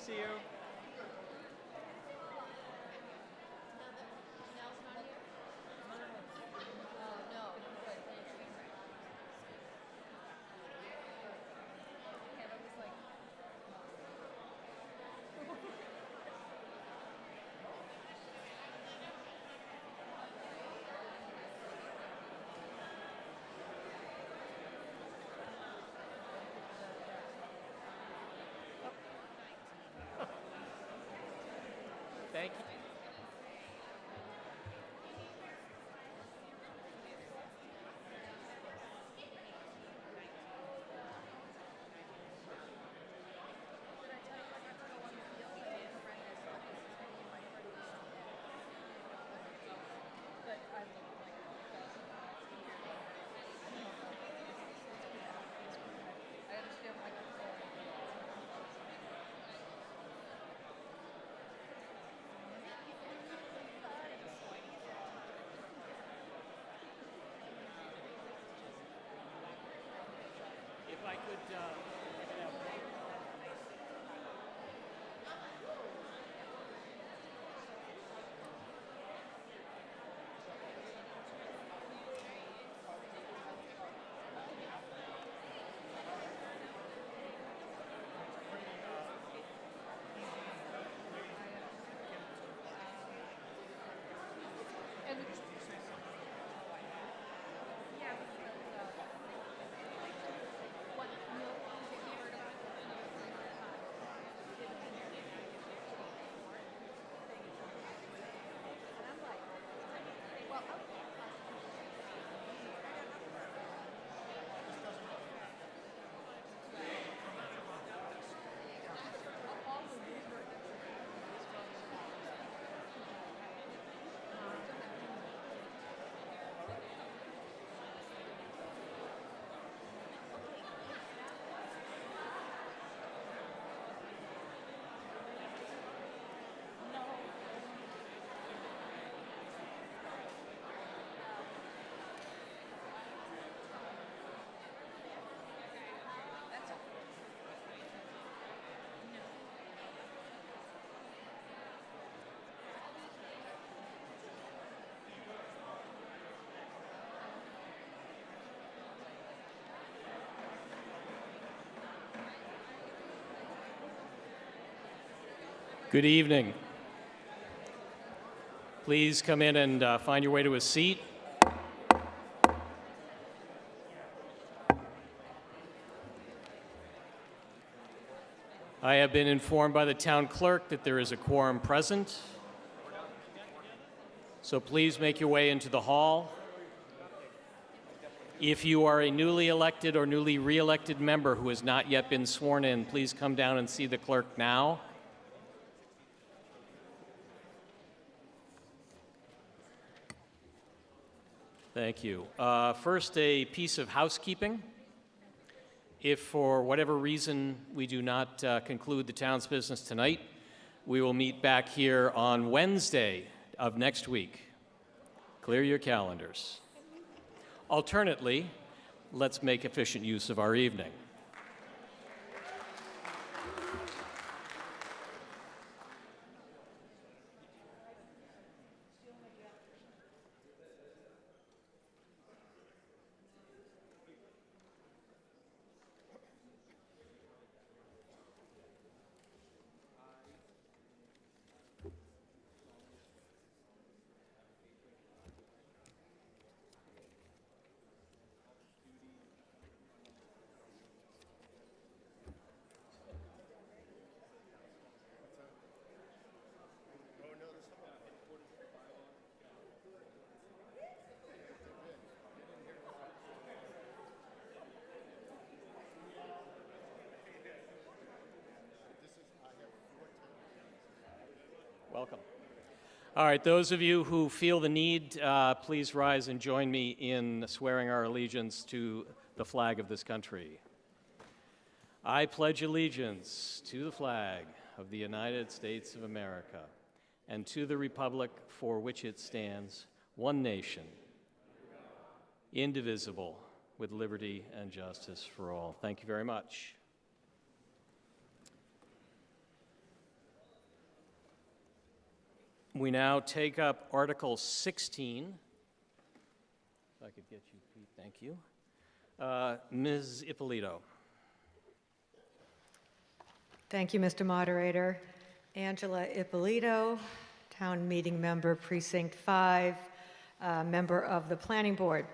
see you. Thank you. If I could Good evening. Please come in and find your way to a seat. I have been informed by the town clerk that there is a quorum present. So please make your way into the hall. If you are a newly elected or newly re-elected member who has not yet been sworn in, please come down and see the clerk now. Thank you. First, a piece of housekeeping. If for whatever reason we do not conclude the town's business tonight, we will meet back here on Wednesday of next week. Clear your calendars. Alternately, let's make efficient use of our evening. Welcome. All right, those of you who feel the need, please rise and join me in swearing our allegiance to the flag of this country. I pledge allegiance to the flag of the United States of America and to the republic for which it stands, one nation, indivisible, with liberty and justice for all. Thank you very much. We now take up Article 16. If I could get you, Pete, thank you. Ms. Ippolito. Thank you, Mr. Moderator. Angela Ippolito, Town Meeting Member, Precinct 5, member of the Planning Board.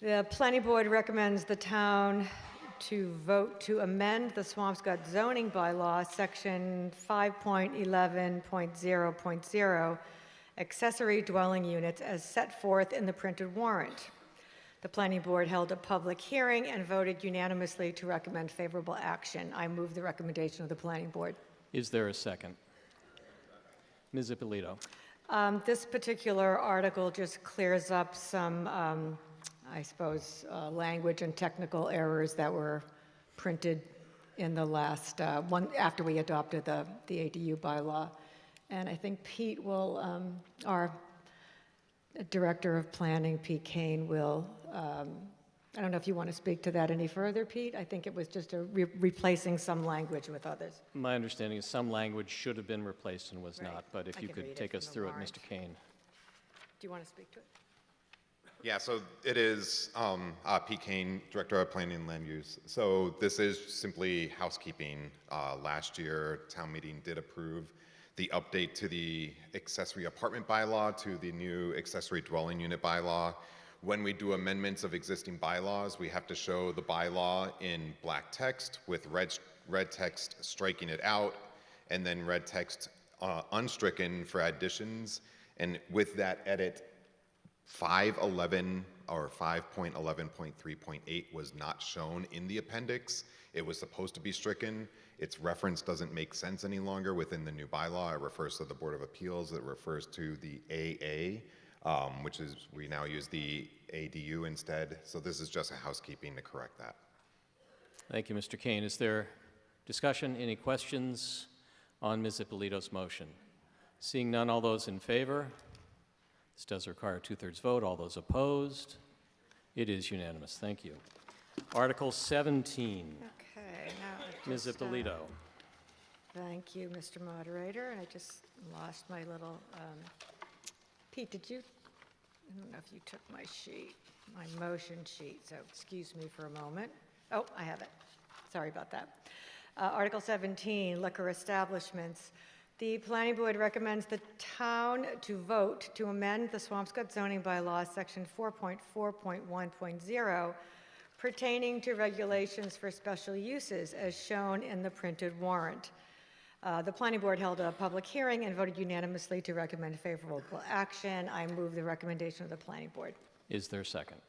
The Planning Board recommends the town to vote to amend the Swampscott zoning bylaw, section 5.11.0.0, accessory dwelling units as set forth in the printed warrant. The Planning Board held a public hearing and voted unanimously to recommend favorable action. I move the recommendation of the Planning Board. Is there a second? Ms. Ippolito. This particular article just clears up some, I suppose, language and technical errors that were printed in the last one after we adopted the ADU bylaw. And I think Pete will, our Director of Planning, Pete Kane, will, I don't know if you want to speak to that any further, Pete. I think it was just replacing some language with others. My understanding is some language should have been replaced and was Right. not, but if I you can could read it take us from the through it, warrant. Mr. Kane. Do you want to speak to it? Yeah, so it is Pete Kane, Director of Planning and Land Use. So this is simply housekeeping. Last year, town meeting did approve the update to the accessory apartment bylaw to the new accessory dwelling unit bylaw. When we do amendments of existing bylaws, we have to show the bylaw in black text with red text striking it out, and then red text unstricken for additions. And with that edit, 5.11 or 5.11.3.8 was not shown in the appendix. It was supposed to be stricken. Its reference doesn't make sense any longer within the new bylaw. It refers to the Board of Appeals. It refers to the AA, which is, we now use the ADU instead. So this is just a housekeeping to correct that. Thank you, Mr. Kane. Is there discussion, any questions on Ms. Ippolito's motion? Seeing none, all those in favor? This does require a two-thirds vote. All those opposed? It is unanimous. Thank you. Article 17. Okay, now I Ms. just, Ippolito. Thank you, Mr. Moderator. And I just lost my little, Pete, did you, I don't know if you took my sheet, my motion sheet, so excuse me for a moment. Oh, I have it. Sorry about that. Article 17, liquor establishments. The Planning Board recommends the town to vote to amend the Swampscott zoning bylaw, section 4.4.1.0, pertaining to regulations for special uses as shown in the printed warrant. The Planning Board held a public hearing and voted unanimously to recommend favorable action. I move the recommendation of the Planning Board. Is there a second?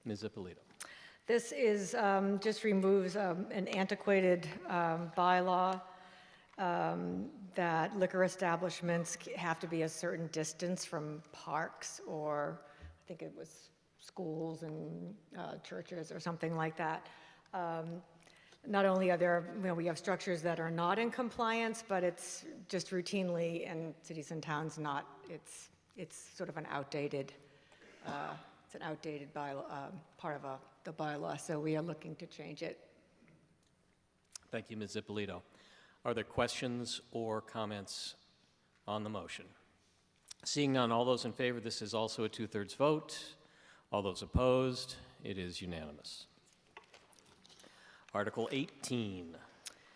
Ms. Ippolito. This is, just removes an antiquated bylaw that liquor establishments have to be a certain distance from parks or I think it was schools and churches or something like that. Not only are there, we have structures that are not in compliance, but it's just routinely in cities and towns not, it's sort of an outdated, it's an outdated bylaw, part of the bylaw, so we are looking to change it. Thank you, Ms. Ippolito. Are there questions or comments on the motion? Seeing none, all those in favor, this is also a two-thirds vote. All those opposed, it is unanimous. Article 18,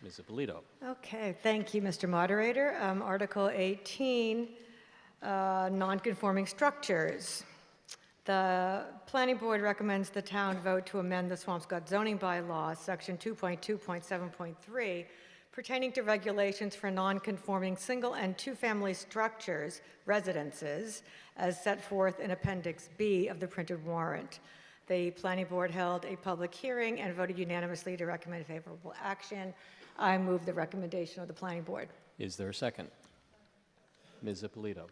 Ms. Ippolito. Okay, thank you, Mr. Moderator. Article 18, non-conforming structures. The Planning Board recommends the town vote to amend the Swampscott zoning bylaw, section 2.2.7.3, pertaining to regulations for non-conforming single and two-family structures, residences, as set forth in Appendix B of the printed warrant. The Planning Board held a public hearing and voted unanimously to recommend favorable action. I move the recommendation of the Planning Board. Is there a second? Ms. Ippolito.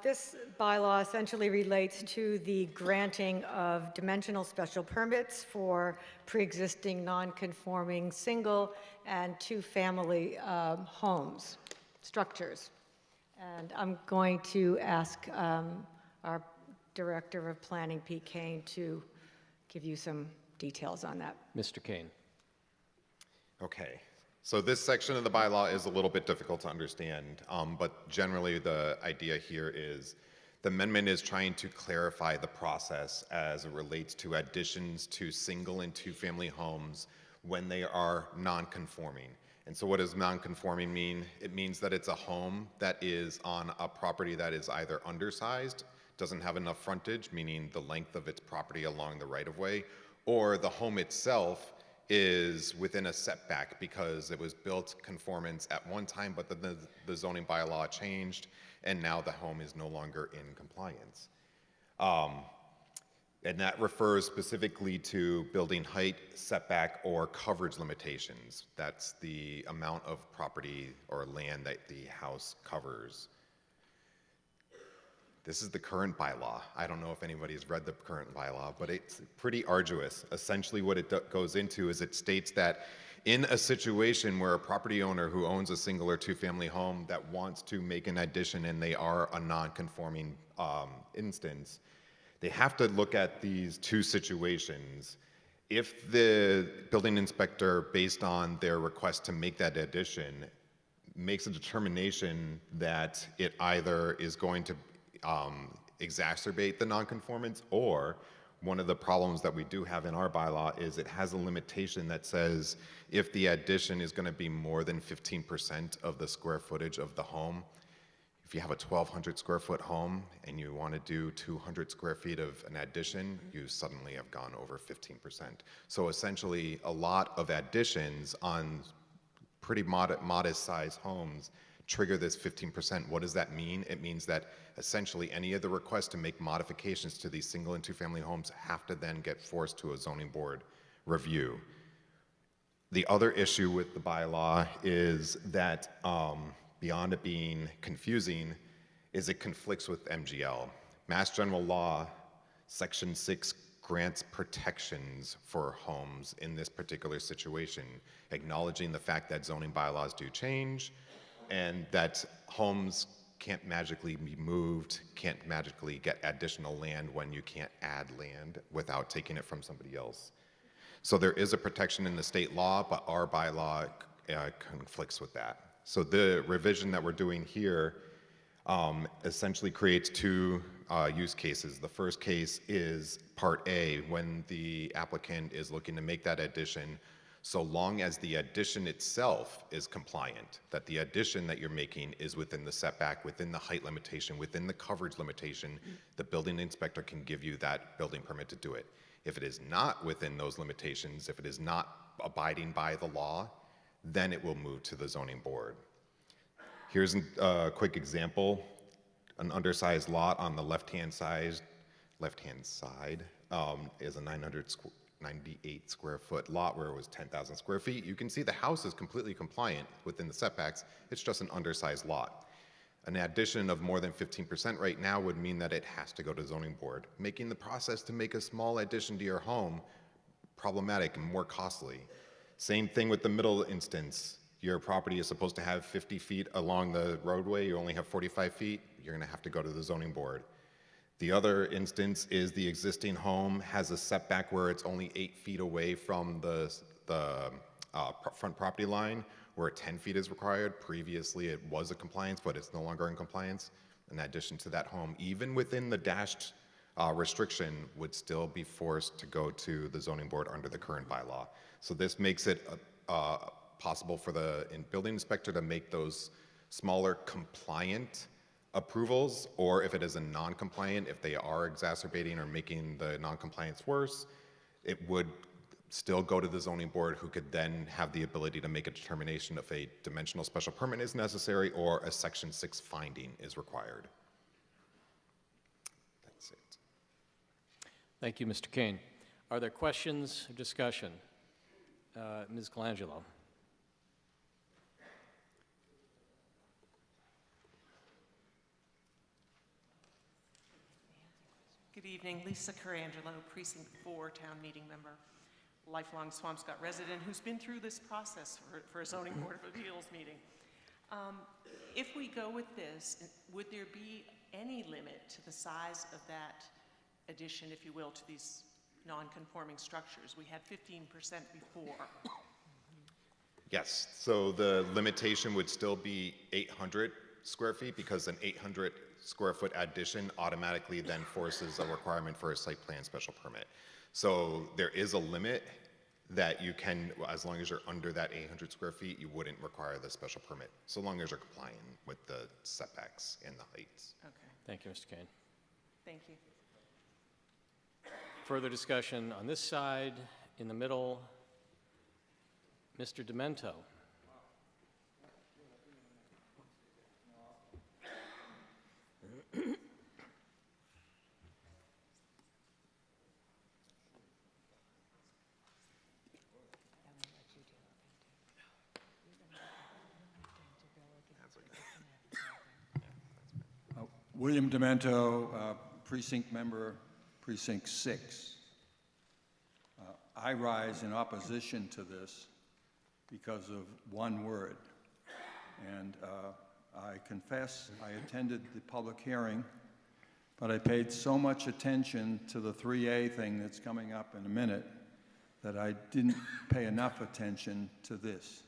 This bylaw essentially relates to the granting of dimensional special permits for pre-existing non-conforming single and two-family homes, structures. And I'm going to ask our Director of Planning, Pete Kane, to give you some details on that. Mr. Kane. Okay, So this section of the bylaw is a little bit difficult to understand, but generally the idea here is the amendment is trying to clarify the process as it relates to additions to single and two-family homes when they are non-conforming. And so what does non-conforming mean? It means that it's a home that is on a property that is either undersized, doesn't have enough frontage, meaning the length of its property along the right-of-way, or the home itself is within a setback because it was built conformance at one time, but then the zoning bylaw changed, and now the home is no longer in compliance. And that refers specifically to building height, setback, or coverage limitations. That's the amount of property or land that the house covers. This is the current bylaw. I don't know if anybody's read the current bylaw, but it's pretty arduous. Essentially what it goes into is it states that in a situation where a property owner who owns a single or two-family home that wants to make an addition and they are a non-conforming instance, they have to look at these two situations. If the building inspector, based on their request to make that addition, makes a determination that it either is going to exacerbate the nonconformance, or one of the problems that we do have in our bylaw is it has a limitation that says if the addition is going to be more than 15% of the square footage of the home. If you have a 1,200 square foot home and you want to do 200 square feet of an addition, you suddenly have gone over 15%. So essentially, a lot of additions on pretty modest size homes trigger this 15%. What does that mean? It means that essentially any of the requests to make modifications to these single and two family homes have to then get forced to a zoning board review. The other issue with the bylaw is that beyond it being confusing, is it conflicts with MGL. Mass General Law, Section 6 grants protections for homes in this particular situation, acknowledging the fact that zoning bylaws do change and that homes can't magically be moved, can't magically get additional land when you can't add land without taking it from somebody else. So there is a protection in the state law, but our bylaw conflicts with that. So the revision that we're doing here essentially creates two use cases. The first case is Part A, when the applicant is looking to make that addition, so long as the addition itself is compliant, that the addition that you're making is within the setback, within the height limitation, within the coverage limitation, the building inspector can give you that building permit to do it. If it is not within those limitations, if it is not abiding by the law, then it will move to the zoning board. Here's a quick example. An undersized lot on the left-hand side is a 998 square foot lot where it was 10,000 square feet. You can see the house is completely compliant within the setbacks. It's just an undersized lot. An addition of more than 15% right now would mean that it has to go to zoning board, making the process to make a small addition to your home problematic and more costly. Same thing with the middle instance. Your property is supposed to have 50 feet along the roadway, you only have 45 feet, you're gonna have to go to the zoning board. The other instance is the existing home has a setback where it's only 8 feet away from the front property line, where 10 feet is required. Previously it was a compliance, but it's no longer in compliance. In addition to that home, even within the dashed restriction, would still be forced to go to the zoning board under the current bylaw. So this makes it possible for the building inspector to make those smaller compliant approvals, or if it is a non-compliant, if they are exacerbating or making the non-compliance worse, it would still go to the zoning board, who could then have the ability to make a determination if a dimensional special permit is necessary or a Section 6 finding is required. That's it. Thank you, Mr. Kane. Are there questions or discussion? Ms. Colangelo. Good evening, Lisa Carangelo, Precinct 4 Town Meeting Member, lifelong Swampscott resident who's been through this process for a Zoning Board of Appeals meeting. If we go with this, would there be any limit to the size of that addition, if you will, to these non-conforming structures? We had 15% before. Yes, so the limitation would still be 800 square feet because an 800 square foot addition automatically then forces a requirement for a site plan special permit. So there is a limit that you can, as long as you're under that 800 square feet, you wouldn't require the special permit, so long as you're compliant with the setbacks and the heights. Okay, Thank you, Mr. Kane. thank you. Further discussion on this side, in the middle. Mr. Demento. William Demento, precinct member, precinct 6. I rise in opposition to this because of one word. And I confess I attended the public hearing, but I paid so much attention to the 3A thing that's coming up in a minute that I didn't pay enough attention to this.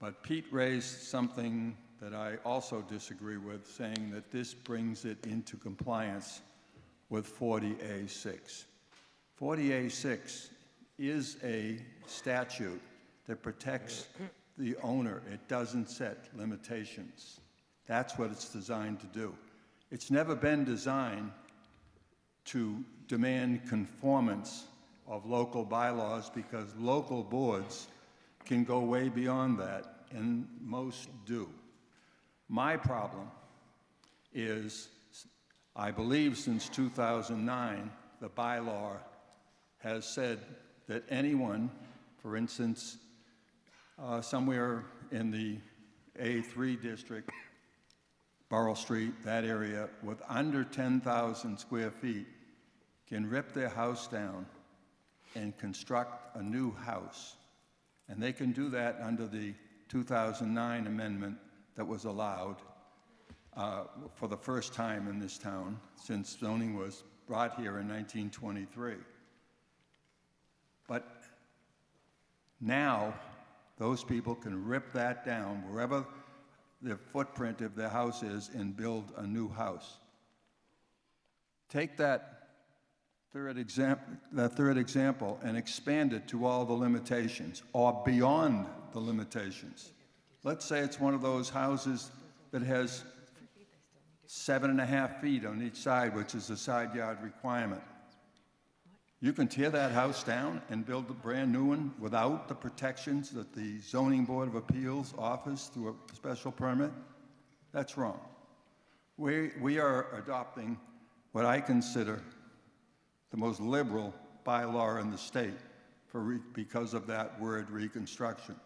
But Pete raised something that I also disagree with, saying that this brings it into compliance with 40A6. 40A6 is a statute that protects the owner. It doesn't set limitations. That's what it's designed to do. It's never been designed to demand conformance of local bylaws because local boards can go way beyond that, and most do. My problem is, I believe since 2009, the bylaw has said that anyone, for instance, somewhere in the A3 district, Borough Street, that area, with under 10,000 square feet, can rip their house down and construct a new house. And they can do that under the 2009 amendment that was allowed for the first time in this town since zoning was brought here in 1923. But now, those people can rip that down wherever the footprint of their house is and build a new house. Take that third example and expand it to all the limitations or beyond the limitations. Let's say it's one of those houses that has 7.5 feet on each side, which is the side yard requirement. You can tear that house down and build a brand new one without the protections that the Zoning Board of Appeals offers through a special permit? That's wrong. We are adopting what I consider the most liberal bylaw in the state because of that word reconstruction.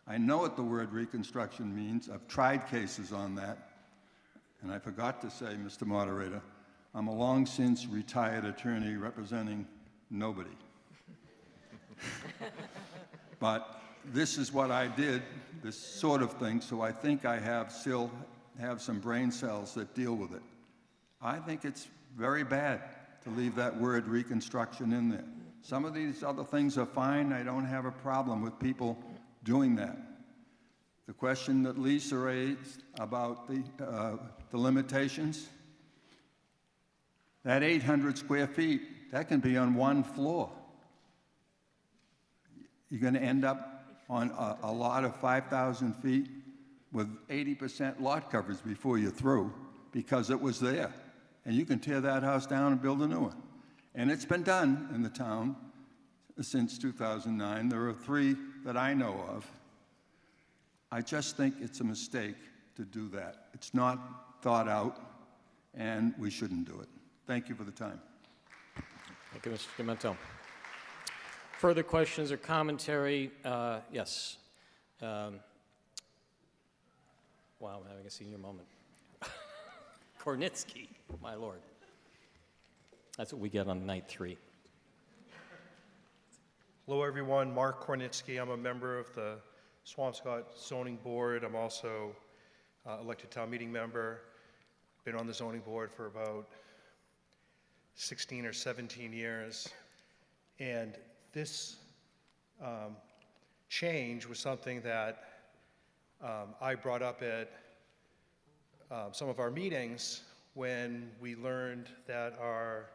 I know what the word reconstruction means. I've tried cases on that. And I forgot to say, Mr. Moderator, I'm a long since retired attorney representing nobody. But this is what I did, this sort of thing, so I think I still have some brain cells that deal with it. I think it's very bad to leave that word reconstruction in there. Some of these other things are fine. I don't have a problem with people doing that. The question that Lisa raised about the limitations, that 800 square feet, that can be on one floor. You're going to end up on a lot of 5,000 feet with 80% lot coverage before you're through because it was there. And you can tear that house down and build a new one. And it's been done in the town since 2009. There are 3 that I know of. I just think it's a mistake to do that. It's not thought out, and we shouldn't do it. Thank you for the time. Thank you, Mr. Demento. Further questions or commentary? Yes. Wow, I'm having a senior moment. Kornitsky, my lord. That's what we get on night 3. Hello, everyone. Mark Kornitsky. I'm a member of the Swampscott Zoning Board. I'm also elected town meeting member. Been on the zoning board for about 16 or 17 years. And this change was something that I brought up at some of our meetings when we learned that our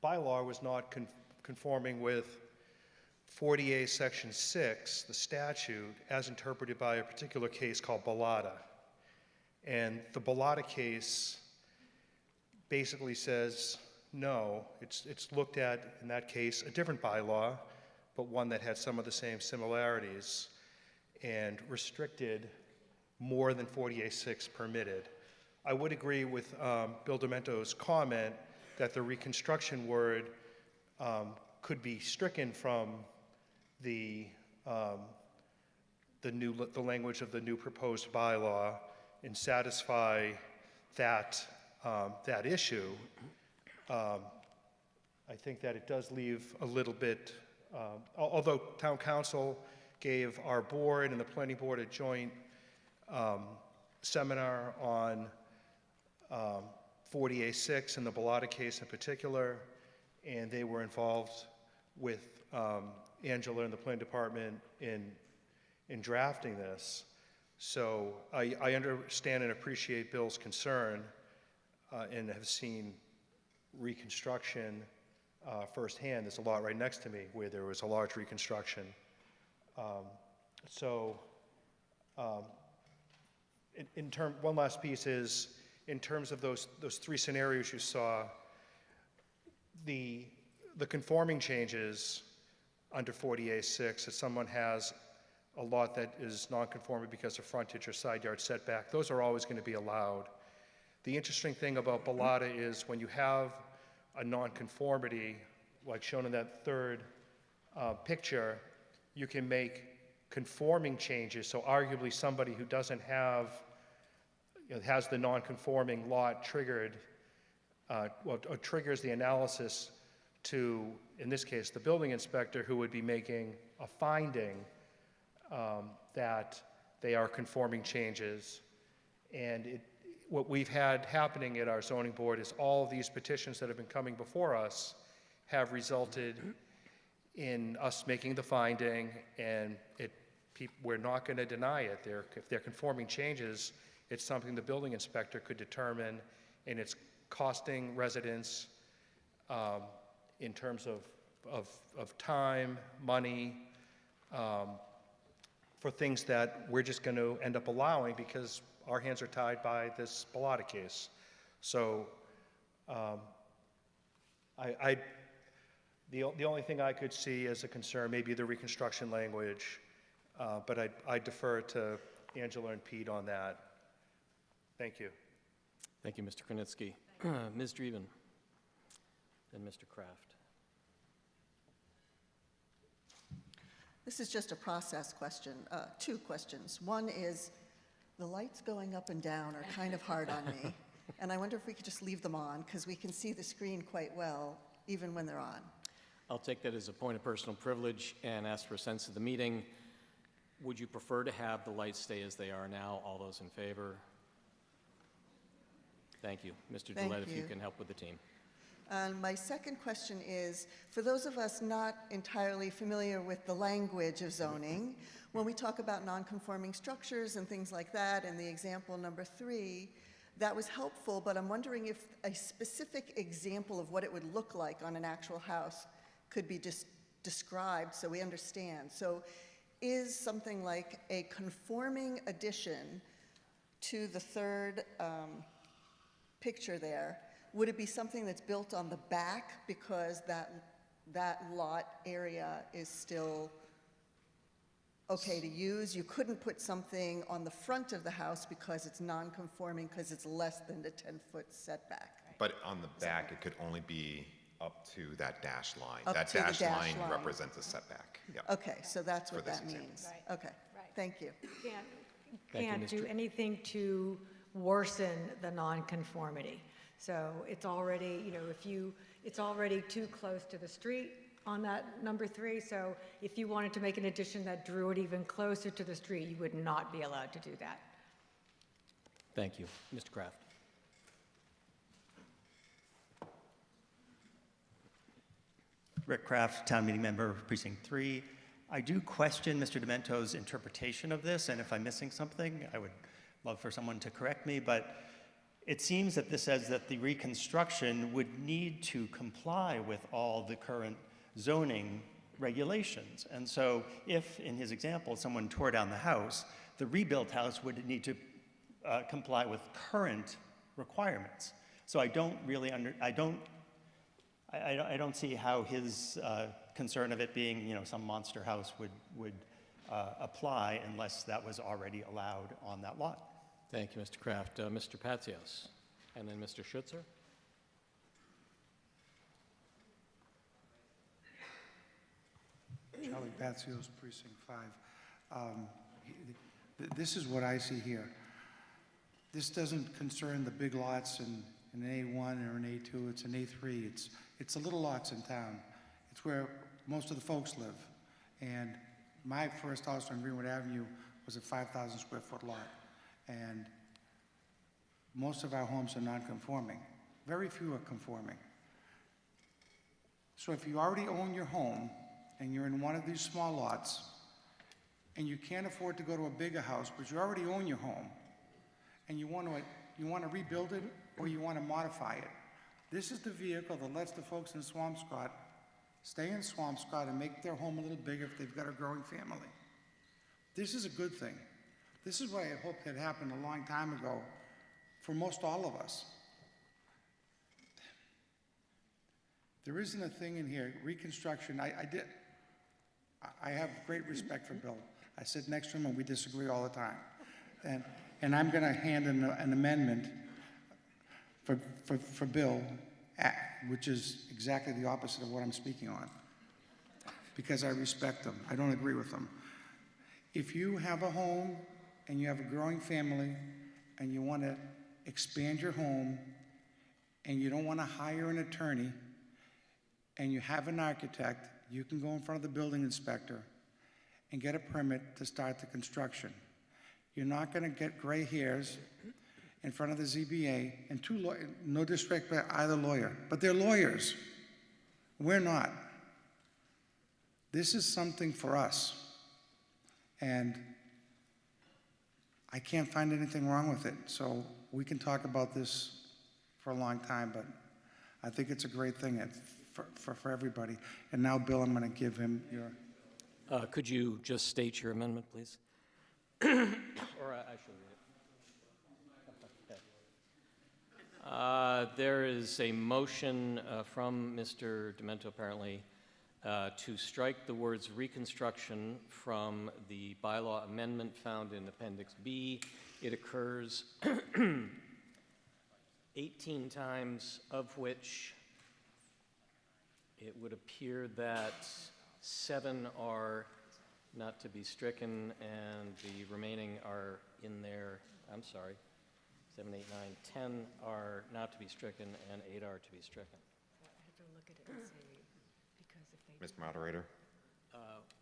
bylaw was not conforming with 48 Section 6, the statute, as interpreted by a particular case called Bellata. And the Bellata case basically says, no, it's looked at, in that case, a different bylaw, but one that had some of the same similarities, and restricted more than 48.6 permitted. I would agree with Bill Demento's comment that the reconstruction word could be stricken from the language of the new proposed bylaw and satisfy that issue. I think that it does leave a little bit, although Town Council gave our board and the Planning Board a joint seminar on 48.6 and the Bellata case in particular, and they were involved with Angela and the Planning Department in drafting this. So I understand and appreciate Bill's concern and have seen reconstruction firsthand. There's a lot right next to me where there was a large reconstruction. One last piece is, in terms of those three scenarios you saw, the conforming changes under 48.6, if someone has a lot that is non-conforming because of frontage or side yard setback, those are always going to be allowed. The interesting thing about Bellata is when you have a non-conformity, like shown in that third picture, you can make conforming changes. So arguably somebody who doesn't have, has the non-conforming lot triggered, triggers the analysis to, in this case, the building inspector, who would be making a finding that they are conforming changes. And what we've had happening at our zoning board is all of these petitions that have been coming before us have resulted in us making the finding, and we're not going to deny it. If they're conforming changes, it's something the building inspector could determine, and it's costing residents in terms of time, money, for things that we're just going to end up allowing because our hands are tied by this Bellata case. So the only thing I could see as a concern may be the reconstruction language, but I defer to Angela and Pete on that. Thank you. Thank you, Mr. Kronitsky. Ms. Dreven, then Mr. Kraft. This is just a process question, two questions. One is, the lights going up and down are kind of hard on me, and I wonder if we could just leave them on, because we can see the screen quite well, even when they're on. I'll take that as a point of personal privilege and ask for a sense of the meeting. Would you prefer to have the lights stay as they are now? All those in favor? Thank you. Mr. Gillette, if you can help with the team. My second question is, for those of us not entirely familiar with the language of zoning, when we talk about non-conforming structures and things like that, and the example number 3, that was helpful, but I'm wondering if a specific example of what it would look like on an actual house could be described so we understand. So is something like a conforming addition to the third picture there, would it be something that's built on the back because that lot area is still okay to use? You couldn't put something on the front of the house because it's non-conforming because it's less than the 10-foot setback. But on the back, it could only be up to that dashed line. Up That to the dashed dash line line. represents a setback. Yeah. Okay, so that's what For this that example. means. Right. Okay, Right. thank you. Thank you, Can't Ms. do anything to worsen the nonconformity. So it's already, it's already too close to the street on that number 3. So if you wanted to make an addition that drew it even closer to the street, you would not be allowed to do that. Thank you. Mr. Kraft. Rick Kraft, Town Meeting Member, Precinct 3. I do question Mr. Demento's interpretation of this, and if I'm missing something, I would love for someone to correct me, but it seems that this says that the reconstruction would need to comply with all the current zoning regulations. And so if, in his example, someone tore down the house, the rebuilt house would need to comply with current requirements. So I don't really I don't see how his concern of it being, some monster house would apply unless that was already allowed on that lot. Thank you, Mr. Kraft. Mr. Patsios, and then Mr. Schutzer. Charlie Patsios, Precinct 5. This is what I see here. This doesn't concern the big lots in an A1 or an A2. It's an A3. It's the little lots in town. It's where most of the folks live. And my first house on Greenwood Avenue was a 5,000 square foot lot. And most of our homes are non-conforming. Very few are conforming. So if you already own your home and you're in one of these small lots and you can't afford to go to a bigger house, but you already own your home and you want to rebuild it or you want to modify it, this is the vehicle that lets the folks in Swampscott stay in Swampscott and make their home a little bigger if they've got a growing family. This is a good thing. This is what I hoped had happened a long time ago for most all of us. There isn't a thing in here, reconstruction. I have great respect for Bill. I sit next to him and we disagree all the time. And I'm going to hand an amendment for Bill, which is exactly the opposite of what I'm speaking on, because I respect him. I don't agree with him. If you have a home and you have a growing family and you want to expand your home and you don't want to hire an attorney and you have an architect, you can go in front of the building inspector and get a permit to start the construction. You're not going to get gray hairs in front of the ZBA and two lawyers, no disrespect to either lawyer, but they're lawyers. We're not. This is something for us. And I can't find anything wrong with it. So we can talk about this for a long time, but I think it's a great thing for everybody. And now, Bill, I'm going to give him your... Could you just state your amendment, please? Or I should read it. There is a motion from Mr. Demento, apparently, to strike the words reconstruction from the bylaw amendment found in Appendix B. It occurs 18 times, of which it would appear that 7 are not to be stricken, and the remaining are in there. I'm sorry, 7, 8, 9, 10 are not to be stricken, and 8 are to be stricken. Mr. Moderator?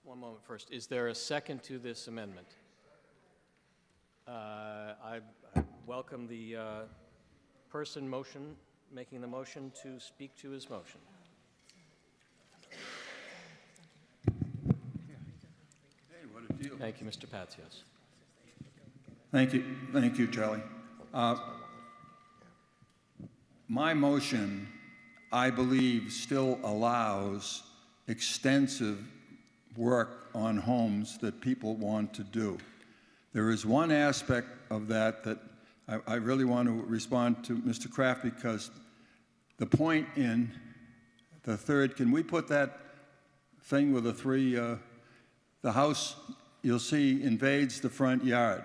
One moment first. Is there a second to this amendment? I welcome the person making the motion to speak to his motion. Thank you, Mr. Patsios. Thank you, Charlie. My motion, I believe, still allows extensive work on homes that people want to do. There is one aspect of that I really want to respond to Mr. Kraft, because the point in the third, can we put that thing with the 3, the house, you'll see, invades the front yard.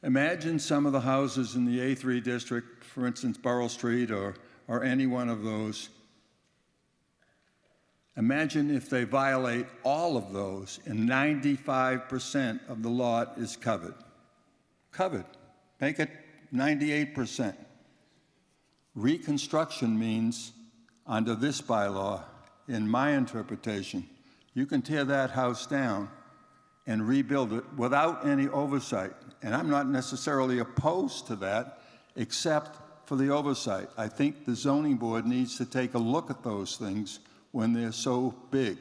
Imagine some of the houses in the A3 district, for instance, Burrell Street or any one of those. Imagine if they violate all of those and 95% of the lot is covered. Covered. Make it 98%. Reconstruction means, under this bylaw, in my interpretation, you can tear that house down and rebuild it without any oversight. And I'm not necessarily opposed to that, except for the oversight. I think the zoning board needs to take a look at those things when they're so big.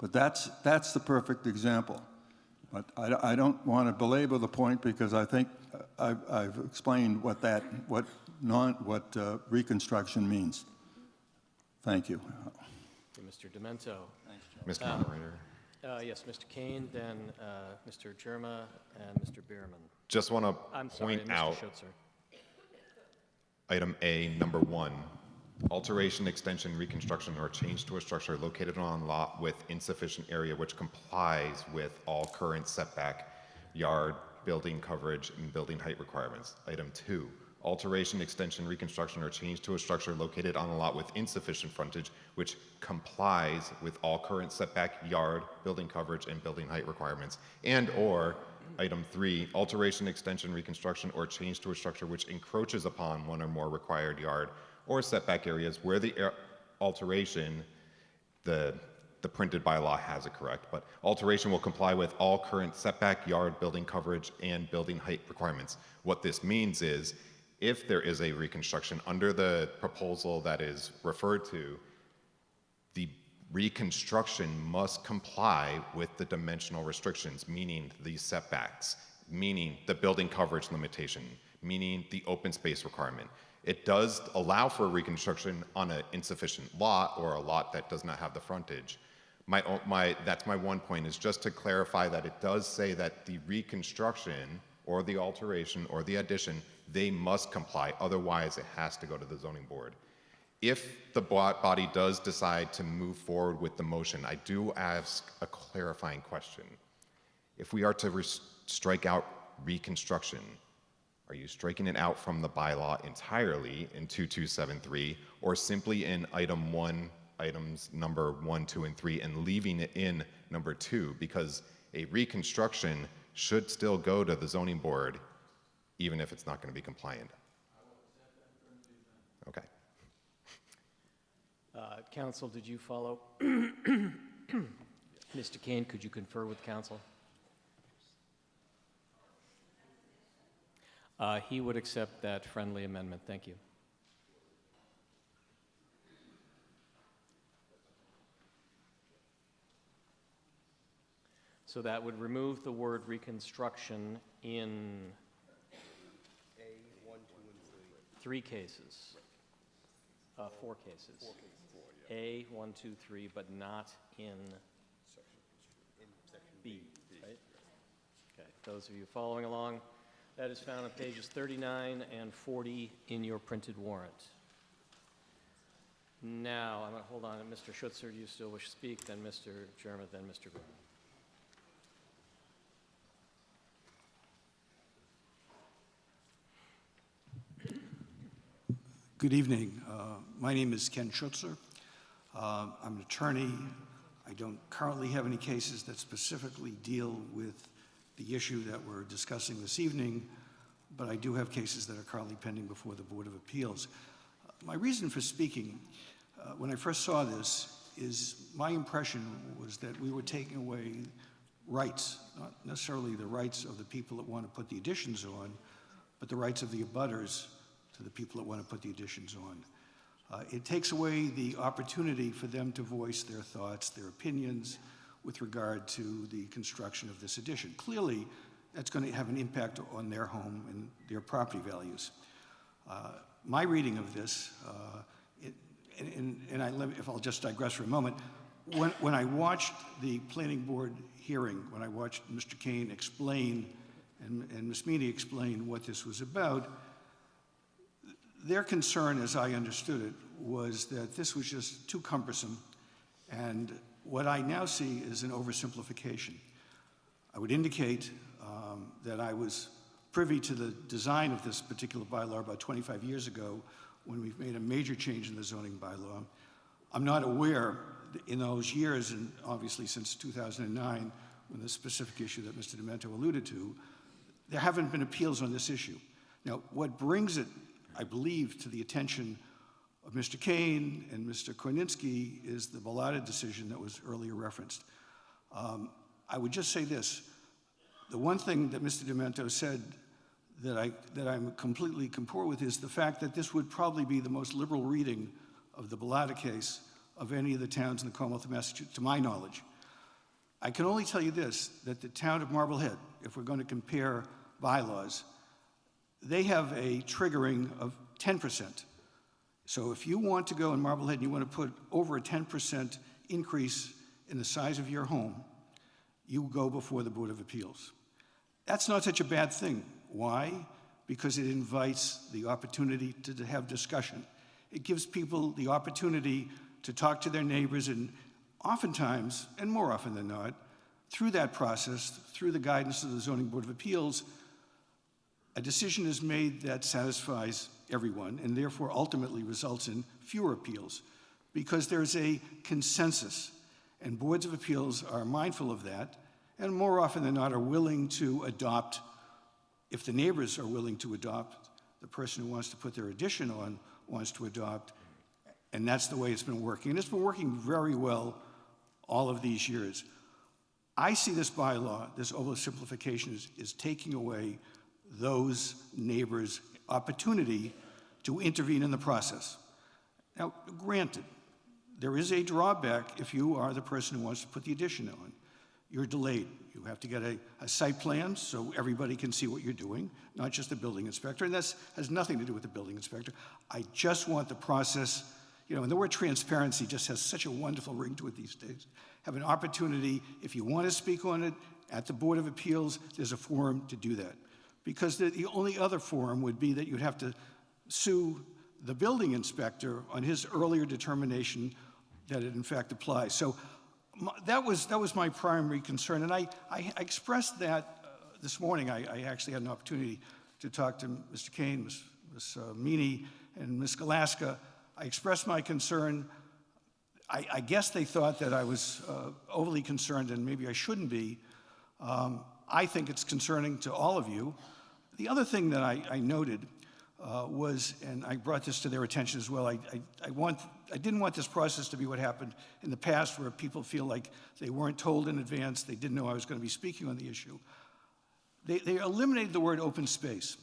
But that's the perfect example. But I don't want to belabor the point because I think I've explained what reconstruction means. Thank you. Mr. Demento. Mr. Moderator. Yes, Mr. Kane, then Mr. Germa, and Mr. Bierman. Just want to I'm sorry, point Mr. out Schutzer. item A, number 1, alteration, extension, reconstruction, or change to a structure located on a lot with insufficient area which complies with all current setback, yard, building coverage, and building height requirements. Item 2, alteration, extension, reconstruction, or change to a structure located on a lot with insufficient frontage which complies with all current setback, yard, building coverage, and building height requirements. And or item 3, alteration, extension, reconstruction, or change to a structure which encroaches upon one or more required yard or setback areas where the alteration, the printed bylaw has it correct, but alteration will comply with all current setback, yard, building coverage, and building height requirements. What this means is, if there is a reconstruction under the proposal that is referred to, the reconstruction must comply with the dimensional restrictions, meaning the setbacks, meaning the building coverage limitation, meaning the open space requirement. It does allow for reconstruction on an insufficient lot or a lot that does not have the frontage. That's my one point, is just to clarify that it does say that the reconstruction or the alteration or the addition, they must comply, otherwise it has to go to the zoning board. If the body does decide to move forward with the motion, I do ask a clarifying question. If we are to strike out reconstruction, are you striking it out from the bylaw entirely in 2273, or simply in items number 1, 2, and 3, and leaving it in number 2? Because a reconstruction should still go to the zoning board, even if it's not going to be compliant. Okay. Council, did you follow? Mr. Kane, could you confer with council? He would accept that friendly amendment. Thank you. So that would remove the word reconstruction in A, 1, 2, and 3. 3 cases. 4 cases. A, 1, 2, 3, but not in B, right? Okay, those of you following along, that is found on pages 39 and 40 in your printed warrant. Now, I'm going to hold on. Mr. Schutzer, do you still wish to speak? Then Mr. Germa, then Mr. Green. Good evening. My name is Ken Schutzer. I'm an attorney. I don't currently have any cases that specifically deal with the issue that we're discussing this evening, but I do have cases that are currently pending before the Board of Appeals. My reason for speaking, when I first saw this, is my impression was that we were taking away rights, not necessarily the rights of the people that want to put the additions on, but the rights of the abutters to the people that want to put the additions on. It takes away the opportunity for them to voice their thoughts, their opinions with regard to the construction of this addition. Clearly, that's going to have an impact on their home and their property values. My reading of this, if I'll just digress for a moment, when I watched the planning board hearing, when I watched Mr. Kane explain and Ms. Meany explain what this was about, their concern, as I understood it, was that this was just too cumbersome, and what I now see is an oversimplification. I would indicate that I was privy to the design of this particular bylaw about 25 years ago when we made a major change in the zoning bylaw. I'm not aware in those years, and obviously since 2009, when the specific issue that Mr. Demento alluded to, there haven't been appeals on this issue. Now, what brings it, I believe, to the attention of Mr. Kane and Mr. Korninski is the Bellotta decision that was earlier referenced. I would just say this. The one thing that Mr. Demento said that I'm completely comport with is the fact that this would probably be the most liberal reading of the Bellotta case of any of the towns in the Commonwealth of Massachusetts, to my knowledge. I can only tell you this, that the town of Marblehead, if we're going to compare bylaws, they have a triggering of 10%. So if you want to go in Marblehead and you want to put over a 10% increase in the size of your home, you go before the Board of Appeals. That's not such a bad thing. Why? Because it invites the opportunity to have discussion. It gives people the opportunity to talk to their neighbors, and oftentimes, and more often than not, through that process, through the guidance of the Zoning Board of Appeals, a decision is made that satisfies everyone and therefore ultimately results in fewer appeals because there's a consensus, and boards of appeals are mindful of that and more often than not are willing to adopt, if the neighbors are willing to adopt, the person who wants to put their addition on wants to adopt, and that's the way it's been working. And it's been working very well all of these years. I see this bylaw, this oversimplification, is taking away those neighbors' opportunity to intervene in the process. Now, granted, there is a drawback if you are the person who wants to put the addition on. You're delayed. You have to get a site plan so everybody can see what you're doing, not just the building inspector, and that has nothing to do with the building inspector. I just want the process, you know, and the word transparency just has such a wonderful ring to it these days. Have an opportunity, if you want to speak on it at the Board of Appeals, there's a forum to do that. Because the only other forum would be that you'd have to sue the building inspector on his earlier determination that it in fact applies. So that was my primary concern, and I expressed that this morning. I actually had an opportunity to talk to Mr. Kane, Ms. Meany, and Ms. Galaska. I expressed my concern. I guess they thought that I was overly concerned, and maybe I shouldn't be. I think it's concerning to all of you. The other thing that I noted was, and I brought this to their attention as well, I didn't want this process to be what happened in the past where people feel like they weren't told in advance, they didn't know I was going to be speaking on the issue. They eliminated the word open space.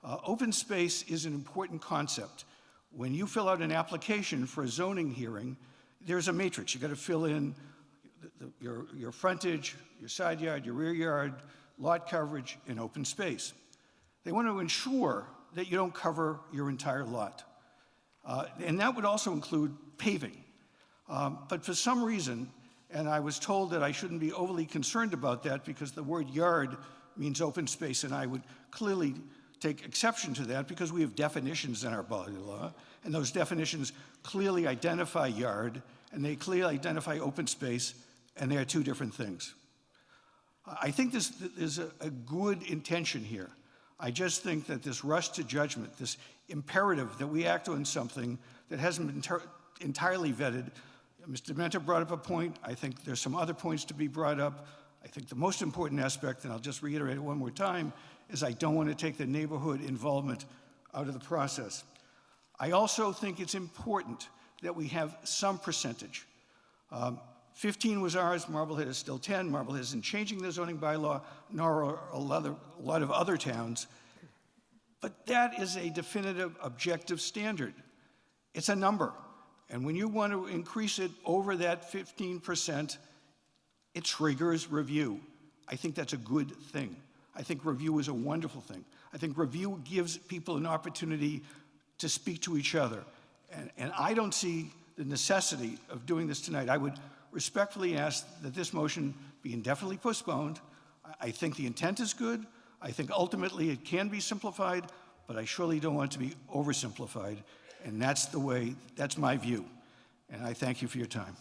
Open space is an important concept. When you fill out an application for a zoning hearing, there's a matrix. You've got to fill in your frontage, your side yard, your rear yard, lot coverage, and open space. They want to ensure that you don't cover your entire lot. And that would also include paving. But for some reason, and I was told that I shouldn't be overly concerned about that because the word yard means open space, and I would clearly take exception to that because we have definitions in our bylaw, and those definitions clearly identify yard, and they clearly identify open space, and they are two different things. I think this is a good intention here. I just think that this rush to judgment, this imperative that we act on something that hasn't been entirely vetted. Mr. Demento brought up a point. I think there's some other points to be brought up. I think the most important aspect, and I'll just reiterate it one more time, is I don't want to take the neighborhood involvement out of the process. I also think it's important that we have some percentage. 15 was ours, Marblehead is still 10. Marblehead isn't changing the zoning bylaw, nor are a lot of other towns. But that is a definitive objective standard. It's a number. And when you want to increase it over that 15%, it triggers review. I think that's a good thing. I think review is a wonderful thing. I think review gives people an opportunity to speak to each other. And I don't see the necessity of doing this tonight. I would respectfully ask that this motion be indefinitely postponed. I think the intent is good. I think ultimately it can be simplified, but I surely don't want it to be oversimplified. And that's my view. And I thank you for your time.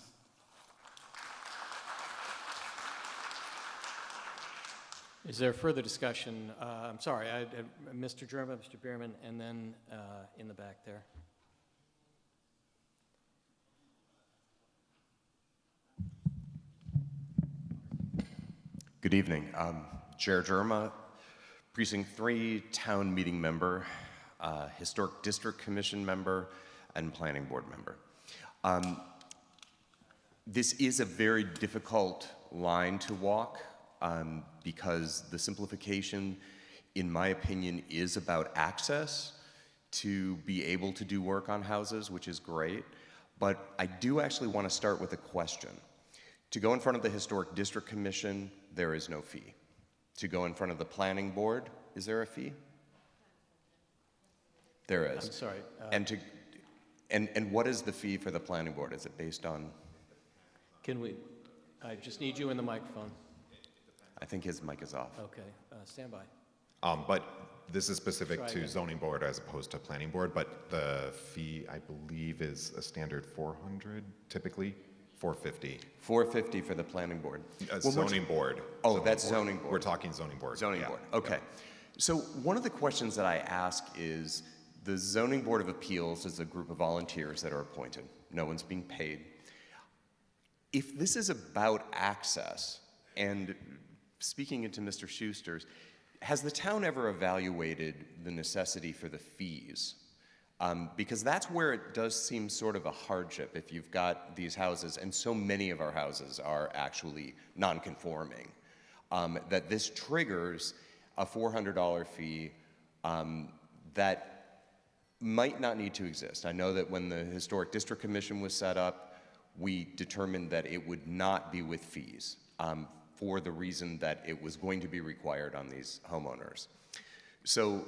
Is there further discussion? I'm sorry, Mr. Germa, Mr. Bierman, and then in the back there. Good evening. Chair Germa, Precinct 3 Town Meeting Member, Historic District Commission Member, and Planning Board Member. This is a very difficult line to walk because the simplification, in my opinion, is about access to be able to do work on houses, which is great. But I do actually want to start with a question. To go in front of the Historic District Commission, there is no fee. To go in front of the Planning Board, is there a fee? There is. I'm sorry. And what is the fee for the Planning Board? Is it based on? I just need you in the microphone. I think his mic is off. Okay, stand by. But this is specific Try to again. zoning board as opposed to planning board, but the fee, I believe, is a standard 400, typically, 450. 450 for the Planning Board. Zoning board. Oh, that's zoning board. We're talking zoning board. Zoning yeah, board, okay. So one of the questions that I ask is, the Zoning Board of Appeals is a group of volunteers that are appointed. No one's being paid. If this is about access, and speaking into Mr. Schuster's, has the town ever evaluated the necessity for the fees? Because that's where it does seem sort of a hardship if you've got these houses, and so many of our houses are actually non-conforming, that this triggers a $400 fee that might not need to exist. I know that when the Historic District Commission was set up, we determined that it would not be with fees for the reason that it was going to be required on these homeowners. So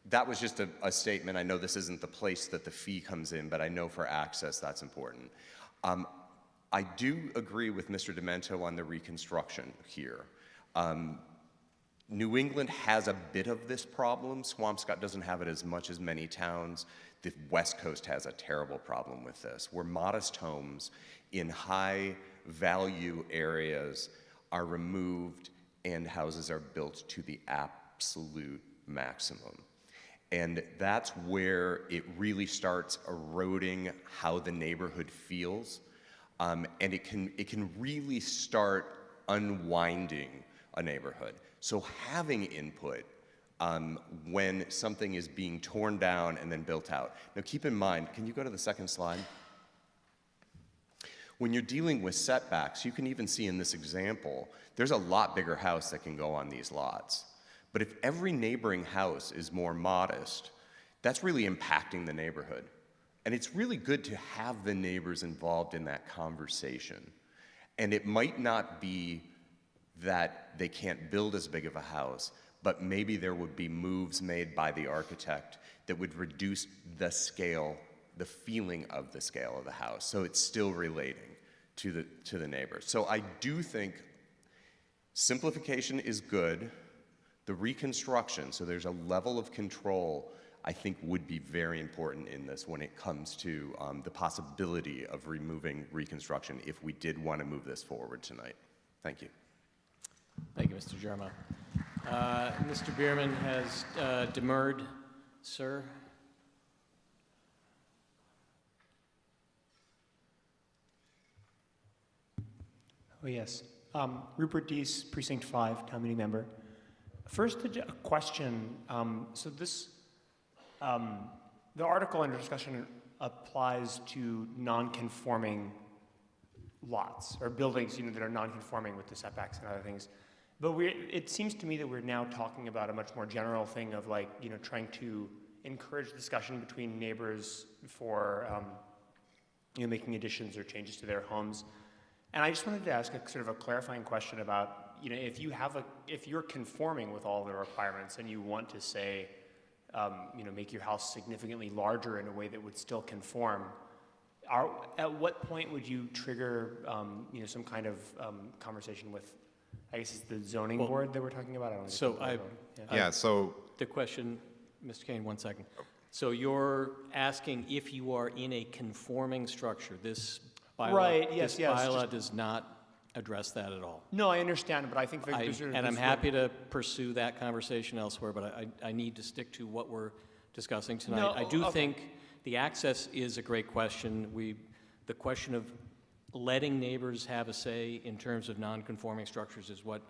that was just a statement. I know this isn't the place that the fee comes in, but I know for access that's important. I do agree with Mr. Demento on the reconstruction here. New England has a bit of this problem. Swampscott doesn't have it as much as many towns. The West Coast has a terrible problem with this, where modest homes in high value areas are removed and houses are built to the absolute maximum. And that's where it really starts eroding how the neighborhood feels. And it can really start unwinding a neighborhood. So having input when something is being torn down and then built out. Now keep in mind, can you go to the second slide? When you're dealing with setbacks, you can even see in this example, there's a lot bigger house that can go on these lots. But if every neighboring house is more modest, that's really impacting the neighborhood. And it's really good to have the neighbors involved in that conversation. And it might not be that they can't build as big of a house, but maybe there would be moves made by the architect that would reduce the scale, the feeling of the scale of the house, so it's still relating to the neighbors. So I do think simplification is good. The reconstruction, so there's a level of control, I think would be very important in this when it comes to the possibility of removing reconstruction if we did want to move this forward tonight. Thank you. Thank you, Mr. Jerma. Mr. Bierman has demurred, sir. Oh, yes. Rupert Deese, Precinct 5, Town Meeting Member. First, a question. So this, the article under discussion applies to non-conforming lots or buildings, that are non-conforming with the setbacks and other things. But it seems to me that we're now talking about a much more general thing of trying to encourage discussion between neighbors for, making additions or changes to their homes. And I just wanted to ask a sort of a clarifying question about, if you're conforming with all the requirements and you want to say, make your house significantly larger in a way that would still conform, at what point would you trigger, some kind of conversation with, I guess it's the zoning board that we're talking about? I don't know. So So the question, Mr. Kane, 1 second. So you're asking if you are in a conforming structure. This bylaw, Right, yes, this bylaw does not address that at all. No, I understand, but I think And I'm happy to pursue that conversation elsewhere, but I need to stick to what we're discussing tonight. No, I do okay. think the access is a great question. The question of letting neighbors have a say in terms of non-conforming structures is what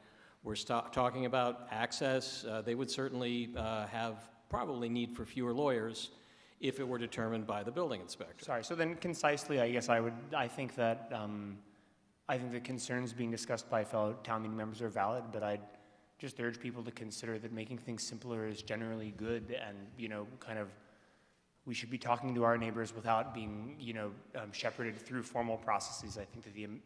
we're talking about. Access, they would certainly have probably need for fewer lawyers if it were determined by the building inspector. Sorry, so then concisely, I guess I think that, I think the concerns being discussed by fellow town meeting members are valid, but I'd just urge people to consider that making things simpler is generally good and, kind of we should be talking to our neighbors without being, shepherded through formal processes. I think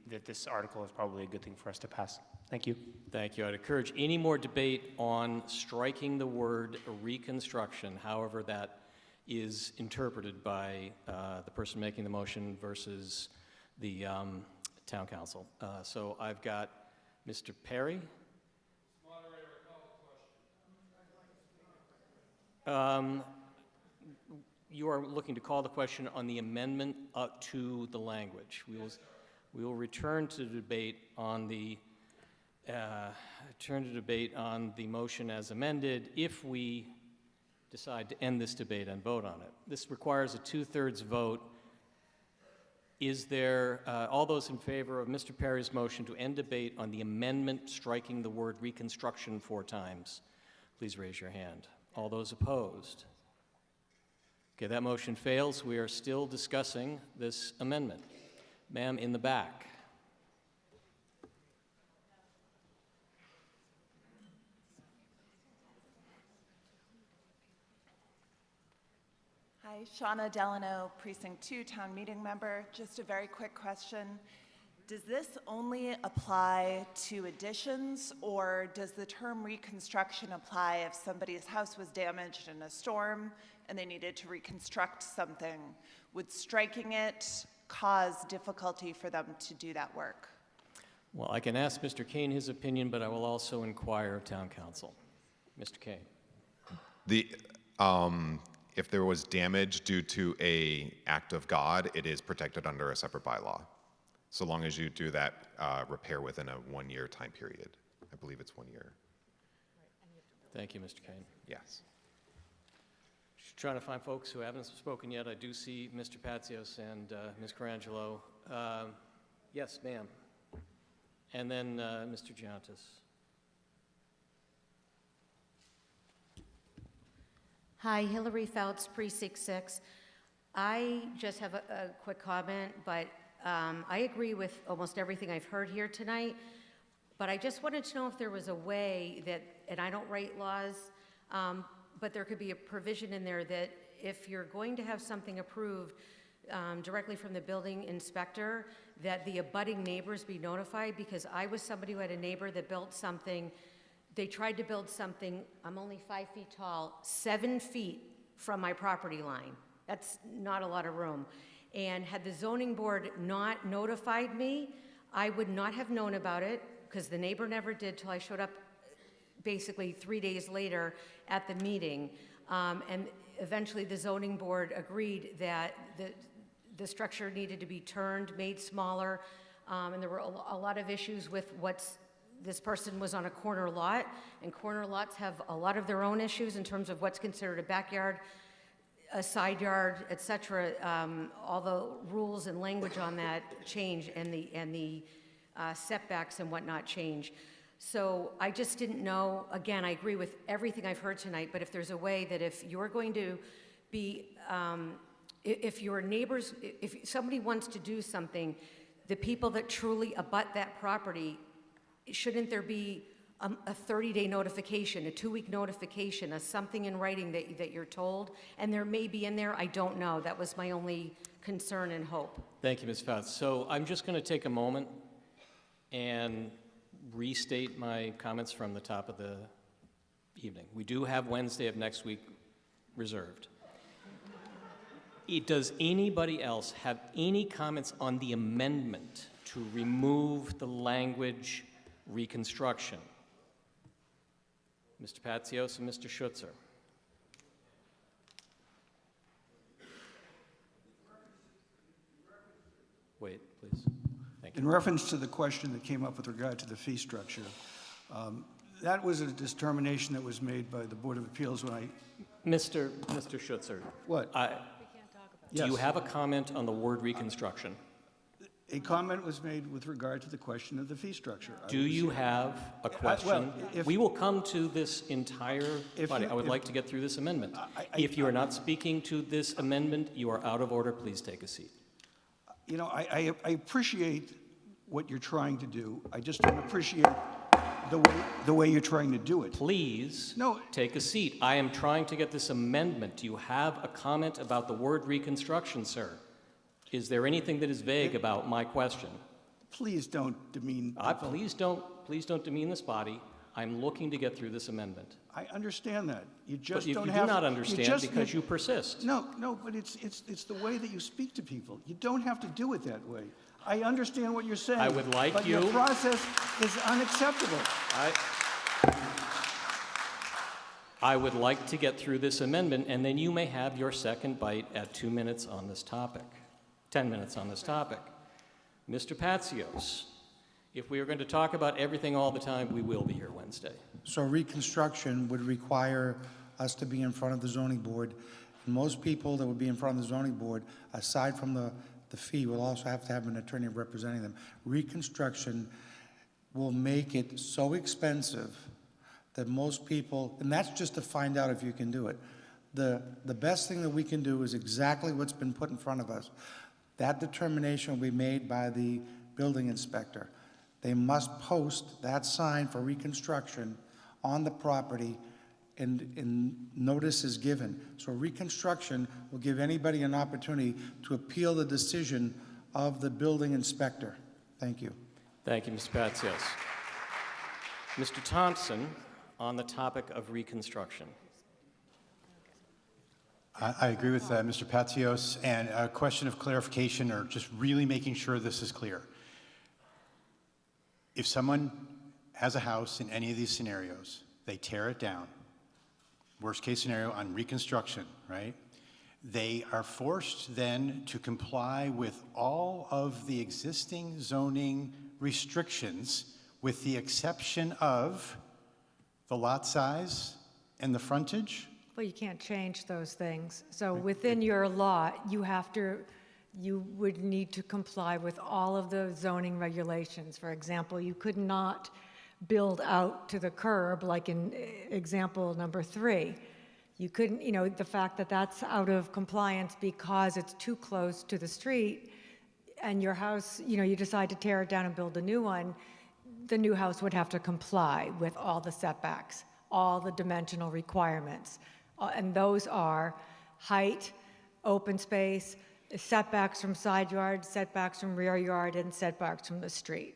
that this article is probably a good thing for us to pass. Thank you. Thank you. I'd encourage any more debate on striking the word reconstruction, however that is interpreted by the person making the motion versus the town council. So I've got Mr. Perry. You are looking to call the question on the amendment to the language. We will return to debate on the motion as amended if we decide to end this debate and vote on it. This requires a 2/3 vote. Is there all those in favor of Mr. Perry's motion to end debate on the amendment striking the word reconstruction 4 times? Please raise your hand. All those opposed? Okay, that motion fails. We are still discussing this amendment. Ma'am, in the back. Hi, Shauna Delano, Precinct 2, Town Meeting Member. Just a very quick question. Does this only apply to additions, or does the term reconstruction apply if somebody's house was damaged in a storm and they needed to reconstruct something? Would striking it cause difficulty for them to do that work? Well, I can ask Mr. Kane his opinion, but I will also inquire of town council. Mr. Kane. If there was damage due to an act of God, it is protected under a separate bylaw, so long as you do that repair within a 1-year time period. I believe it's 1 year. Thank you, Mr. Kane. Yes. Just trying to find folks who haven't spoken yet. I do see Mr. Patsios and Ms. Carangelo. Yes, ma'am. And then Mr. Giantis. Hi, Hillary Fouts, Precinct 6. I just have a quick comment, but I agree with almost everything I've heard here tonight, but I just wanted to know if there was a way that, and I don't write laws, but there could be a provision in there that if you're going to have something approved directly from the building inspector, that the abutting neighbors be notified, because I was somebody who had a neighbor that built something. They tried to build something, I'm only 5 feet tall, 7 feet from my property line. That's not a lot of room. And had the zoning board not notified me, I would not have known about it, because the neighbor never did till I showed up basically 3 days later at the meeting. And eventually the zoning board agreed that the structure needed to be turned, made smaller, and there were a lot of issues with this person was on a corner lot, and corner lots have a lot of their own issues in terms of what's considered a backyard, a side yard, et cetera. All the rules and language on that change, and the setbacks and whatnot change. So I just didn't know, again, I agree with everything I've heard tonight, but if there's a way that if you're going to be, if your neighbors, if somebody wants to do something, the people that truly abut that property, shouldn't there be a 30-day notification, a 2-week notification, something in writing that you're told? And there may be in there, I don't know. That was my only concern and hope. Thank you, Ms. Fouts. So I'm just going to take a moment and restate my comments from the top of the evening. We do have Wednesday of next week reserved. Does anybody else have any comments on the amendment to remove the language reconstruction? Mr. Patsios and Mr. Schutzer. Wait, please. Thank you. In reference to the question that came up with regard to the fee structure, that was a determination that was made by the Board of Appeals when I... Mr. Schutzer. What? Do you have a comment on the word reconstruction? A comment was made with regard to the question of the fee structure. Do you have a question? We will come to this entire body. I would like to get through this amendment. If you are not speaking to this amendment, you are out of order. Please take a seat. You know, I appreciate what you're trying to do. I just don't appreciate the way you're trying to do it. Please No. take a seat. I am trying to get this amendment. Do you have a comment about the word reconstruction, sir? Is there anything that is vague about my question? Please don't demean people. Please don't demean this body. I'm looking to get through this amendment. I understand that. You But just if don't you have... do not understand because you persist. No, but it's the way that you speak to people. You don't have to do it that way. I understand what you're saying. I would like but you- your process is unacceptable. I would like to get through this amendment, and then you may have your second bite at 2 minutes on this topic, 10 minutes on this topic. Mr. Patsios, if we are going to talk about everything all the time, we will be here Wednesday. So reconstruction would require us to be in front of the zoning board. And most people that would be in front of the zoning board, aside from the fee, will also have to have an attorney representing them. Reconstruction will make it so expensive that most people, and that's just to find out if you can do it. The best thing that we can do is exactly what's been put in front of us. That determination will be made by the building inspector. They must post that sign for reconstruction on the property, and notice is given. So reconstruction will give anybody an opportunity to appeal the decision of the building inspector. Thank you. Thank you, Mr. Patsios. Mr. Thompson, on the topic of reconstruction. I agree with Mr. Patsios, and a question of clarification or just really making sure this is clear. If someone has a house in any of these scenarios, they tear it down, worst case scenario on reconstruction, right? They are forced then to comply with all of the existing zoning restrictions with the exception of the lot size and the frontage? Well, you can't change those things. So within your lot, you would need to comply with all of the zoning regulations. For example, you could not build out to the curb, like in example number 3. You couldn't, the fact that that's out of compliance because it's too close to the street, and your house, you decide to tear it down and build a new one, the new house would have to comply with all the setbacks, all the dimensional requirements. And those are height, open space, setbacks from side yard, setbacks from rear yard, and setbacks from the street.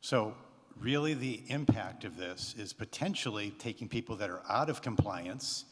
So really the impact of this is potentially taking people that are out of compliance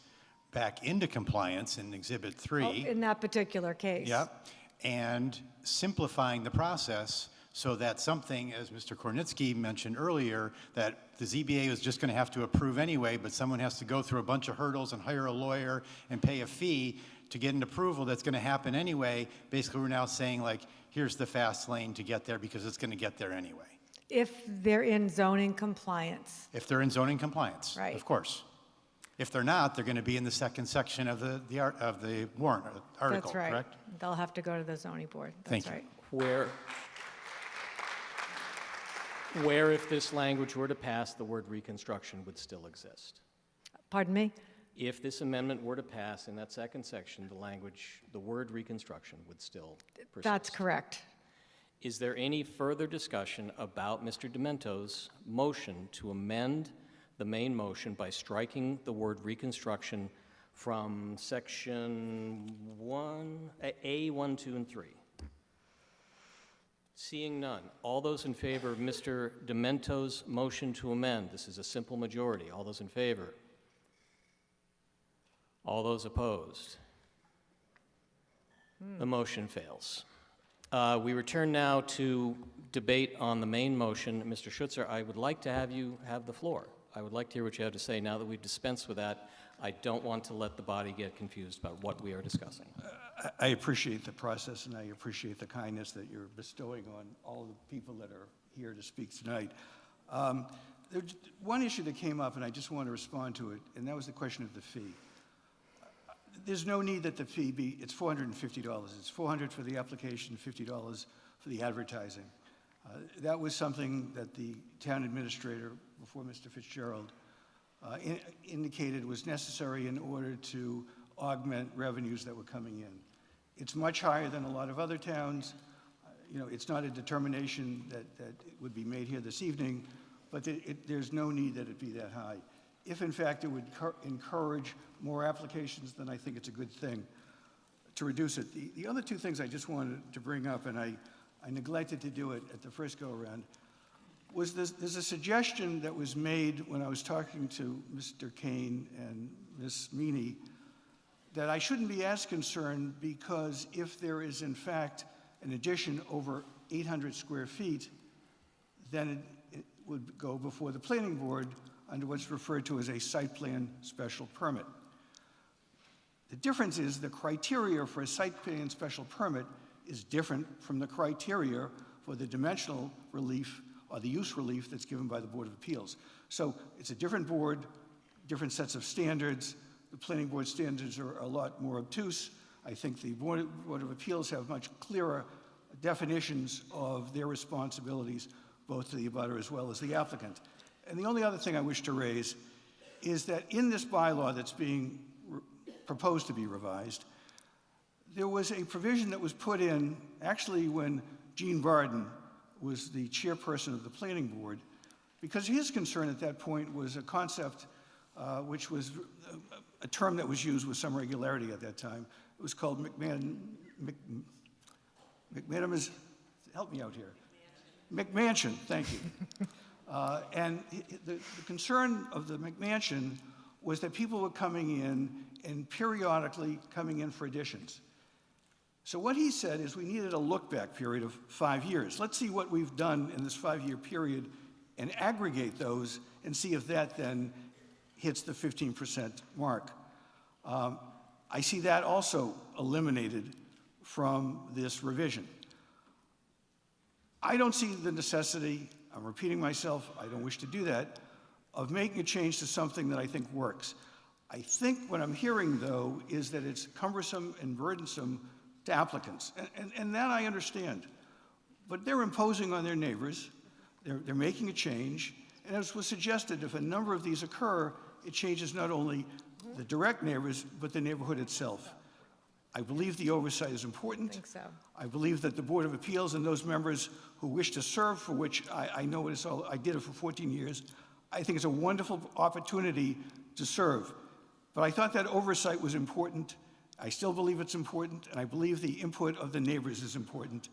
back into compliance in Exhibit 3. In that particular case. Yep. And simplifying the process so that something, as Mr. Kornitsky mentioned earlier, that the ZBA is just going to have to approve anyway, but someone has to go through a bunch of hurdles and hire a lawyer and pay a fee to get an approval that's going to happen anyway. Basically, we're now saying, like, here's the fast lane to get there because it's going to get there anyway. If they're in zoning compliance. If they're in zoning compliance, Right. Of course. If they're not, they're going to be in the second section of the warrant article, That's right. correct? They'll have to go to the zoning board. Thank That's you. right. Where if this language were to pass, the word reconstruction would still exist. Pardon me? If this amendment were to pass in that second section, the word reconstruction would still persist. That's correct. Is there any further discussion about Mr. Demento's motion to amend the main motion by striking the word reconstruction from section A, 1, 2, and 3? Seeing none, all those in favor of Mr. Demento's motion to amend, this is a simple majority, all those in favor? All those opposed? The motion fails. We return now to debate on the main motion. Mr. Schutzer, I would like to have you have the floor. I would like to hear what you have to say. Now that we've dispensed with that, I don't want to let the body get confused about what we are discussing. I appreciate the process, and I appreciate the kindness that you're bestowing on all of the people that are here to speak tonight. There's one issue that came up, and I just want to respond to it, and that was the question of the fee. There's no need that the fee be, it's $450. It's $400 for the application, $50 for the advertising. That was something that the town administrator, before Mr. Fitzgerald, indicated was necessary in order to augment revenues that were coming in. It's much higher than a lot of other towns. It's not a determination that would be made here this evening, but there's no need that it be that high. If in fact it would encourage more applications, then I think it's a good thing to reduce it. The other two things I just wanted to bring up, and I neglected to do it at the first go-around, was there's a suggestion that was made when I was talking to Mr. Kane and Ms. Meany that I shouldn't be as concerned because if there is in fact an addition over 800 square feet, then it would go before the planning board under what's referred to as a site plan special permit. The difference is the criteria for a site plan special permit is different from the criteria for the dimensional relief or the use relief that's given by the Board of Appeals. So it's a different board, different sets of standards. The planning board standards are a lot more obtuse. I think the Board of Appeals have much clearer definitions of their responsibilities, both to the abutter as well as the applicant. And the only other thing I wish to raise is that in this bylaw that's being proposed to be revised, there was a provision that was put in actually when Gene Barden was the chairperson of the planning board, because his concern at that point was a concept which was a term that was used with some regularity at that time. It was called McManus, help me out here. McMansion, thank you. And the concern of the McMansion was that people were coming in and periodically coming in for additions. So what he said is we needed a look-back period of 5 years. Let's see what we've done in this 5-year period and aggregate those and see if that then hits the 15% mark. I see that also eliminated from this revision. I don't see the necessity, I'm repeating myself, I don't wish to do that, of making a change to something that I think works. I think what I'm hearing, though, is that it's cumbersome and burdensome to applicants, and that I understand. But they're imposing on their neighbors, they're making a change, and as was suggested, if a number of these occur, it changes not only the direct neighbors, but the neighborhood itself. I believe the oversight is important. I think so. I believe that the Board of Appeals and those members who wish to serve, for which I know it's all, I did it for 14 years, I think it's a wonderful opportunity to serve. But I thought that oversight was important. I still believe it's important, and I believe the input of the neighbors is important.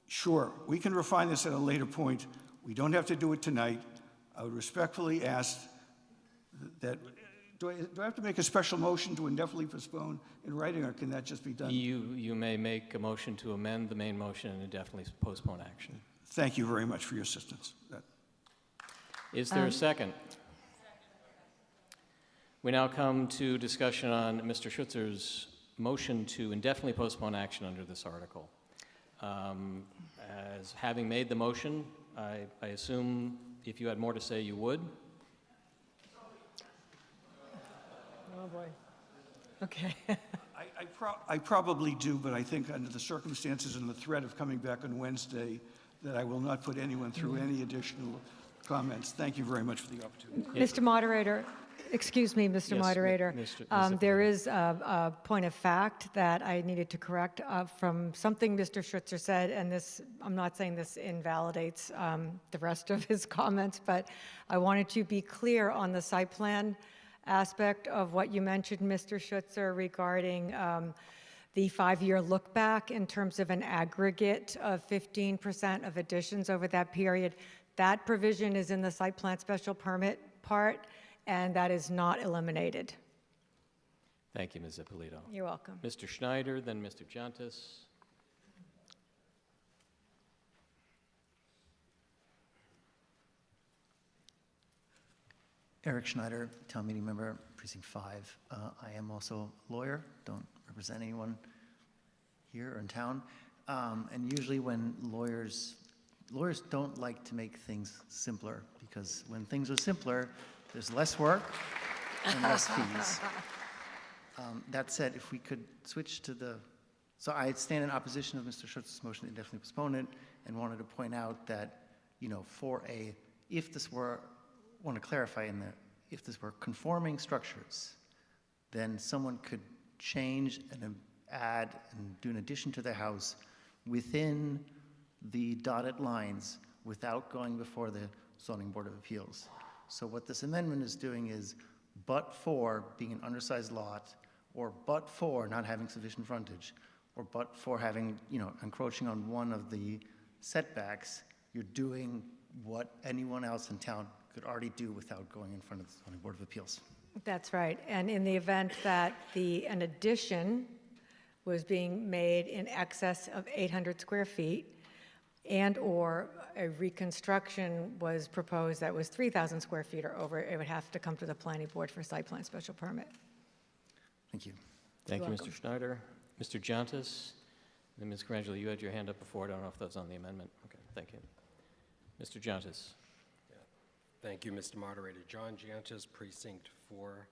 Sure, we can refine this at a later point. We don't have to do it tonight. I would respectfully ask that, do I have to make a special motion to indefinitely postpone in writing, or can that just be done? You may make a motion to amend the main motion and indefinitely postpone action. Thank you very much for your assistance. Is there a second? We now come to discussion on Mr. Schutzer's motion to indefinitely postpone action under this article. As having made the motion, I assume if you had more to say, you would. Oh, boy. Okay. I probably do, but I think under the circumstances and the threat of coming back on Wednesday, that I will not put anyone through any additional comments. Thank you very much for the opportunity. Mr. Moderator, excuse me, Mr. Yes, Moderator. Mr. There is a point of fact that I needed to correct from something Mr. Schutzer said, and this, I'm not saying this invalidates the rest of his comments, but I wanted to be clear on the site plan aspect of what you mentioned, Mr. Schutzer, regarding the 5-year look back in terms of an aggregate of 15% of additions over that period. That provision is in the site plan special permit part, and that is not eliminated. Thank you, Ms. Ippolito. You're welcome. Mr. Schneider, then Mr. Giantis. Eric Schneider, town meeting member, precinct 5. I am also a lawyer, don't represent anyone here or in town. And usually when lawyers don't like to make things simpler, because when things are simpler, there's less work and less fees. That said, if we could switch to the, so I stand in opposition of Mr. Schutz's motion to indefinitely postpone it, and wanted to point out that, you know, if this were, want to clarify if this were conforming structures, then someone could change and add and do an addition to their house within the dotted lines without going before the zoning board of appeals. So what this amendment is doing is, but for being an undersized lot, or but for not having sufficient frontage, or but for having, encroaching on one of the setbacks, you're doing what anyone else in town could already do without going in front of the zoning board of appeals. That's right. And in the event that an addition was being made in excess of 800 square feet, and/or a reconstruction was proposed that was 3,000 square feet or over, it would have to come to the planning board for site plan special permit. Thank you. Thank you, You're Mr. Schneider. Mr. Giantis, and Ms. Carangelo, you had your hand up before. I don't know if that was on the amendment. Okay, thank you. Mr. Giantis. Thank you, Mr. Moderator. John Giantis, Precinct 4.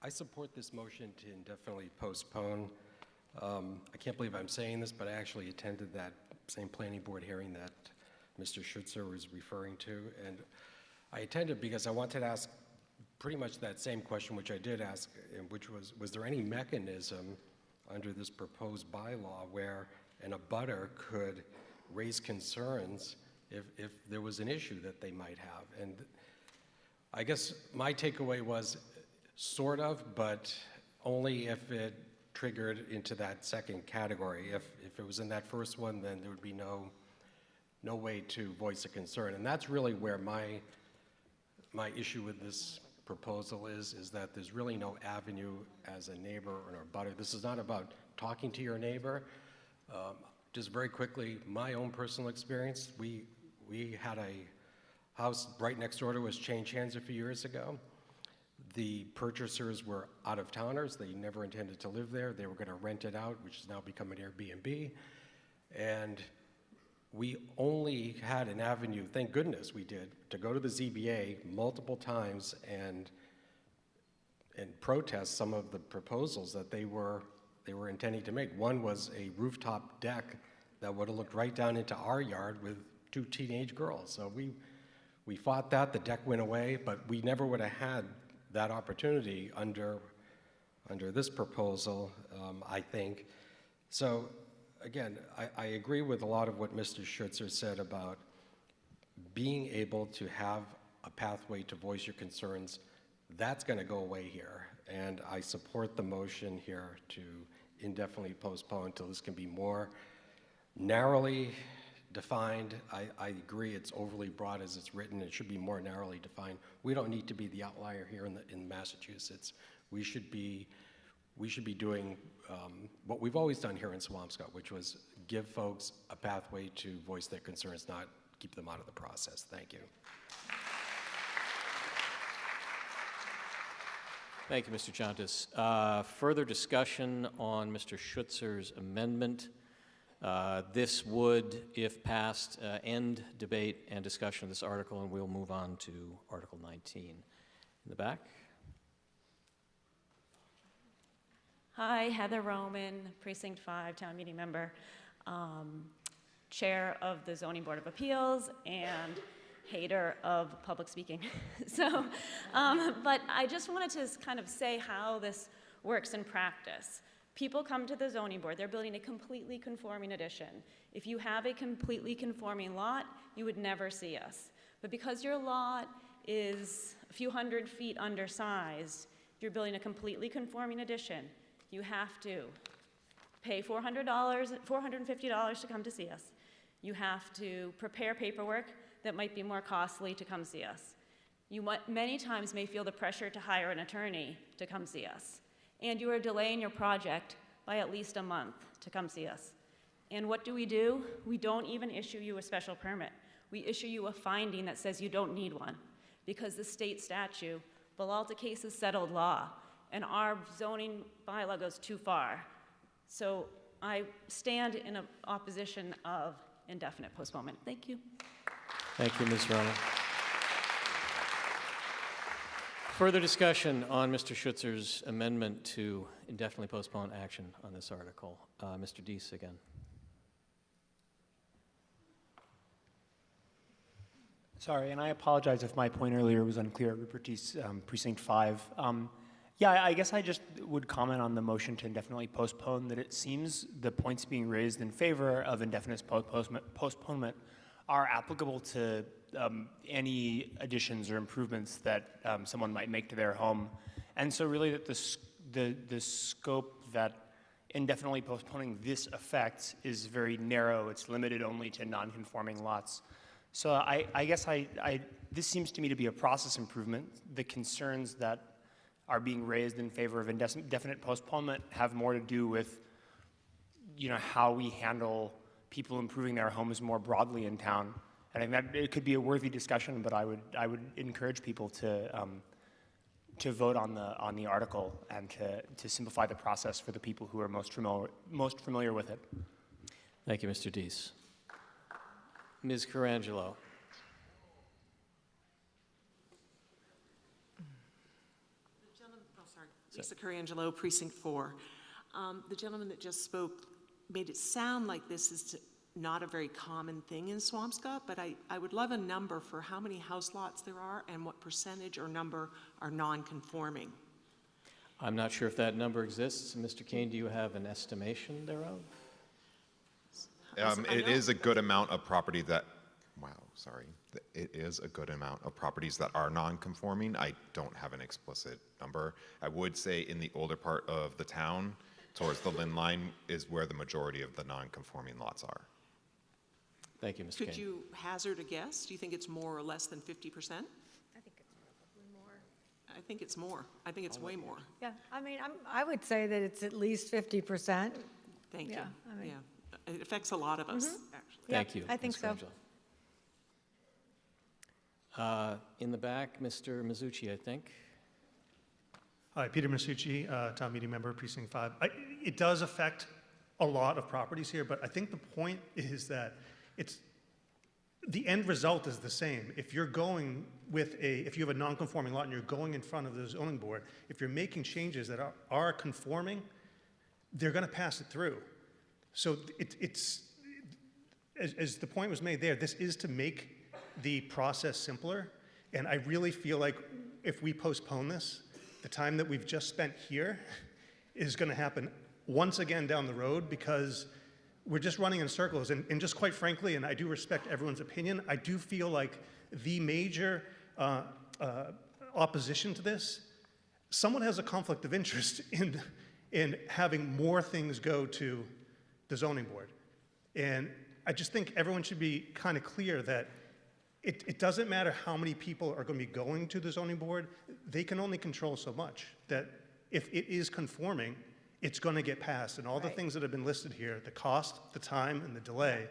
I support this motion to indefinitely postpone. I can't believe I'm saying this, but I actually attended that same planning board hearing that Mr. Schutzer was referring to. And I attended because I wanted to ask pretty much that same question, which I did ask, which was there any mechanism under this proposed bylaw where an abutter could raise concerns if there was an issue that they might have? And I guess my takeaway was sort of, but only if it triggered into that second category. If it was in that first one, then there would be no way to voice a concern. And that's really where my issue with this proposal is that there's really no avenue as a neighbor or a abutter. This is not about talking to your neighbor. Just very quickly, my own personal experience, we had a house right next door to us change hands a few years ago. The purchasers were out-of-towners. They never intended to live there. They were going to rent it out, which has now become an Airbnb. And we only had an avenue, thank goodness we did, to go to the ZBA multiple times and protest some of the proposals that they were intending to make. One was a rooftop deck that would have looked right down into our yard with 2 teenage girls. So we fought that. The deck went away, but we never would have had that opportunity under this proposal, I think. So again, I agree with a lot of what Mr. Schutzer said about being able to have a pathway to voice your concerns. That's going to go away here. And I support the motion here to indefinitely postpone until this can be more narrowly defined. I agree it's overly broad as it's written. It should be more narrowly defined. We don't need to be the outlier here in Massachusetts. We should be doing what we've always done here in Swampscott, which was give folks a pathway to voice their concerns, not keep them out of the process. Thank you. Thank you, Mr. Giantis. Further discussion on Mr. Schutzer's amendment. This would, if passed, end debate and discussion of this article, and we'll move on to Article 19. In the back. Hi, Heather Roman, Precinct 5, Town Meeting Member, Chair of the Zoning Board of Appeals, and hater of public speaking. But I just wanted to kind of say how this works in practice. People come to the zoning board, they're building a completely conforming addition. If you have a completely conforming lot, you would never see us. But because your lot is a few hundred feet undersized, you're building a completely conforming addition, you have to pay $450 to come to see us. You have to prepare paperwork that might be more costly to come see us. You many times may feel the pressure to hire an attorney to come see us. And you are delaying your project by at least a month to come see us. And what do? We don't even issue you a special permit. We issue you a finding that says you don't need one, because the state statute, Belalta case is settled law, and our zoning bylaw goes too far. So I stand in opposition of indefinite postponement. Thank you. Thank you, Ms. Roman. Further discussion on Mr. Schutzer's amendment to indefinitely postpone action on this article. Mr. Deese again. Sorry, and I apologize if my point earlier was unclear. Rupert Deese, Precinct 5. Yeah, I guess I just would comment on the motion to indefinitely postpone that it seems the points being raised in favor of indefinite postponement are applicable to any additions or improvements that someone might make to their home. And so really that the scope that indefinitely postponing this affects is very narrow. It's limited only to non-conforming lots. So I guess this seems to me to be a process improvement. The concerns that are being raised in favor of indefinite postponement have more to do with, how we handle people improving their homes more broadly in town. And I think that it could be a worthy discussion, but I would encourage people to vote on the article and to simplify the process for the people who are most familiar with it. Thank you, Mr. Deese. Ms. Carangelo. Lisa Carangelo, Precinct 4. The gentleman that just spoke made it sound like this is not a very common thing in Swampscott, but I would love a number for how many house lots there are and what percentage or number are non-conforming. I'm not sure if that number exists. Mr. Kane, do you have an estimation thereof? It is a good amount of property that, it is a good amount of properties that are non-conforming. I don't have an explicit number. I would say in the older part of the town, towards the Lynn line, is where the majority of the non-conforming lots are. Thank you, Mr. Kane. Could you hazard a guess? Do you think it's more or less than 50%? I think it's probably more. I think it's more. I think it's way more. Yeah, I would say that it's at least 50%. Thank you. Yeah, Yeah. It affects a lot of us, actually. Thank you. I think Ms. so. Carangelo. In the back, Mr. Mizzucci, I think. Hi, Peter Masucci, town meeting member, Precinct 5. It does affect a lot of properties here, but I think the point is that the end result is the same. If you're going if you have a non-conforming lot and you're going in front of the zoning board, if you're making changes that are conforming, they're going to pass it through. So it's as the point was made there, this is to make the process simpler, and I really feel like if we postpone this, the time that we've just spent here is going to happen once again down the road because we're just running in circles. And just quite frankly, and I do respect everyone's opinion, I do feel like the major opposition to this, someone has a conflict of interest in having more things go to the zoning board. And I just think everyone should be kind of clear that it doesn't matter how many people are going to be going to the zoning board. They can only control so much. That if it is conforming, it's going to get passed. And all the things that have been listed here, the cost, the time, and the delay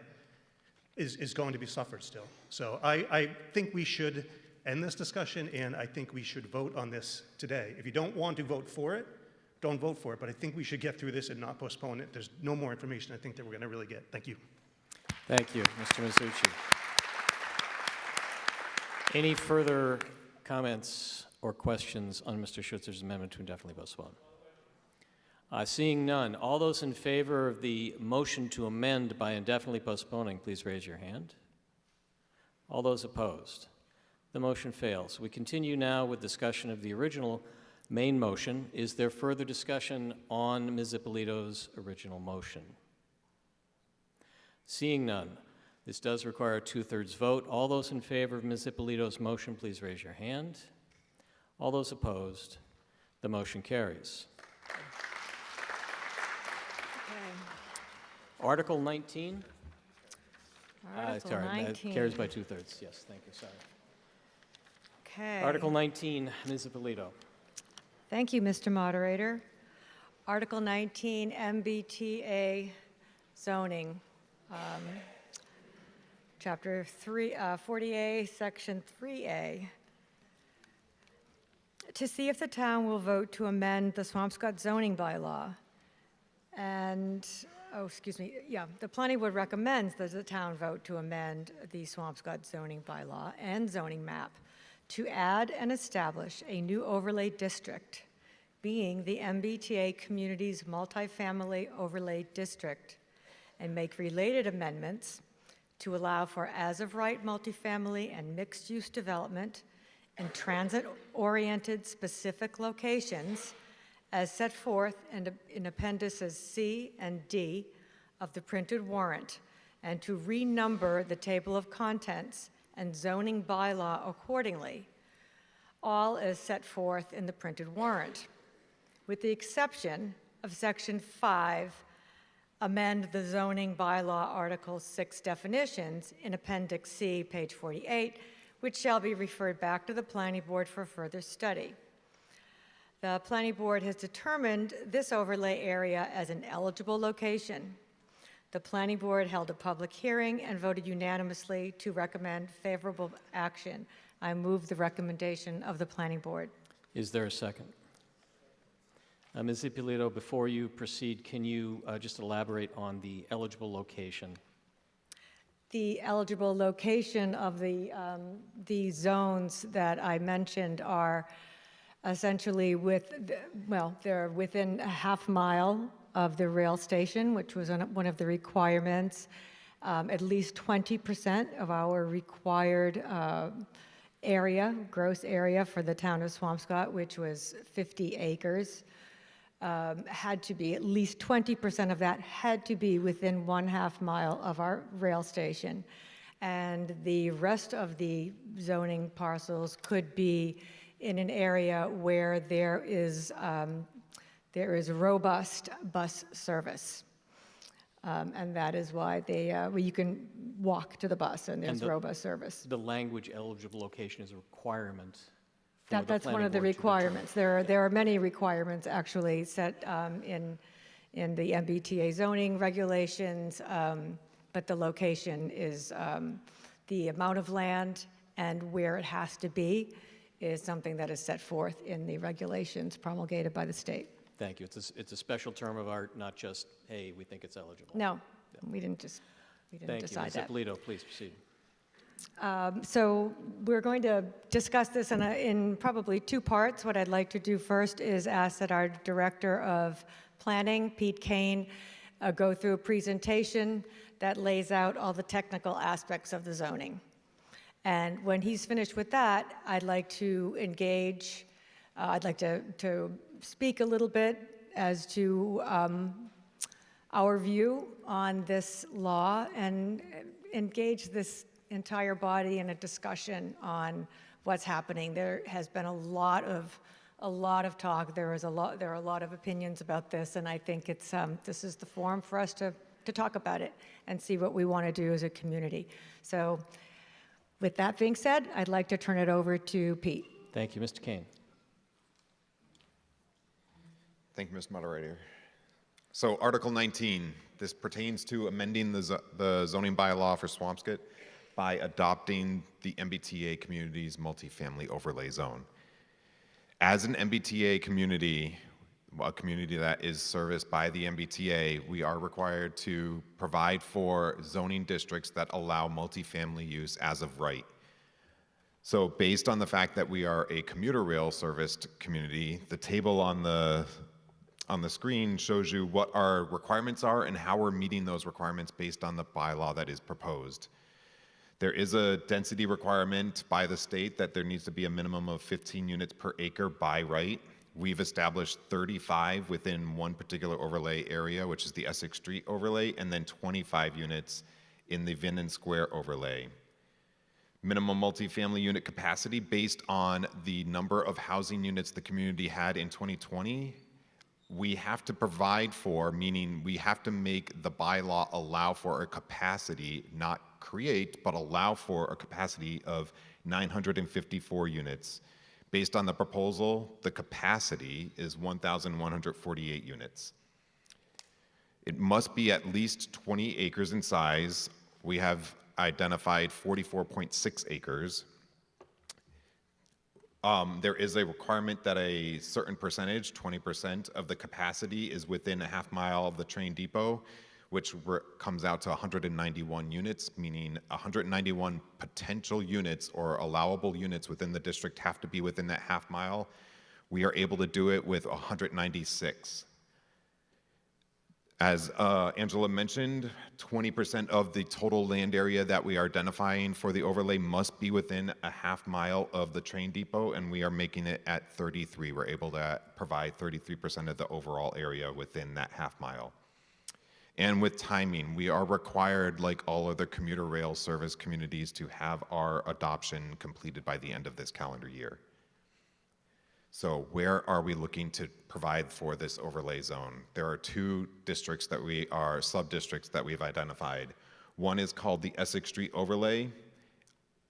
is going to be suffered still. So I think we should end this discussion, and I think we should vote on this today. If you don't want to vote for it, don't vote for it. But I think we should get through this and not postpone it. There's no more information I think that we're going to really get. Thank you. Thank you, Mr. Mizzucci. Any further comments or questions on Mr. Schutzer's amendment to indefinitely postpone? Seeing none, all those in favor of the motion to amend by indefinitely postponing, please raise your hand. All those opposed? The motion fails. We continue now with discussion of the original main motion. Is there further discussion on Ms. Ippolito's original motion? Seeing none, this does require a 2/3 vote. All those in favor of Ms. Ippolito's motion, please raise your hand. All those opposed? The motion carries. Article 19. Article Sorry, 19. carries by 2/3. Yes, thank you. Sorry. Okay. Article 19, Ms. Ippolito. Thank you, Mr. Moderator. Article 19, MBTA zoning. Chapter 40A, Section 3A. To see if the town will vote to amend the Swampscott zoning bylaw. And, the planning board recommends that the town vote to amend the Swampscott zoning bylaw and zoning map to add and establish a new overlay district, being the MBTA Communities Multifamily Overlay District, and make related amendments to allow for as-of-right multifamily and mixed-use development in transit-oriented specific locations as set forth in Appendices C and D of the printed warrant, and to renumber the table of contents and zoning bylaw accordingly, all as set forth in the printed warrant, with the exception of Section 5, amend the zoning bylaw Article 6 definitions in Appendix C, page 48, which shall be referred back to the Planning Board for further study. The Planning Board has determined this overlay area as an eligible location. The Planning Board held a public hearing and voted unanimously to recommend favorable action. I move the recommendation of the Planning Board. Is there a second? Ms. Ippolito, before you proceed, can you just elaborate on the eligible location? The eligible location of the zones that I mentioned are essentially they're within a half mile of the rail station, which was one of the requirements. At least 20% of our required gross area for the town of Swampscott, which was 50 acres, had to be, at least 20% of that had to be within 1/2 mile of our rail station. And the rest of the zoning parcels could be in an area where there is robust bus service. And that is why you can walk to the bus and there's robust service. The language eligible location is a requirement. That's one of the requirements. There are many requirements actually set in the MBTA zoning regulations, but the location is the amount of land and where it has to be is something that is set forth in the regulations promulgated by the state. Thank you. It's a special term of art, not just, hey, we think it's eligible. No, we didn't decide that. Thank you. Ms. Ippolito, please proceed. So we're going to discuss this in probably two parts. What I'd like to do first is ask that our Director of Planning, Pete Kane, go through a presentation that lays out all the technical aspects of the zoning. And when he's finished with that, I'd like to engage, I'd like to speak a little bit as to our view on this law and engage this entire body in a discussion on what's happening. There has been a lot of talk. There are a lot of opinions about this, and I think this is the forum for us to talk about it and see what we want to do as a community. So, with that being said, I'd like to turn it over to Pete. Thank you, Mr. Kane. Thank you, Mr. Moderator. So, Article 19, this pertains to amending the zoning bylaw for Swampscott by adopting the MBTA community's multifamily overlay zone. As an MBTA community, a community that is serviced by the MBTA, we are required to provide for zoning districts that allow multifamily use as of right. So based on the fact that we are a commuter rail serviced community, the table on the screen shows you what our requirements are and how we're meeting those requirements based on the bylaw that is proposed. There is a density requirement by the state that there needs to be a minimum of 15 units per acre by right. We've established 35 within one particular overlay area, which is the Essex Street overlay, and then 25 units in the Vinden Square overlay. Minimum multifamily unit capacity based on the number of housing units the community had in 2020. We have to provide for, meaning we have to make the bylaw allow for a capacity, not create, but allow for a capacity of 954 units. Based on the proposal, the capacity is 1,148 units. It must be at least 20 acres in size. We have identified 44.6 acres. There is a requirement that a certain percentage, 20% of the capacity, is within a half mile of the train depot, which comes out to 191 units, meaning 191 potential units or allowable units within the district have to be within that half mile. We are able to do it with 196. As Angela mentioned, 20% of the total land area that we are identifying for the overlay must be within a half mile of the train depot, and we are making it at 33. We're able to provide 33% of the overall area within that half mile. And with timing, we are required, like all other commuter rail service communities, to have our adoption completed by the end of this calendar year. So where are we looking to provide for this overlay zone? There are two districts that sub-districts that we've identified. One is called the Essex Street Overlay.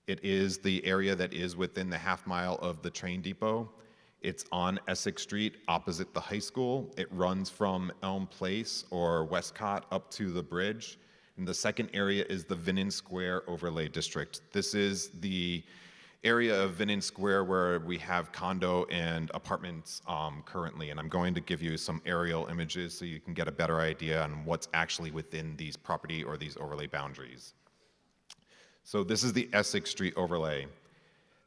It is the area that is within the half mile of the train depot. It's on Essex Street opposite the high school. It runs from Elm Place or Westcott up to the bridge. And the second area is the Vinnon Square Overlay District. This is the area of Vinnon Square where we have condo and apartments currently, and I'm going to give you some aerial images so you can get a better idea on what's actually within these property or these overlay boundaries. So this is the Essex Street overlay.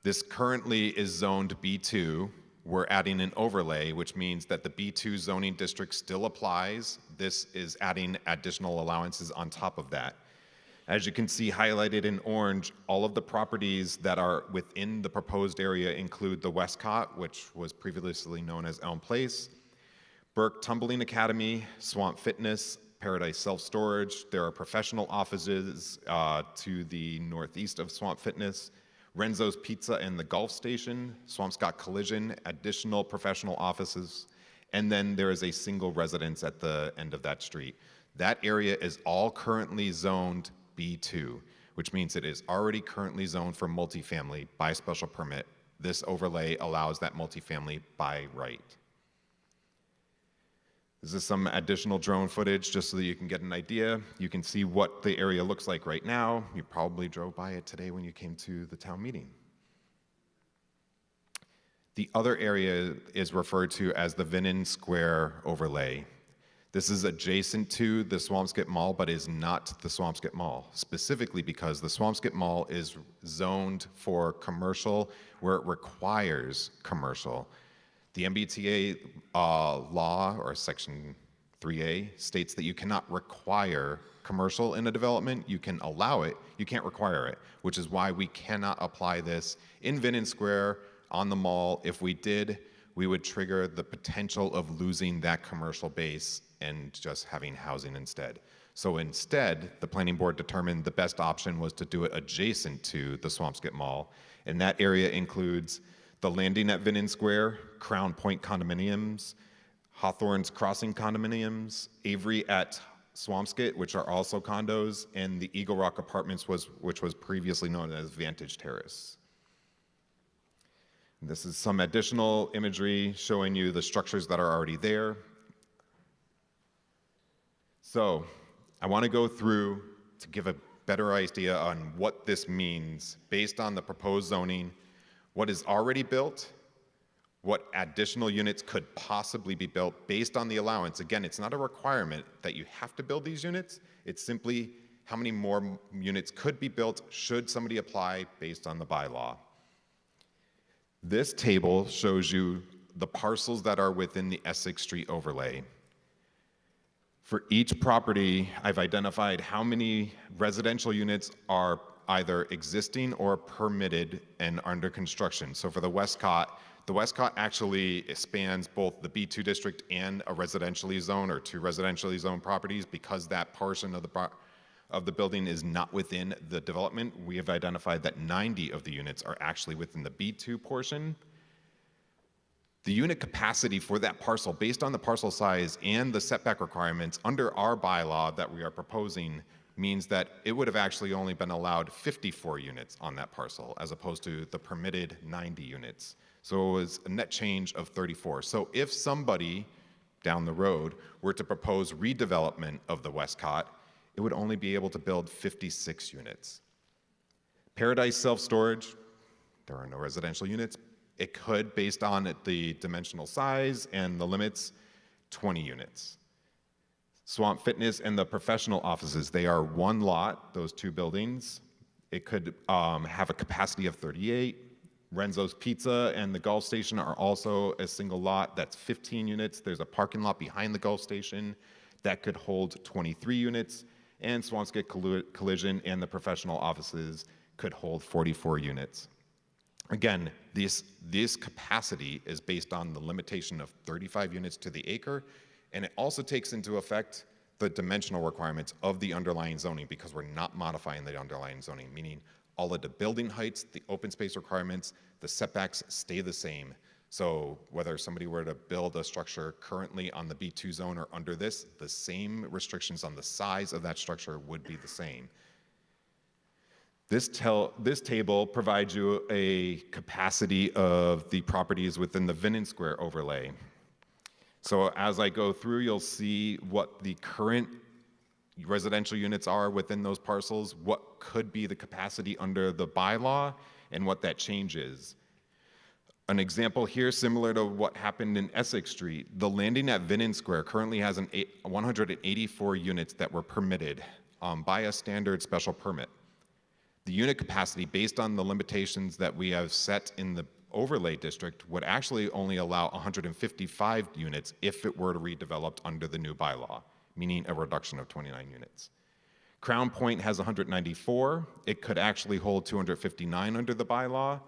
This currently is zoned B2. We're adding an overlay, which means that the B2 zoning district still applies. This is adding additional allowances on top of that. As you can see highlighted in orange, all of the properties that are within the proposed area include the Westcott, which was previously known as Elm Place, Burke Tumbling Academy, Swamp Fitness, Paradise Self-Storage. There are professional offices to the northeast of Swamp Fitness, Renzo's Pizza and the Golf Station, Swampscott Collision, additional professional offices, and then there is a single residence at the end of that street. That area is all currently zoned B2, which means it is already currently zoned for multifamily by special permit. This overlay allows that multifamily by right. This is some additional drone footage just so that you can get an idea. You can see what the area looks like right now. You probably drove by it today when you came to the town meeting. The other area is referred to as the Vinnon Square overlay. This is adjacent to the Swampscott Mall, but is not the Swampscott Mall, specifically because the Swampscott Mall is zoned for commercial where it requires commercial. The MBTA law, or Section 3A, states that you cannot require commercial in a development. You can allow it, you can't require it, which is why we cannot apply this in Vinnon Square on the mall. If we did, we would trigger the potential of losing that commercial base and just having housing instead. So instead, the planning board determined the best option was to do it adjacent to the Swampscott Mall. And that area includes the landing at Vinnon Square, Crown Point condominiums, Hawthorne's Crossing condominiums, Avery at Swampscott, which are also condos, and the Eagle Rock Apartments, which was previously known as Vantage Terrace. This is some additional imagery showing you the structures that are already there. So I want to go through to give a better idea on what this means based on the proposed zoning, what is already built, what additional units could possibly be built based on the allowance. Again, it's not a requirement that you have to build these units. It's simply how many more units could be built should somebody apply based on the bylaw. This table shows you the parcels that are within the Essex Street overlay. For each property, I've identified how many residential units are either existing or permitted and under construction. So for the Westcott actually spans both the B2 district and a residentially zoned or two residentially zoned properties. Because that portion of the building is not within the development, we have identified that 90 of the units are actually within the B2 portion. The unit capacity for that parcel, based on the parcel size and the setback requirements under our bylaw that we are proposing, means that it would have actually only been allowed 54 units on that parcel as opposed to the permitted 90 units. So it was a net change of 34. So if somebody down the road were to propose redevelopment of the Westcott, it would only be able to build 56 units. Paradise Self-Storage, there are no residential units. It could, based on the dimensional size and the limits, 20 units. Swamp Fitness and the professional offices, they are one lot, those two buildings. It could have a capacity of 38. Renzo's Pizza and the Golf Station are also a single lot. That's 15 units. There's a parking lot behind the Golf Station. that could hold 23 units, and Swampscott Collision and the professional offices could hold 44 units. Again, this capacity is based on the limitation of 35 units to the acre, and it also takes into effect the dimensional requirements of the underlying zoning, because we're not modifying the underlying zoning, meaning all of the building heights, the open space requirements, the setbacks stay the same. So whether somebody were to build a structure currently on the B2 zone or under this, the same restrictions on the size of that structure would be the same. This table provides you a capacity of the properties within the Vinnon Square overlay. So as I go through, you'll see what the current residential units are within those parcels, what could be the capacity under the bylaw, and what that changes. An example here, similar to what happened in Essex Street, the landing at Vinnon Square currently has 184 units that were permitted by a standard special permit. The unit capacity, based on the limitations that we have set in the overlay district, would actually only allow 155 units if it were to redeveloped under the new bylaw, meaning a reduction of 29 units. Crown Point has 194. It could actually hold 259 under the bylaw.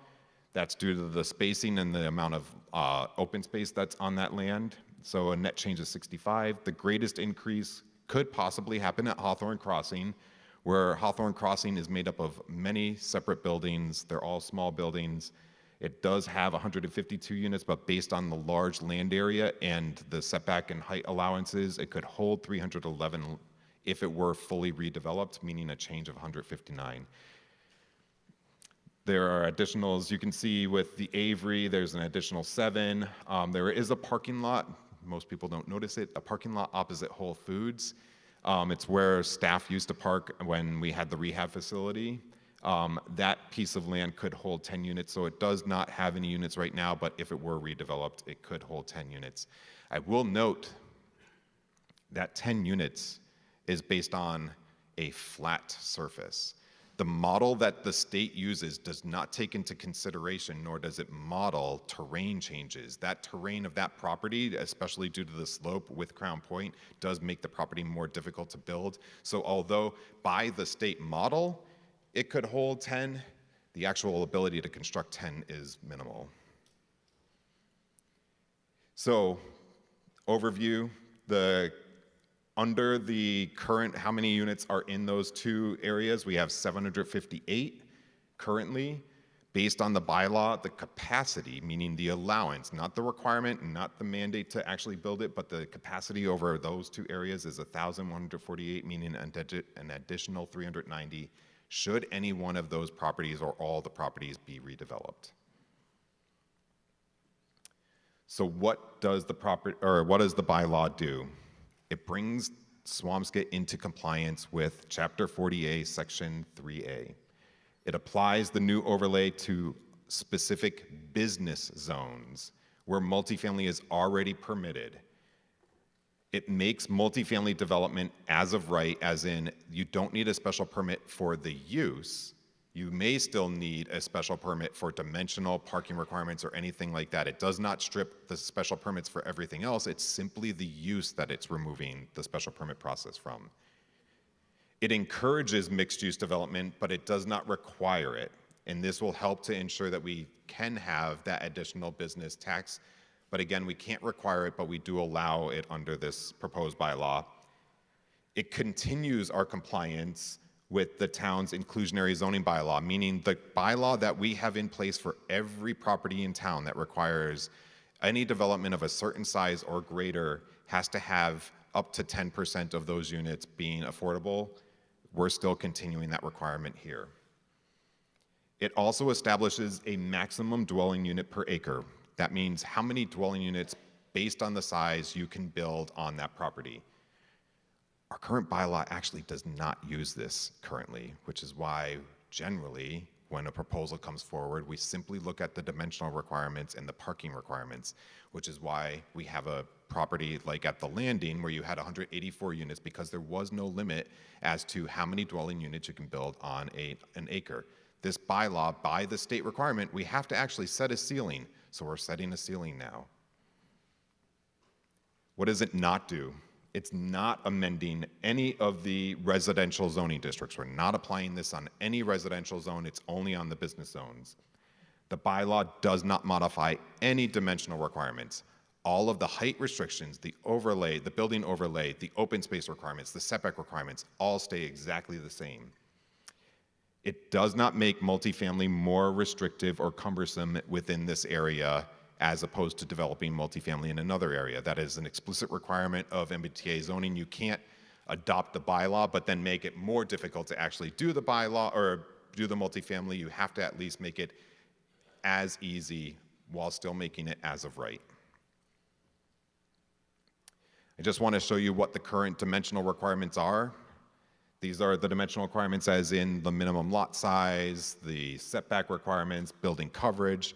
That's due to the spacing and the amount of open space that's on that land. So a net change of 65. The greatest increase could possibly happen at Hawthorne Crossing, where Hawthorne Crossing is made up of many separate buildings. They're all small buildings. It does have 152 units, but based on the large land area and the setback and height allowances, it could hold 311 if it were fully redeveloped, meaning a change of 159. There are additionals you can see with the Avery, there's an additional 7. There is a parking lot, most people don't notice it, a parking lot opposite Whole Foods. It's where staff used to park when we had the rehab facility. That piece of land could hold 10 units, so it does not have any units right now, but if it were redeveloped, it could hold 10 units. I will note that 10 units is based on a flat surface. The model that the state uses does not take into consideration, nor does it model terrain changes. That terrain of that property, especially due to the slope with Crown Point, does make the property more difficult to build. So although by the state model, it could hold 10, the actual ability to construct 10 is minimal. So, overview, under the current, how many units are in those two areas? We have 758 currently. Based on the bylaw, the capacity, meaning the allowance, not the requirement, not the mandate to actually build it, but the capacity over those two areas is 1,148, meaning an additional 390 should any one of those properties or all the properties be redeveloped. So what does the bylaw do? It brings Swampscott into compliance with Chapter 40A, Section 3A. It applies the new overlay to specific business zones where multifamily is already permitted. It makes multifamily development as of right, as in you don't need a special permit for the use. You may still need a special permit for dimensional parking requirements or anything like that. It does not strip the special permits for everything else. It's simply the use that it's removing the special permit process from. It encourages mixed-use development, but it does not require it. And this will help to ensure that we can have that additional business tax. But again, we can't require it, but we do allow it under this proposed bylaw. It continues our compliance with the town's inclusionary zoning bylaw, meaning the bylaw that we have in place for every property in town that requires any development of a certain size or greater has to have up to 10% of those units being affordable. We're still continuing that requirement here. It also establishes a maximum dwelling unit per acre. That means how many dwelling units based on the size you can build on that property. Our current bylaw actually does not use this currently, which is why generally when a proposal comes forward, we simply look at the dimensional requirements and the parking requirements, which is why we have a property like at the Landing where you had 184 units because there was no limit as to how many dwelling units you can build on an acre. This bylaw, by the state requirement, we have to actually set a ceiling, so we're setting a ceiling now. What does it not do? It's not amending any of the residential zoning districts. We're not applying this on any residential zone. It's only on the business zones. The bylaw does not modify any dimensional requirements. All of the height restrictions, the overlay, the building overlay, the open space requirements, the setback requirements, all stay exactly the same. It does not make multifamily more restrictive or cumbersome within this area as opposed to developing multifamily in another area. That is an explicit requirement of MBTA zoning. You can't adopt the bylaw, but then make it more difficult to actually do the bylaw or do the multifamily. You have to at least make it as easy while still making it as of right. I just want to show you what the current dimensional requirements are. These are the dimensional requirements as in the minimum lot size, the setback requirements, building coverage.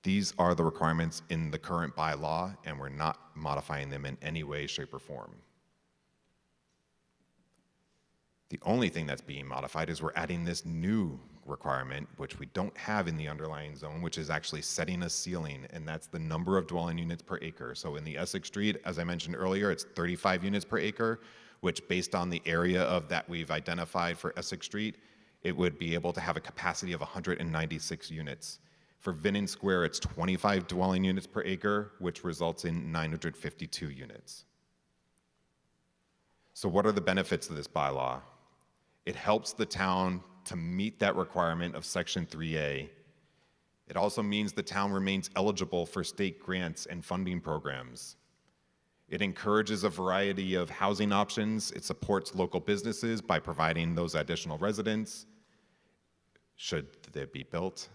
These are the requirements in the current bylaw, and we're not modifying them in any way, shape, or form. The only thing that's being modified is we're adding this new requirement, which we don't have in the underlying zone, which is actually setting a ceiling, and that's the number of dwelling units per acre. So in the Essex Street, as I mentioned earlier, it's 35 units per acre, which based on the area of that we've identified for Essex Street, it would be able to have a capacity of 196 units. For Vinnon Square, it's 25 dwelling units per acre, which results in 952 units. So what are the benefits of this bylaw? It helps the town to meet that requirement of Section 3A. It also means the town remains eligible for state grants and funding programs. It encourages a variety of housing options. It supports local businesses by providing those additional residents, should they be built.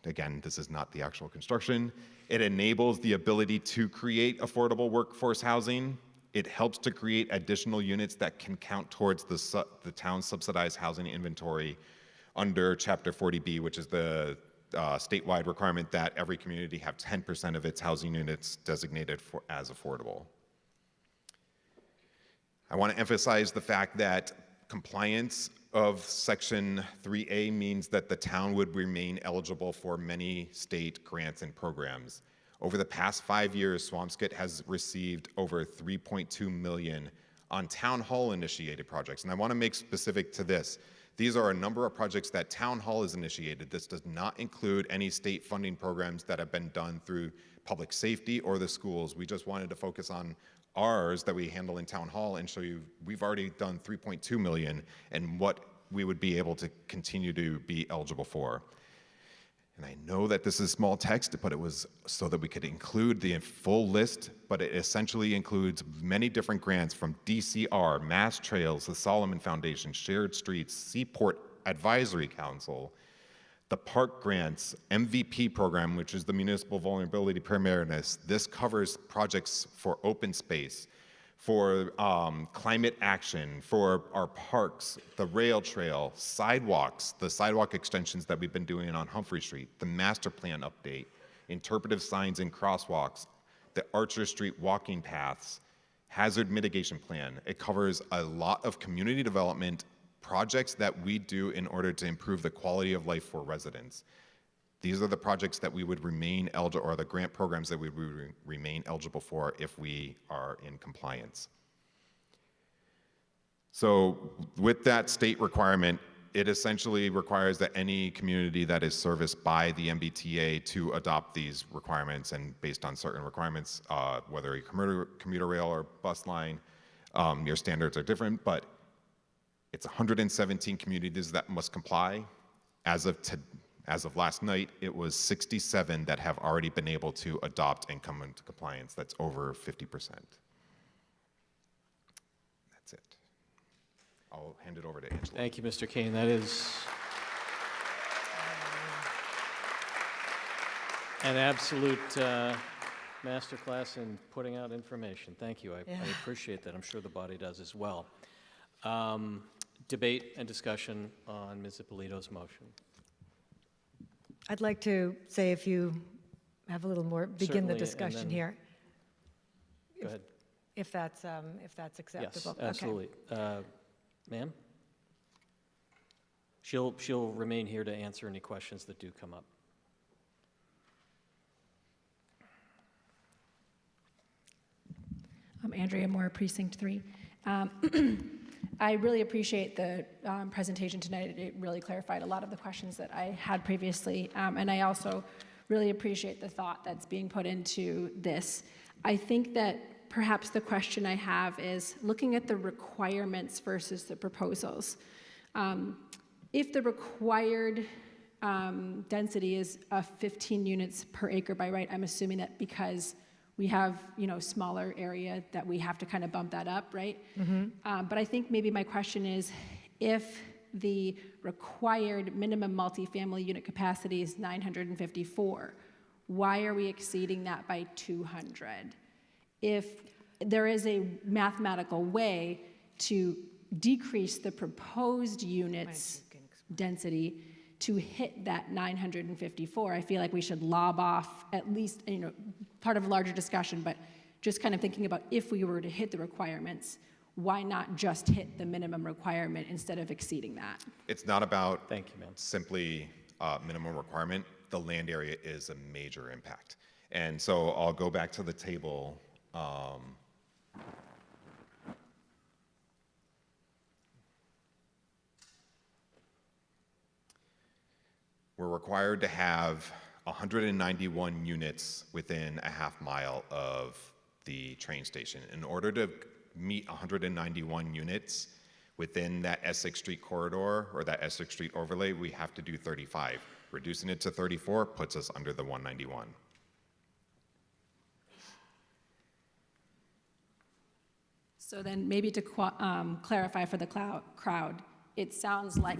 Again, this is not the actual construction. It enables the ability to create affordable workforce housing. It helps to create additional units that can count towards the town's subsidized housing inventory under Chapter 40B, which is the statewide requirement that every community have 10% of its housing units designated as affordable. I want to emphasize the fact that compliance of Section 3A means that the town would remain eligible for many state grants and programs. Over the past 5 years, Swampscott has received over $3.2 million on town hall initiated projects. And I want to make specific to this. These are a number of projects that town hall has initiated. This does not include any state funding programs that have been done through public safety or the schools. We just wanted to focus on ours that we handle in town hall and show you we've already done $3.2 million and what we would be able to continue to be eligible for. And I know that this is small text, but it was so that we could include the full list, but it essentially includes many different grants from DCR, Mass Trails, the Solomon Foundation, Shared Streets, Seaport Advisory Council, the Park Grants, MVP program, which is the Municipal Vulnerability Preparedness. This covers projects for open space, for climate action, for our parks, the rail trail, sidewalks, the sidewalk extensions that we've been doing on Humphrey Street, the master plan update, interpretive signs and crosswalks, the Archer Street walking paths, hazard mitigation plan. It covers a lot of community development projects that we do in order to improve the quality of life for residents. These are the projects that we would remain eligible, or the grant programs that we would remain eligible for if we are in compliance. So with that state requirement, it essentially requires that any community that is serviced by the MBTA to adopt these requirements, and based on certain requirements, whether a commuter rail or bus line, your standards are different, but it's 117 communities that must comply. As of last night, it was 67 that have already been able to adopt and come into compliance. That's over 50%. That's it. I'll hand it over to Angela. Thank you, Mr. Kane. That is an absolute masterclass in putting out information. Thank you. I appreciate that. I'm sure the body does as well. Debate and discussion on Ms. Ippolito's motion. I'd like to say, if you have a little more, begin the Certainly, discussion then, here. Go ahead. If that's acceptable. Yes, absolutely. Ma'am? She'll remain here to answer any questions that do come up. I'm Andrea Moore, Precinct 3. I really appreciate the presentation tonight. It really clarified a lot of the questions that I had previously. And I also really appreciate the thought that's being put into this. I think that perhaps the question I have is looking at the requirements versus the proposals. If the required density is 15 units per acre by right, I'm assuming that because we have, smaller area that we have to kind of bump that up, right? But I think maybe my question is, if the required minimum multifamily unit capacity is 954, why are we exceeding that by 200? If there is a mathematical way to decrease the proposed units density to hit that 954, I feel like we should lob off at least, part of a larger discussion, but just kind of thinking about if we were to hit the requirements, why not just hit the minimum requirement instead of exceeding that? It's not about Thank you, ma'am. simply minimum requirement. The land area is a major impact. And so I'll go back to the table. We're required to have 191 units within a half mile of the train station. In order to meet 191 units within that Essex Street corridor or that Essex Street overlay, we have to do 35. Reducing it to 34 puts us under the 191. So then maybe to clarify for the crowd, it sounds like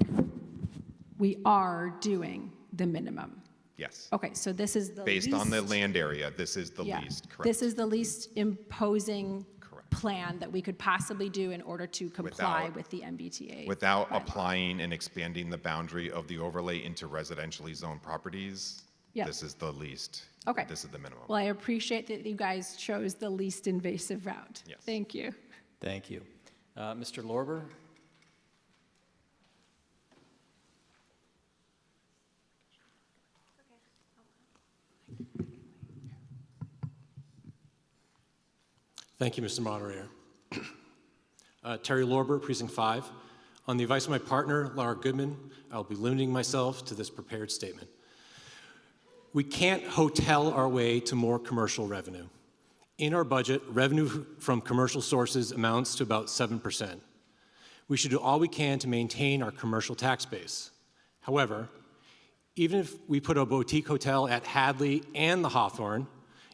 we are doing the minimum. Yes. Okay, so this is the Based least, on the land area, this is the least, correct? This is the least imposing plan that we could possibly do in order to comply with the MBTA. Without applying and expanding the boundary of the overlay into residentially zoned properties, Yep. this is the least. Okay. This is the minimum. Well, I appreciate that you guys chose the least invasive route. Yes. Thank you. Thank you. Mr. Lorber? Thank you, Mr. Moderator. Terry Lorber, Precinct 5. On the advice of my partner, Laura Goodman, I'll be limiting myself to this prepared statement. We can't hotel our way to more commercial revenue. In our budget, revenue from commercial sources amounts to about 7%. We should do all we can to maintain our commercial tax base. However, even if we put a boutique hotel at Hadley and the Hawthorne,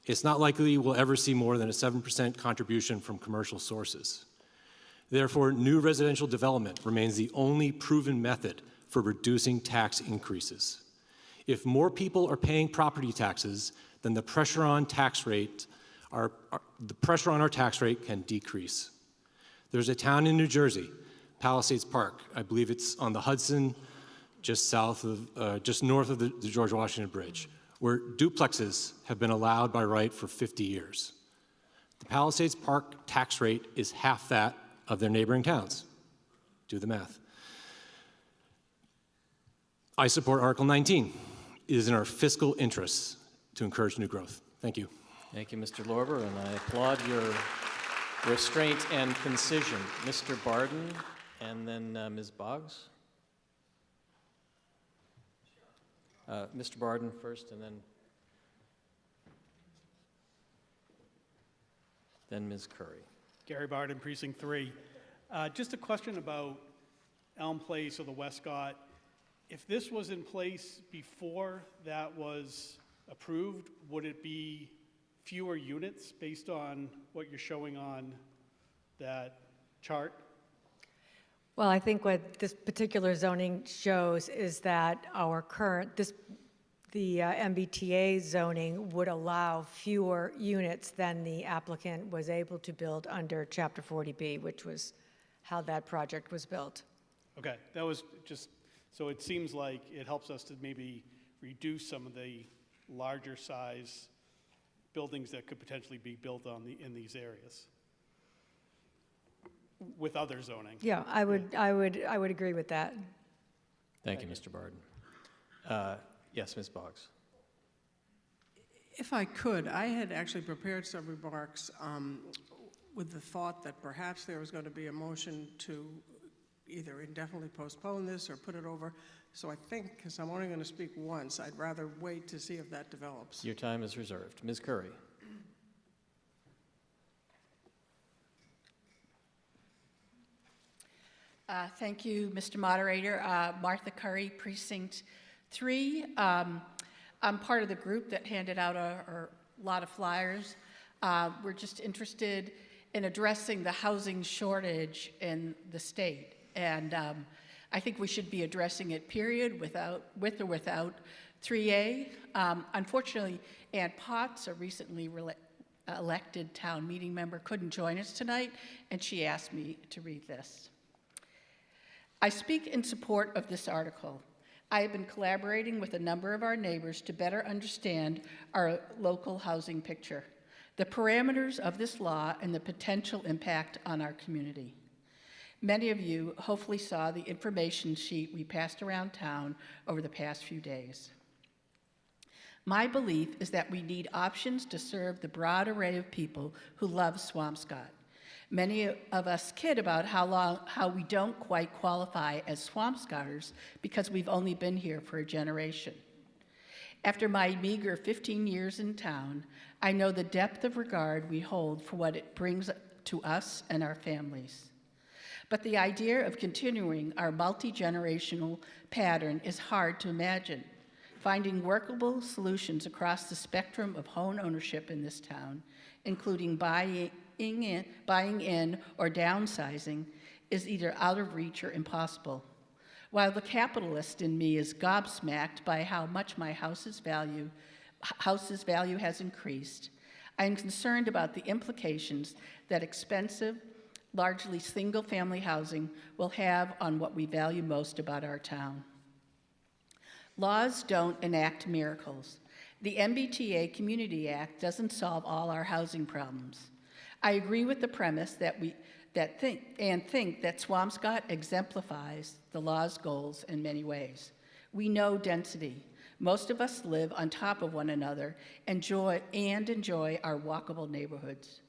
it's not likely we'll ever see more than a 7% contribution from commercial sources. Therefore, new residential development remains the only proven method for reducing tax increases. If more people are paying property taxes, then the pressure on our tax rate can decrease. There's a town in New Jersey, Palisades Park. I believe it's on the Hudson, just north of the George Washington Bridge, where duplexes have been allowed by right for 50 years. The Palisades Park tax rate is half that of their neighboring towns. Do the math. I support Article 19. It is in our fiscal interests to encourage new growth. Thank you. Thank you, Mr. Lorber, and I applaud your restraint and concision. Mr. Barden, and then Ms. Boggs. Mr. Barden first, and then Ms. Curry. Gary Barden, Precinct 3. Just a question about Elm Place or the Westcott. If this was in place before that was approved, would it be fewer units based on what you're showing on that chart? Well, I think what this particular zoning shows is that the MBTA zoning would allow fewer units than the applicant was able to build under Chapter 40B, which was how that project was built. Okay, that was just, so it seems like it helps us to maybe reduce some of the larger size buildings that could potentially be built in these areas with other zoning. Yeah, I would agree with that. Thank you, Mr. Barden. Yes, Ms. Boggs. If I could, I had actually prepared some remarks with the thought that perhaps there was going to be a motion to either indefinitely postpone this or put it over. So I think, because I'm only going to speak once, I'd rather wait to see if that develops. Your time is reserved. Ms. Curry. Thank you, Mr. Moderator. Martha Curry, Precinct 3. I'm part of the group that handed out a lot of flyers. We're just interested in addressing the housing shortage in the state. And I think we should be addressing it, period, with or without 3A. Unfortunately, Ann Potts, a recently elected town meeting member, couldn't join us tonight, and she asked me to read this. I speak in support of this article. I have been collaborating with a number of our neighbors to better understand our local housing picture, the parameters of this law, and the potential impact on our community. Many of you hopefully saw the information sheet we passed around town over the past few days. My belief is that we need options to serve the broad array of people who love Swampscott. Many of us kid about how we don't quite qualify as Swampscotters because we've only been here for a generation. After my meager 15 years in town, I know the depth of regard we hold for what it brings to us and our families. But the idea of continuing our multi-generational pattern is hard to imagine. Finding workable solutions across the spectrum of home ownership in this town, including buying in or downsizing, is either out of reach or impossible. While the capitalist in me is gobsmacked by how much my house's value has increased, I am concerned about the implications that expensive, largely single-family housing will have on what we value most about our town. Laws don't enact miracles. The MBTA Community Act doesn't solve all our housing problems. I agree with the premise that think that Swampscott exemplifies the law's goals in many ways. We know density. Most of us live on top of one another and enjoy our walkable neighborhoods.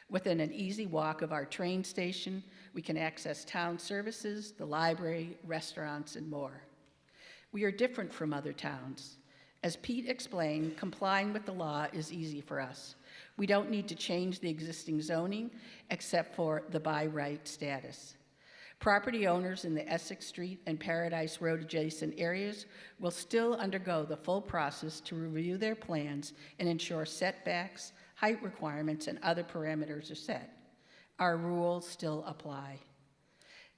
Within an easy walk of our train station, we can access town services, the library, restaurants, and more. We are different from other towns. As Pete explained, complying with the law is easy for us. We don't need to change the existing zoning except for the by right status. Property owners in the Essex Street and Paradise Road adjacent areas will still undergo the full process to review their plans and ensure setbacks, height requirements, and other parameters are set. Our rules still apply.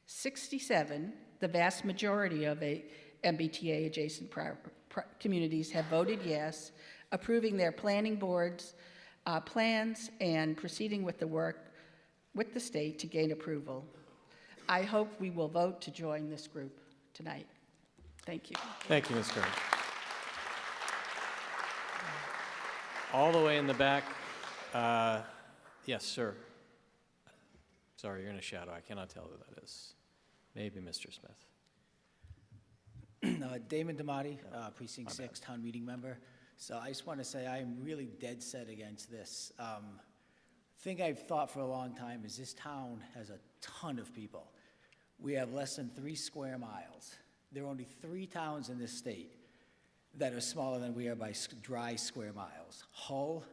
67, the vast majority of MBTA adjacent communities have voted yes, approving their planning boards plans and proceeding with the work with the state to gain approval. I hope we will vote to join this group tonight. Thank you. Thank you, Ms. Curry. All the way in the back. Yes, sir. Sorry, you're in a shadow. I cannot tell who that is. Maybe Mr. Smith. Damon Damati, Precinct 6, town meeting member. So I just want to say I am really dead set against this. Thing I've thought for a long time is this town has a ton of people. We have less than 3 square miles. There are only 3 towns in this state that are smaller than we are by dry square miles. Hull,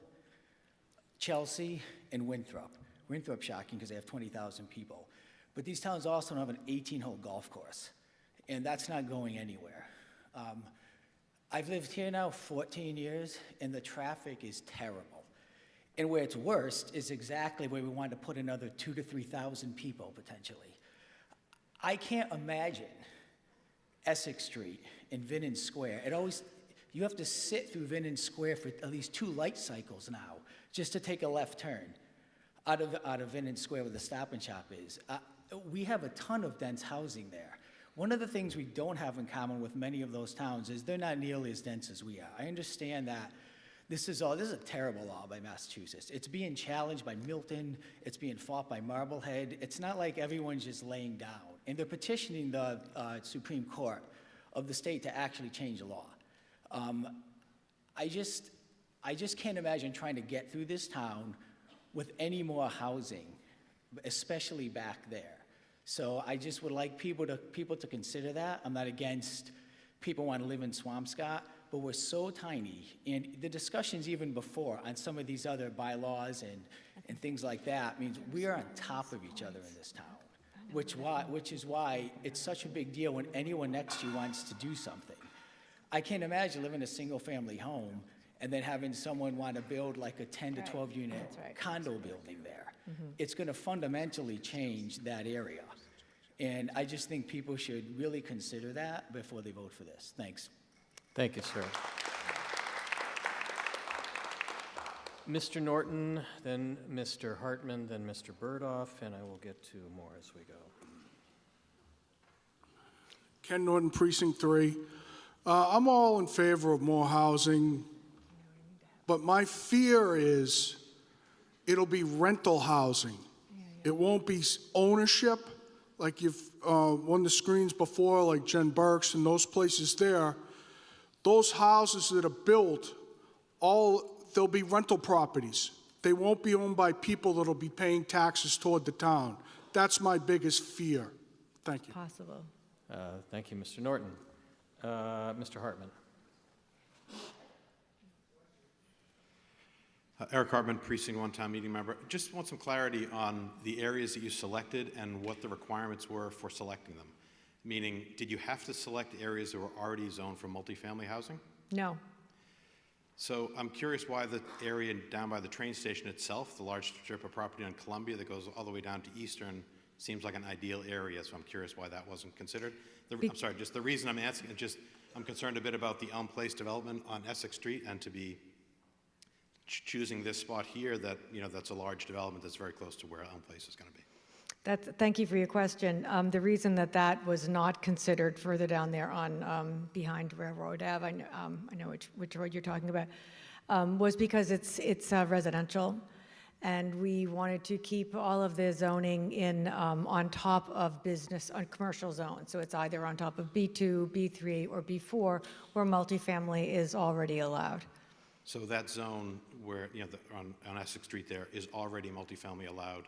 Chelsea, and Winthrop. Winthrop's shocking because they have 20,000 people. But these towns also don't have an 18-hole golf course, and that's not going anywhere. I've lived here now 14 years, and the traffic is terrible. And where it's worst is exactly where we want to put another 2,000 to 3,000 people, potentially. I can't imagine Essex Street and Vinnon Square. You have to sit through Vinnon Square for at least 2 light cycles now just to take a left turn out of Vinnon Square where the Stop and Shop is. We have a ton of dense housing there. One of the things we don't have in common with many of those towns is they're not nearly as dense as we are. I understand that this is a terrible law by Massachusetts. It's being challenged by Milton. It's being fought by Marblehead. It's not like everyone's just laying down. And they're petitioning the Supreme Court of the state to actually change the law. I just can't imagine trying to get through this town with any more housing especially back there. So I just would like people to consider that. I'm not against people want to live in Swampscott, but we're so tiny. And the discussions even before on some of these other bylaws and things like that means we are on top of each other in this town, which is why it's such a big deal when anyone next to you wants to do something. I can't imagine living in a single-family home and then having someone want to build like a 10 to 12 unit condo building there. It's going to fundamentally change that area. And I just think people should really consider that before they vote for this. Thanks. Thank you, sir. Mr. Norton, then Mr. Hartman, then Mr. Burdoff, and I will get to more as we go. Ken Norton, Precinct 3. I'm all in favor of more housing, but my fear is it'll be rental housing. It won't be ownership, like you've won the screens before, like Jen Burke's and those places there. Those houses that are built, they'll be rental properties. They won't be owned by people that'll be paying taxes toward the town. That's my biggest fear. Thank you. Possible. Thank you, Mr. Norton. Mr. Hartman. Eric Hartman, Precinct 1 Town Meeting Member. Just want some clarity on the areas that you selected and what the requirements were for selecting them. Meaning, did you have to select areas that were already zoned for multifamily housing? No. So I'm curious why the area down by the train station itself, the large strip of property on Columbia that goes all the way down to Eastern, seems like an ideal area, so I'm curious why that wasn't considered. I'm sorry, just the reason I'm asking, I'm concerned a bit about the Elm Place development on Essex Street and to be choosing this spot here that, that's a large development that's very close to where Elm Place is going to be. Thank you for your question. The reason that was not considered further down there on behind Railroad Ave, I know which road you're talking about, was because it's residential, and we wanted to keep all of the zoning in on top of business on commercial zones. So it's either on top of B2, B3, or B4, where multifamily is already allowed. So that zone where, on Essex Street there is already multifamily allowed.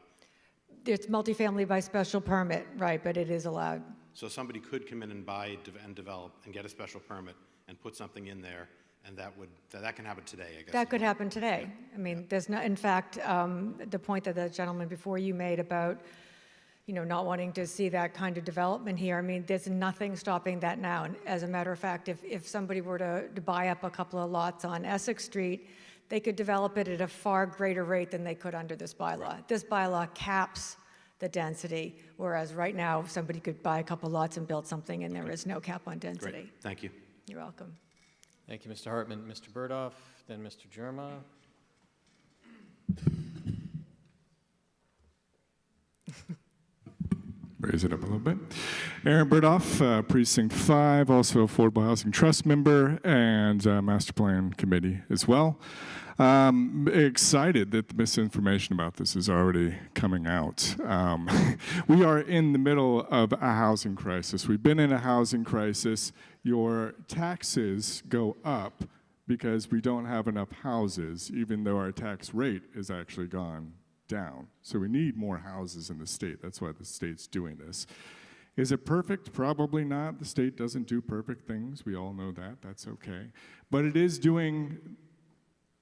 It's multifamily by special permit, right, but it is allowed. So somebody could come in and buy and develop and get a special permit and put something in there, and that can happen today, I guess. That could happen today. I mean, there's not, in fact, the point that the gentleman before you made about, not wanting to see that kind of development here, I mean, there's nothing stopping that now. And as a matter of fact, if somebody were to buy up a couple of lots on Essex Street, they could develop it at a far greater rate than they could under this bylaw. Right. This bylaw caps the density, whereas right now, if somebody could buy a couple lots and build something, and there is no cap on density. Great. Thank you. You're welcome. Thank you, Mr. Hartman. Mr. Burdoff, then Mr. Jerma. Raise it up a little bit. Aaron Burdoff, Precinct 5, also Affordable Housing Trust member and Master Plan Committee as well. Excited that the misinformation about this is already coming out. We are in the middle of a housing crisis. We've been in a housing crisis. Your taxes go up because we don't have enough houses, even though our tax rate has actually gone down. So we need more houses in the state. That's why the state's doing this. Is it perfect? Probably not. The state doesn't do perfect things. We all know that. That's okay. But it is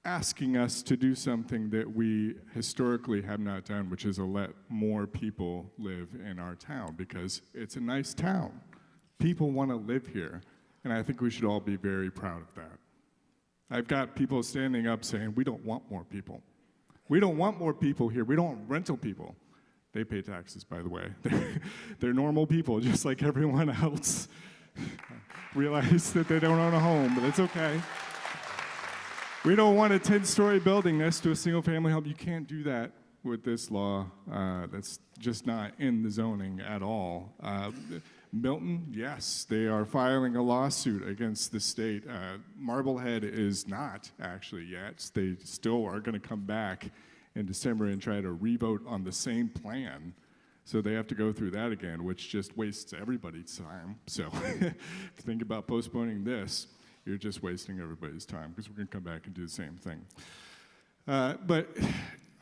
asking us to do something that we historically have not done, which is to let more people live in our town, because it's a nice town. People want to live here, and I think we should all be very proud of that. I've got people standing up saying, we don't want more people. We don't want more people here. We don't want rental people. They pay taxes, by the way. They're normal people, just like everyone else. Realize that they don't own a home, but it's okay. We don't want a 10-story building next to a single-family home. You can't do that with this law. That's just not in the zoning at all. Milton, yes, they are filing a lawsuit against the state. Marblehead is not actually yet. They still are going to come back in December and try to revote on the same plan. So they have to go through that again, which just wastes everybody's time. So if you think about postponing this, you're just wasting everybody's time, because we're going to come back and do the same thing. But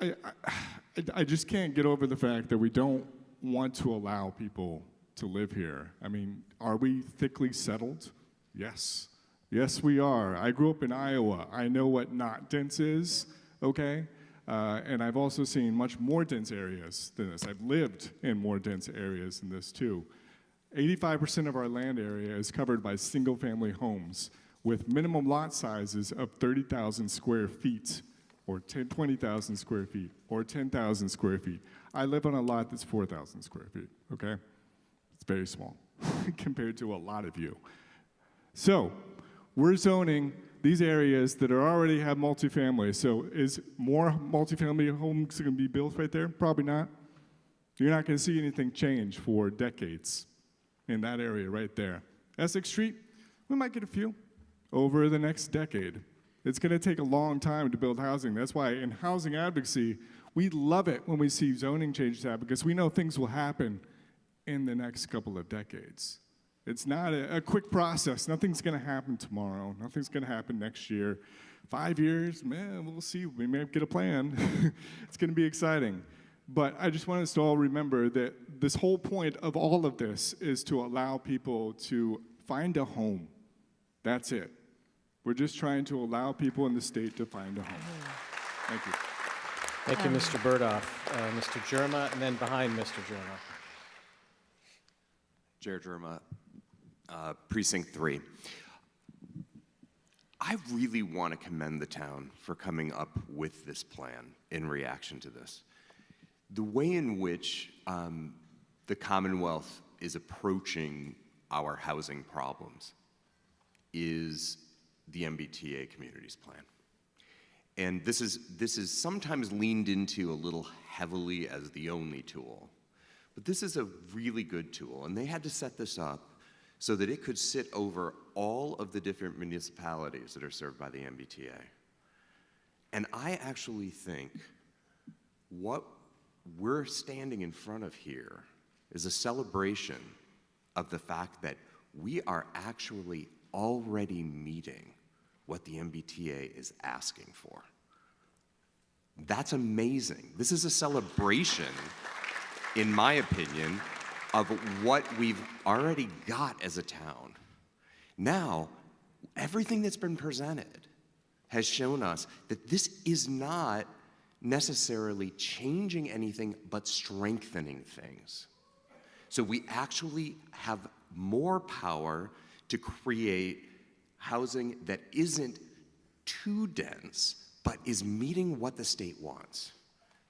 I just can't get over the fact that we don't want to allow people to live here. I mean, are we thickly settled? Yes. Yes, we are. I grew up in Iowa. I know what not dense is, okay? And I've also seen much more dense areas than this. I've lived in more dense areas than this too. 85% of our land area is covered by single-family homes with minimum lot sizes of 30,000 square feet or 20,000 square feet or 10,000 square feet. I live on a lot that's 4,000 square feet, okay? It's very small compared to a lot of you. So we're zoning these areas that already have multifamily. So is more multifamily homes going to be built right there? Probably not. You're not going to see anything change for decades in that area right there. Essex Street, we might get a few over the next decade. It's going to take a long time to build housing. That's why in housing advocacy, we love it when we see zoning changes happen because we know things will happen in the next couple of decades. It's not a quick process. Nothing's going to happen tomorrow. Nothing's going to happen next year. 5 years, man, we'll see. We may get a plan. It's going to be exciting. But I just want us to all remember that this whole point of all of this is to allow people to find a home. That's it. We're just trying to allow people in the state to find a home. Thank you. Thank you, Mr. Burdoff. Mr. Jerma, and then behind Mr. Jerma. Jared Jerma, Precinct 3. I really want to commend the town for coming up with this plan in reaction to this. The way in which the Commonwealth is approaching our housing problems is the MBTA Communities Plan. And this is sometimes leaned into a little heavily as the only tool. But this is a really good tool, and they had to set this up so that it could sit over all of the different municipalities that are served by the MBTA. And I actually think what we're standing in front of here is a celebration of the fact that we are actually already meeting what the MBTA is asking for. That's amazing. This is a celebration, in my opinion, of what we've already got as a town. Now, everything that's been presented has shown us that this is not necessarily changing anything, but strengthening things. So we actually have more power to create housing that isn't too dense, but is meeting what the state wants.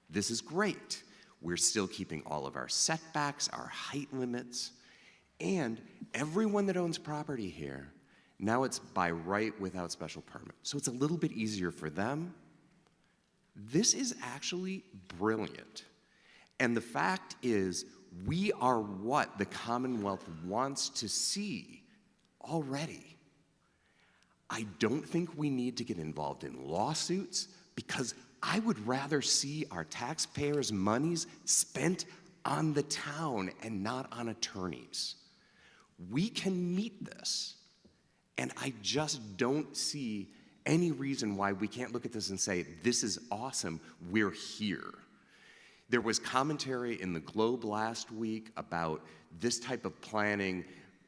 This is great. We're still keeping all of our setbacks, our height limits, and everyone that owns property here, now it's by right without special permit. So it's a little bit easier for them. This is actually brilliant. And the fact is, we are what the Commonwealth wants to see already. I don't think we need to get involved in lawsuits because I would rather see our taxpayers' monies spent on the town and not on attorneys. We can meet this, and I just don't see any reason why we can't look at this and say, this is awesome, we're here. There was commentary in the Globe last week about this type of planning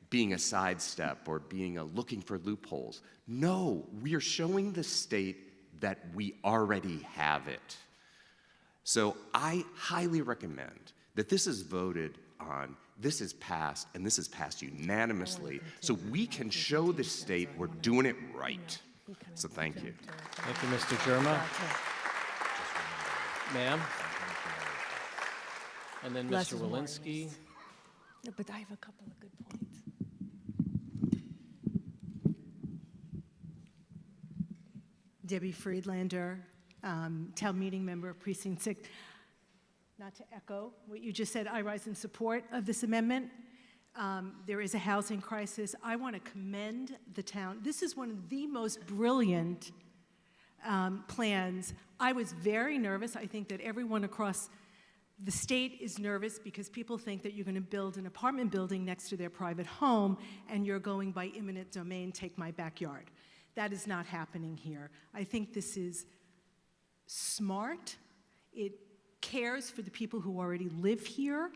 being a sidestep or being a looking for loopholes. No, we are showing the state that we already have it. So I highly recommend that this is voted on, this is passed, and this is passed unanimously, so we can show the state we're doing it right. So thank you. Thank you, Mr. Jerma. Ma'am? And then Mr. Walensky. No, but I have a couple of good points. Debbie Friedlander, town meeting member, Precinct 6. Not to echo what you just said, I rise in support of this amendment. There is a housing crisis. I want to commend the town. This is one of the most brilliant plans. I was very nervous. I think that everyone across the state is nervous because people think that you're going to build an apartment building next to their private home and you're going by eminent domain, take my backyard. That is not happening here. I think this is smart. It cares for the people who already live here.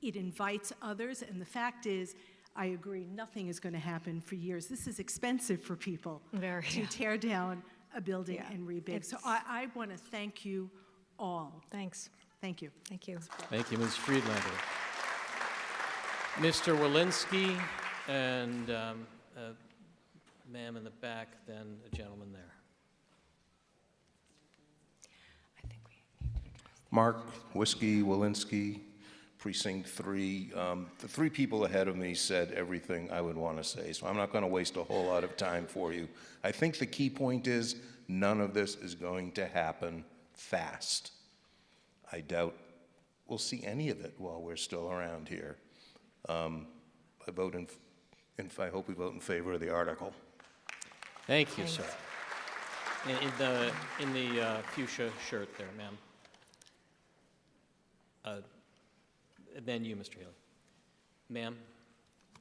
It invites others, and the fact is, I agree, nothing is going to happen for years. This is expensive for people to tear down a building and rebuild. So I want to thank you all. Thanks. Thank you. Thank you. Thank you, Ms. Friedlander. Mr. Walensky and ma'am in the back, then a gentleman there. Mark Whiskey Walensky, Precinct 3. The three people ahead of me said everything I would want to say, so I'm not going to waste a whole lot of time for you. I think the key point is none of this is going to happen fast. I doubt we'll see any of it while we're still around here. I hope we vote in favor of the article. Thank you, sir. In the fuchsia shirt there, ma'am. Then you, Mr. Healy. Ma'am,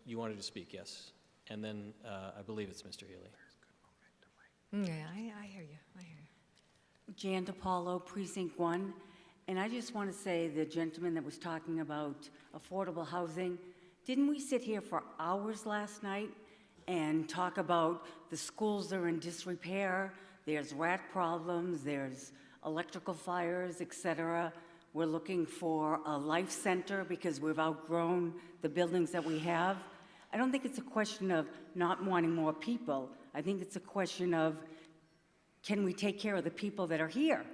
you wanted to speak, yes? And then I believe it's Mr. Healy. Yeah, I hear you. I hear you. Jan DiPaolo, Precinct 1. And I just want to say, the gentleman that was talking about affordable housing, didn't we sit here for hours last night and talk about the schools are in disrepair, there's rat problems, there's electrical fires, et cetera. We're looking for a life center because we've outgrown the buildings that we have. I don't think it's a question of not wanting more people. I think it's a question of, can we take care of the people that are here?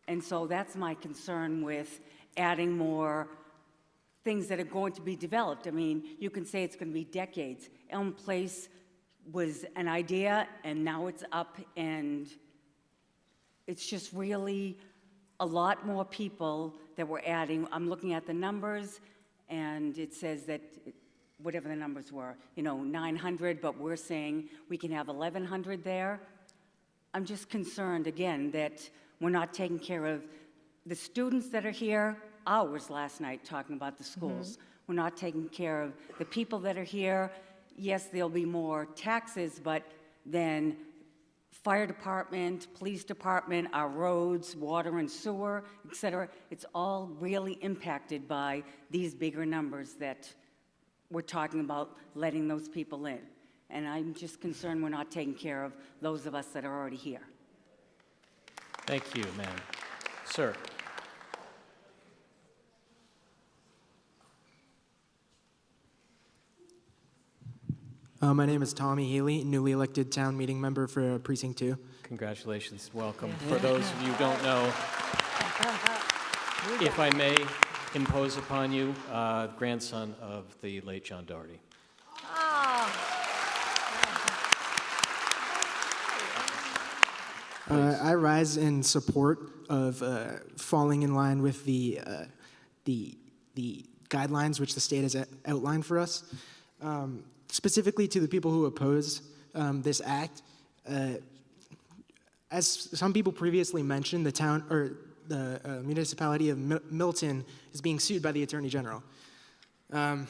And so that's my concern with adding more things that are going to be developed. I mean, you can say it's going to be decades. Elm Place was an idea, and now it's up, and it's just really a lot more people that we're adding. I'm looking at the numbers, and it says that whatever the numbers were, 900, but we're saying we can have 1,100 there. I'm just concerned, again, that we're not taking care of the students that are here, hours last night talking about the schools. We're not taking care of the people that are here. Yes, there'll be more taxes, but then fire department, police department, our roads, water and sewer, et cetera, it's all really impacted by these bigger numbers that we're talking about letting those people in. And I'm just concerned we're not taking care of those of us that are already here. Thank you, ma'am. Sir. My name is Tommy Healy, newly elected town meeting member for Precinct 2. Congratulations, welcome. For those of you who don't know, if I may impose upon you, grandson of the late John Doherty. I rise in support of falling in line with the guidelines which the state has outlined for us. Specifically to the people who oppose this act, as some people previously mentioned, the municipality of Milton is being sued by the Attorney General. The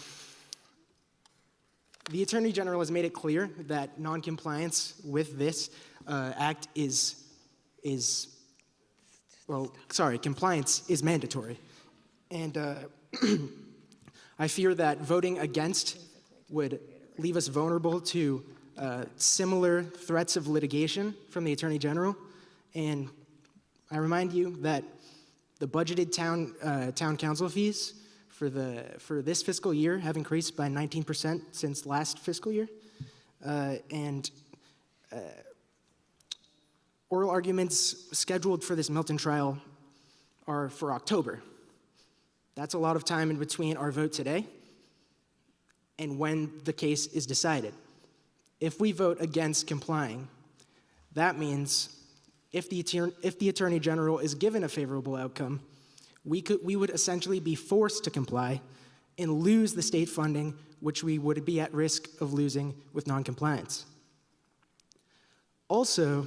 Attorney General has made it clear that non-compliance with this act compliance is mandatory. And I fear that voting against would leave us vulnerable to similar threats of litigation from the Attorney General. And I remind you that the budgeted town council fees for this fiscal year have increased by 19% since last fiscal year. And oral arguments scheduled for this Milton trial are for October. That's a lot of time in between our vote today and when the case is decided. If we vote against complying, that means if the Attorney General is given a favorable outcome, we would essentially be forced to comply and lose the state funding, which we would be at risk of losing with noncompliance. Also,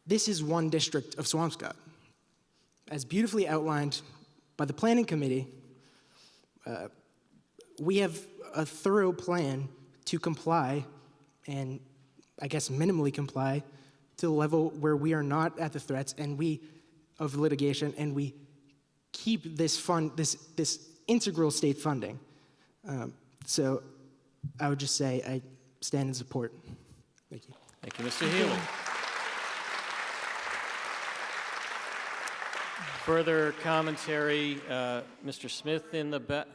this is one district of Swampscott. As beautifully outlined by the Planning Committee, we have a thorough plan to comply, and I guess minimally comply, to the level where we are not at the threats, and we of litigation and we keep this this integral state funding. So I would just say I stand in support. Thank you. Thank you, Mr. Healy. Further commentary, Mr. Smith in the back.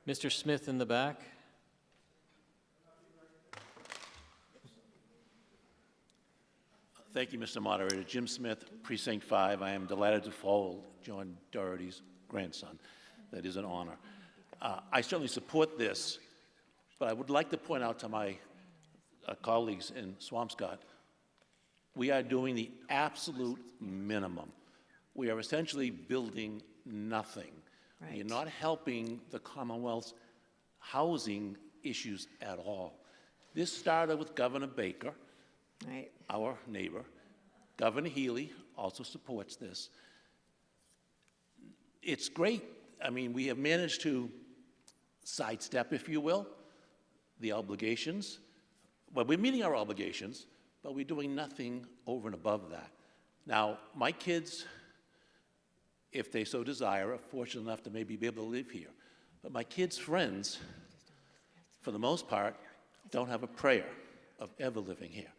Mr. Smith in the back. Thank you, Mr. Moderator. Jim Smith, Precinct 5. I am delighted to follow John Doherty's grandson. That is an honor. I certainly support this, but I would like to point out to my colleagues in Swampscott, we are doing the absolute minimum. We are essentially building nothing. Right. You're not helping the Commonwealth's housing issues at all. This started with Governor Baker, Right. our neighbor. Governor Healy also supports this. It's great. I mean, we have managed to sidestep, if you will, the obligations. Well, we're meeting our obligations, but we're doing nothing over and above that. Now, my kids, if they so desire, are fortunate enough to maybe be able to live here. But my kids' friends, for the most part, don't have a prayer of ever living here.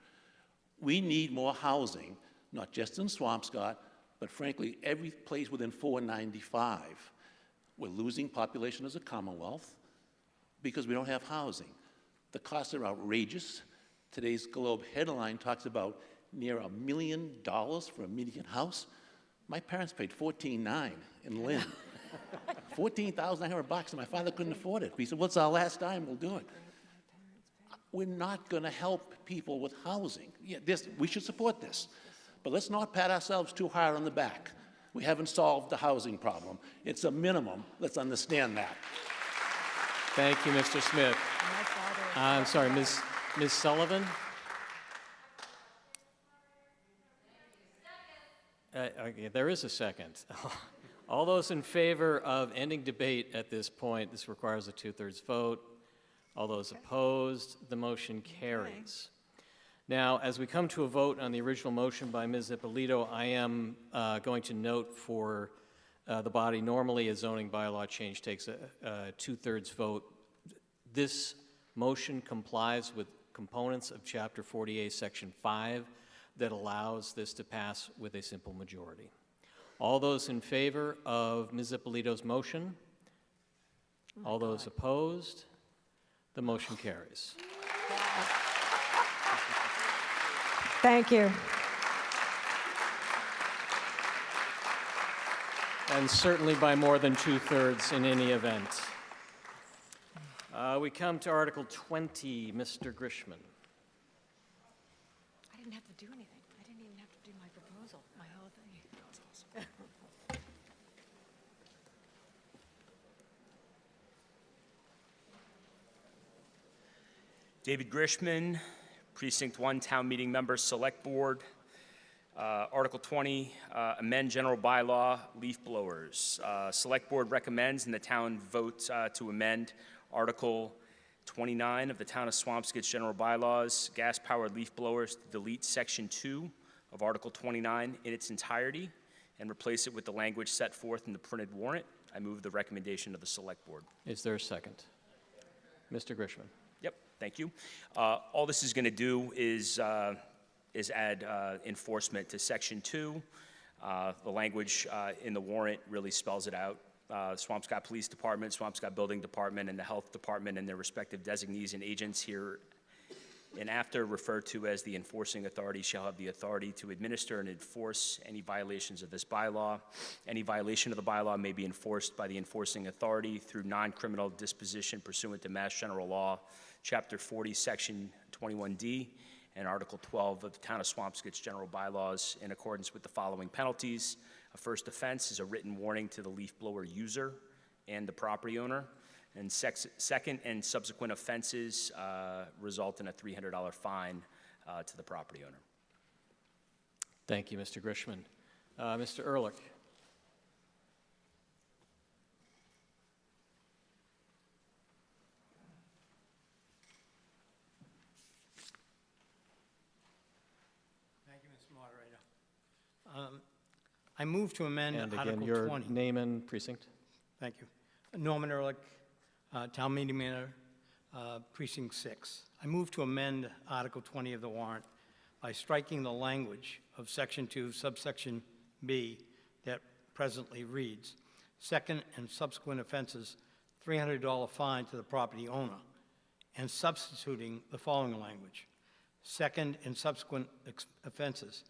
We need more housing, not just in Swampscott, but frankly, every place within 495. We're losing population as a Commonwealth because we don't have housing. The costs are outrageous. Today's Globe headline talks about near $1 million for a median house. My parents paid $14,900 in Lynn. $14,900, and my father couldn't afford it. He said, what's our last dime? We'll do it. We're not going to help people with housing. Yeah, we should support this. But let's not pat ourselves too hard on the back. We haven't solved the housing problem. It's a minimum. Let's understand that. Thank you, Mr. Smith. I'm sorry, Ms. Sullivan? Okay, there is a second. All those in favor of ending debate at this point, this requires a 2/3 vote. All those opposed, the motion carries. Now, as we come to a vote on the original motion by Ms. Ippolito, I am going to note for the body, normally a zoning bylaw change takes a 2/3 vote. This motion complies with components of Chapter 48, Section 5, that allows this to pass with a simple majority. All those in favor of Ms. Ippolito's motion? All those opposed? The motion carries. Thank you. And certainly by more than 2/3 in any event. We come to Article 20, Mr. Grishman. I didn't have to do anything. I didn't even have to do my proposal, my whole thing. That was awesome. David Grishman, Precinct 1, Town Meeting Member, Select Board. Article 20, amend general bylaw, leaf blowers. Select Board recommends and the town votes to amend Article 29 of the Town of Swampscott's general bylaws, gas-powered leaf blowers, to delete Section 2 of Article 29 in its entirety and replace it with the language set forth in the printed warrant. I move the recommendation of the Select Board. Is there a second? Mr. Grishman. Yep, thank you. All this is going to do is add enforcement to Section 2. The language in the warrant really spells it out. Swampscott Police Department, Swampscott Building Department, and the Health Department and their respective designees and agents here and after referred to as the enforcing authority shall have the authority to administer and enforce any violations of this bylaw. Any violation of the bylaw may be enforced by the enforcing authority through non-criminal disposition pursuant to Mass General Law, Chapter 40, Section 21D, and Article 12 of the Town of Swampscott's general bylaws in accordance with the following penalties. A first offense is a written warning to the leaf blower user and the property owner. And second and subsequent offenses result in a $300 fine to the property owner. Thank you, Mr. Grishman. Mr. Ehrlich. Thank you, Mr. Moderator. I move to amend And Article again, your 20. name and precinct. Thank you. Norman Ehrlich, Town Meeting Manager, Precinct 6. I move to amend Article 20 of the warrant by striking the language of Section 2, subsection B, that presently reads, second and subsequent offenses, $300 fine to the property owner, and substituting the following language. Second and subsequent offenses,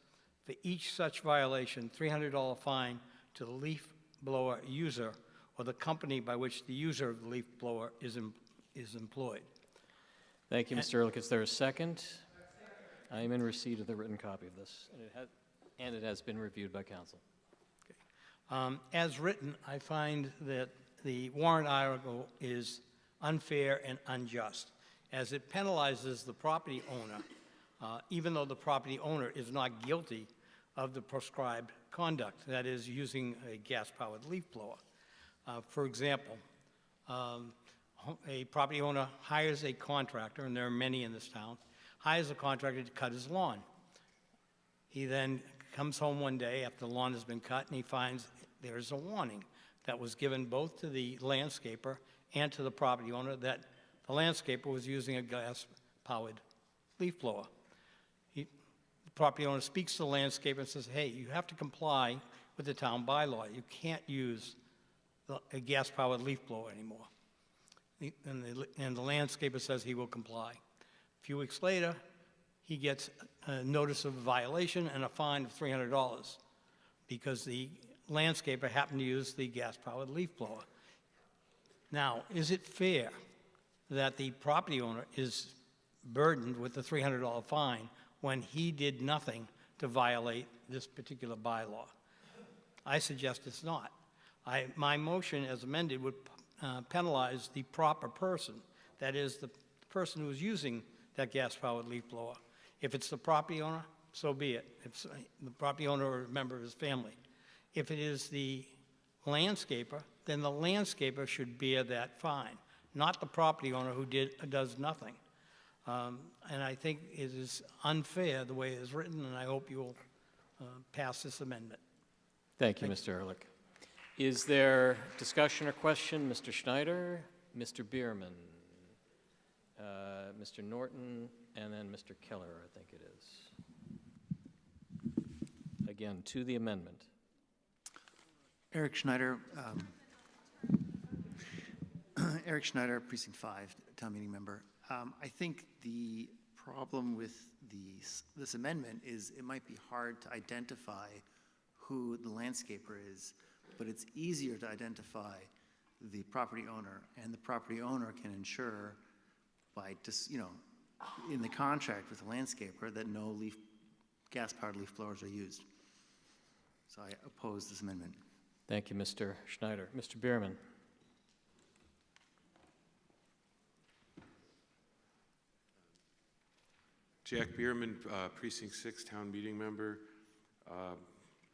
for each such violation, $300 fine to the leaf blower user or the company by which the user of the leaf blower is employed. Thank you, Mr. Ehrlich. Is there a second? I am in receipt of the written copy of this, and it has been reviewed by council. As written, I find that the warrant article is unfair and unjust, as it penalizes the property owner, even though the property owner is not guilty of the prescribed conduct, that is, using a gas-powered leaf blower. For example, a property owner hires a contractor, and there are many in this town, hires a contractor to cut his lawn. He then comes home one day after the lawn has been cut, and he finds there's a warning that was given both to the landscaper and to the property owner that the landscaper was using a gas-powered leaf blower. The property owner speaks to the landscaper and says, hey, you have to comply with the town bylaw. You can't use a gas-powered leaf blower anymore. And the landscaper says he will comply. A few weeks later, he gets a notice of violation and a fine of $300 because the landscaper happened to use the gas-powered leaf blower. Now, is it fair that the property owner is burdened with the $300 fine when he did nothing to violate this particular bylaw? I suggest it's not. My motion as amended would penalize the proper person, that is, the person who is using that gas-powered leaf blower. If it's the property owner, so be it. If it's the property owner or a member of his family. If it is the landscaper, then the landscaper should bear that fine, not the property owner who does nothing. And I think it is unfair the way it is written, and I hope you will pass this amendment. Thank you, Mr. Ehrlich. Is there discussion or question? Mr. Schneider, Mr. Bierman, Mr. Norton, and then Mr. Keller, I think it is. Again, to the amendment. Eric Schneider, Eric Schneider, Precinct 5, Town Meeting Member. I think the problem with this amendment is it might be hard to identify who the landscaper is, but it's easier to identify the property owner, and the property owner can ensure by just, in the contract with the landscaper that no gas-powered leaf blowers are used. So I oppose this amendment. Thank you, Mr. Schneider. Mr. Bierman. Jack Bierman, Precinct 6, Town Meeting Member.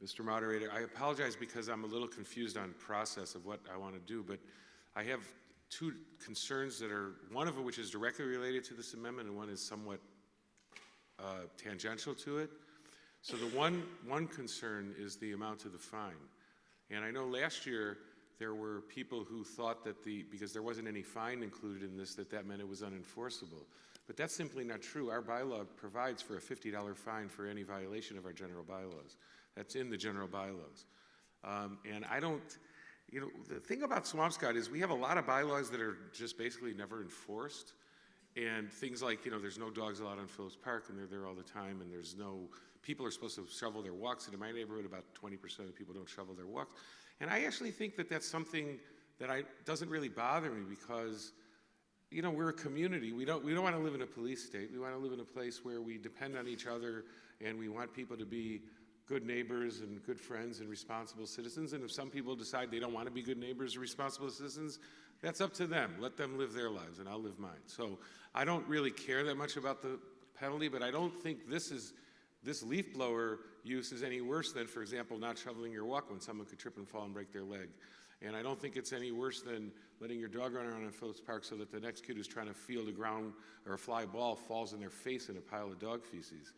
Mr. Moderator, I apologize because I'm a little confused on process of what I want to do, but I have two concerns that are, one of which is directly related to this amendment and one is somewhat tangential to it. So the one concern is the amount of the fine. And I know last year there were people who thought that because there wasn't any fine included in this, that meant it was unenforceable. But that's simply not true. Our bylaw provides for a $50 fine for any violation of our general bylaws. That's in the general bylaws. And I don't, the thing about Swampscott is we have a lot of bylaws that are just basically never enforced. And things like, there's no dogs allowed on Phillips Park, and they're there all the time, and there's no, people are supposed to shovel their walks. And in my neighborhood, about 20% of the people don't shovel their walks. And I actually think that that's something that doesn't really bother me because, we're a community. We don't want to live in a police state. We want to live in a place where we depend on each other, and we want people to be good neighbors and good friends and responsible citizens. And if some people decide they don't want to be good neighbors or responsible citizens, that's up to them. Let them live their lives, and I'll live mine. So I don't really care that much about the penalty, but I don't think this leaf blower use is any worse than, for example, not shoveling your walk when someone could trip and fall and break their leg. And I don't think it's any worse than letting your dog run around in Phillips Park so that the next kid who's trying to field a ground or a fly ball falls in their face in a pile of dog feces.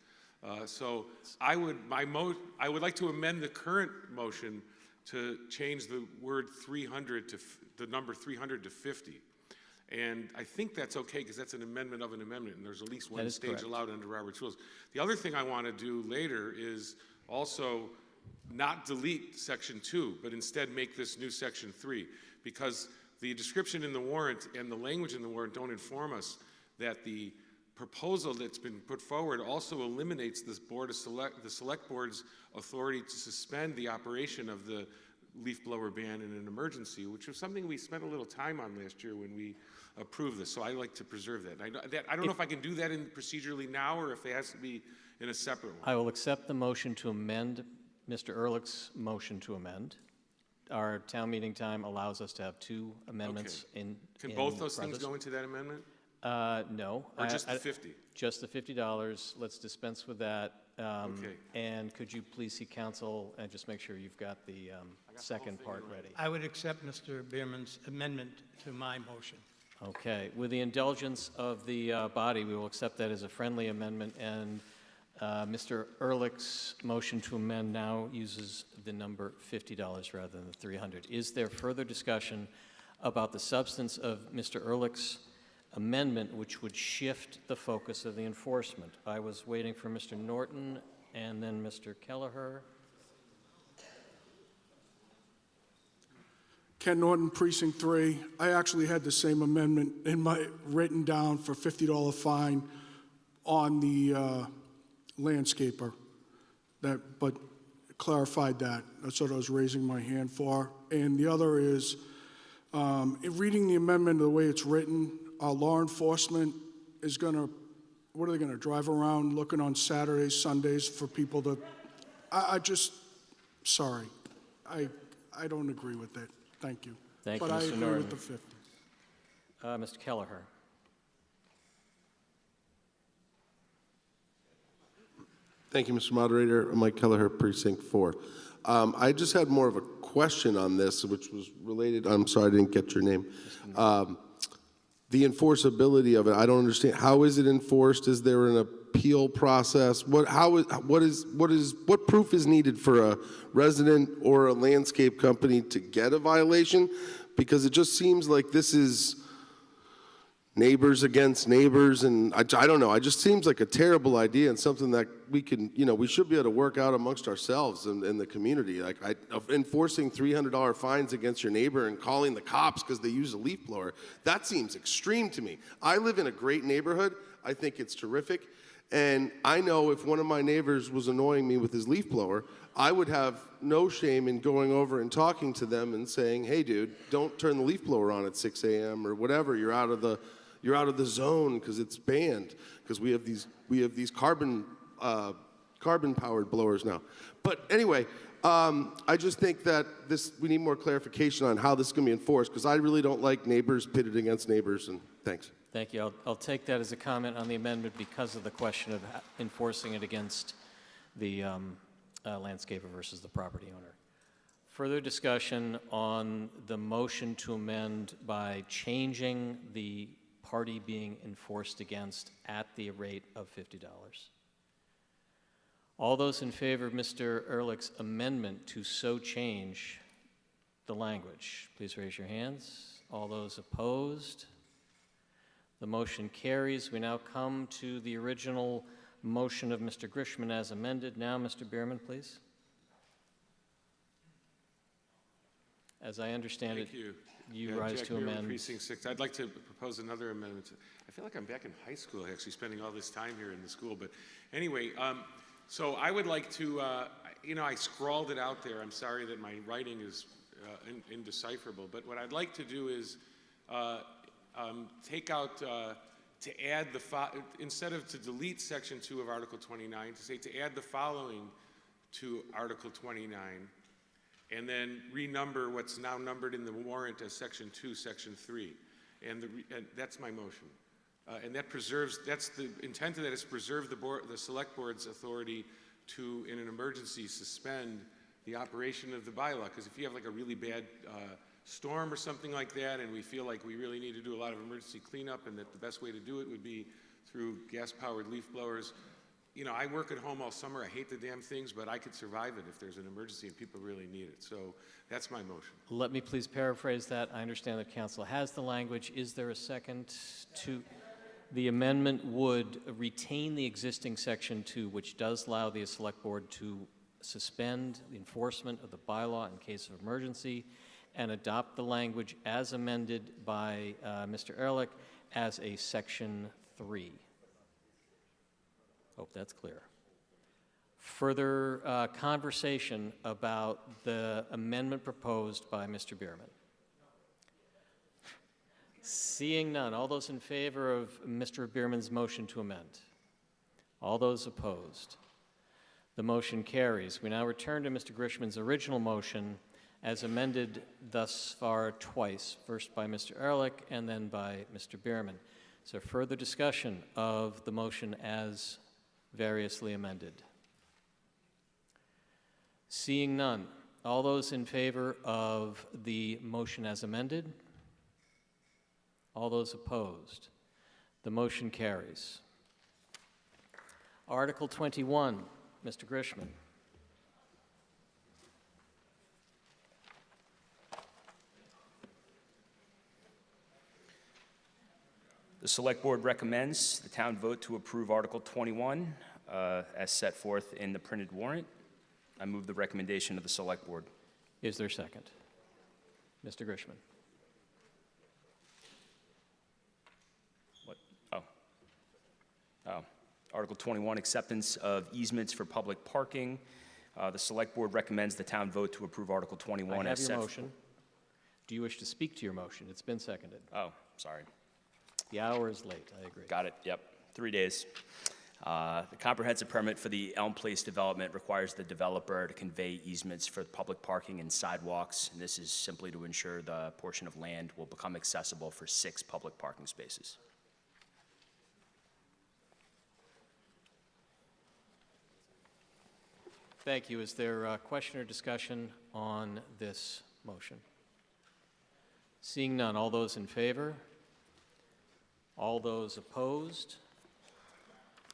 So I would like to amend the current motion to change the word 300 to the number 300 to 50. And I think that's okay because that's an amendment of an amendment, and there's at least one stage allowed under Robert's rules. The other thing I want to do later is also not delete section 2, but instead make this new section 3, because the description in the warrant and the language in the warrant don't inform us that the proposal that's been put forward also eliminates this the select board's authority to suspend the operation of the leaf blower ban in an emergency, which was something we spent a little time on last year when we approved this. So I like to preserve that. I don't know if I can do that procedurally now or if it has to be in a separate one. I will accept the motion to amend Mr. Ehrlich's motion to amend. Our town meeting time allows us to have 2 amendments in Can both those things go into that amendment? No. Or just the 50? Just the $50. Let's dispense with that. Okay. And could you please see counsel and just make sure you've got the second part ready? I would accept Mr. Bierman's amendment to my motion. Okay. With the indulgence of the body, we will accept that as a friendly amendment, and Mr. Ehrlich's motion to amend now uses the number $50 rather than the 300. Is there further discussion about the substance of Mr. Ehrlich's amendment, which would shift the focus of the enforcement? I was waiting for Mr. Norton and then Mr. Kelleher. Ken Norton, Precinct 3. I actually had the same amendment in my written down for $50 fine on the landscaper, but clarified that. That's what I was raising my hand for. And the other is, in reading the amendment the way it's written, our law enforcement is going to, what are they going to, drive around looking on Saturdays, Sundays for people to, sorry. I don't agree with it. Thank you. Thank you, But I Mr. agree Norton. with the 50. Mr. Kelleher. Thank you, Mr. Moderator. Mike Kelleher, Precinct 4. I just had more of a question on this, which was related. I'm sorry, I didn't get your name. The enforceability of it, I don't understand. How is it enforced? Is there an appeal process? What proof is needed for a resident or a landscape company to get a violation? Because it just seems like this is neighbors against neighbors, and I don't know. It just seems like a terrible idea and something that we can, we should be able to work out amongst ourselves in the community. Like enforcing $300 fines against your neighbor and calling the cops because they use a leaf blower, that seems extreme to me. I live in a great neighborhood. I think it's terrific. And I know if one of my neighbors was annoying me with his leaf blower, I would have no shame in going over and talking to them and saying, hey, dude, don't turn the leaf blower on at 6 a.m. or whatever. You're out of the zone because it's banned, because we have these carbon powered blowers now. But anyway, I just think that we need more clarification on how this is going to be enforced, because I really don't like neighbors pitted against neighbors. And thanks. Thank you. I'll take that as a comment on the amendment because of the question of enforcing it against the landscaper versus the property owner. Further discussion on the motion to amend by changing the party being enforced against at the rate of $50. All those in favor of Mr. Ehrlich's amendment to so change the language, please raise your hands. All those opposed? The motion carries. We now come to the original motion of Mr. Grishman as amended. Now, Mr. Bierman, please. As I understand Thank it, you. you rise Jack to Muir, amend. Precinct 6. I'd like to propose another amendment. I feel like I'm back in high school, actually, spending all this time here in the school. But anyway, so I would like to, I scrawled it out there. I'm sorry that my writing is indecipherable. But what I'd like to do is take out, to add instead of to delete Section 2 of Article 29, to say to add the following to Article 29. And then renumber what's now numbered in the warrant as Section 2, Section 3. And that's my motion. And that that's the intent of that is to preserve the Select Board's authority to, in an emergency, suspend the operation of the bylaw. Because if you have like a really bad storm or something like that, and we feel like we really need to do a lot of emergency cleanup, and that the best way to do it would be through gas-powered leaf blowers, you know, I work at home all summer. I hate the damn things, but I could survive it if there's an emergency and people really need it. So that's my motion. Let me please paraphrase that. I understand that council has the language. Is there a second to? The amendment would retain the existing Section 2, which does allow the Select Board to suspend the enforcement of the bylaw in case of emergency, and adopt the language as amended by Mr. Ehrlich as a Section 3. Hope that's clear. Further conversation about the amendment proposed by Mr. Bierman. Seeing none, all those in favor of Mr. Bierman's motion to amend? All those opposed? The motion carries. We now return to Mr. Grishman's original motion as amended thus far twice, first by Mr. Ehrlich and then by Mr. Bierman. Is there further discussion of the motion as variously amended? Seeing none, all those in favor of the motion as amended? All those opposed? The motion carries. Article 21, Mr. Grishman. The Select Board recommends the town vote to approve Article 21 as set forth in the printed warrant. I move the recommendation of the Select Board. Is there a second? Mr. Grishman. Article 21, acceptance of easements for public parking. The Select Board recommends the town vote to approve Article 21 I as have set. your motion. Do you wish to speak to your motion? It's been seconded. Oh, sorry. The hour is late, I agree. Got it, yep. 3 days. The comprehensive permit for the Elm Place development requires the developer to convey easements for public parking and sidewalks, and this is simply to ensure the portion of land will become accessible for 6 public parking spaces. Thank you. Is there a question or discussion on this motion? Seeing none, all those in favor? All those opposed?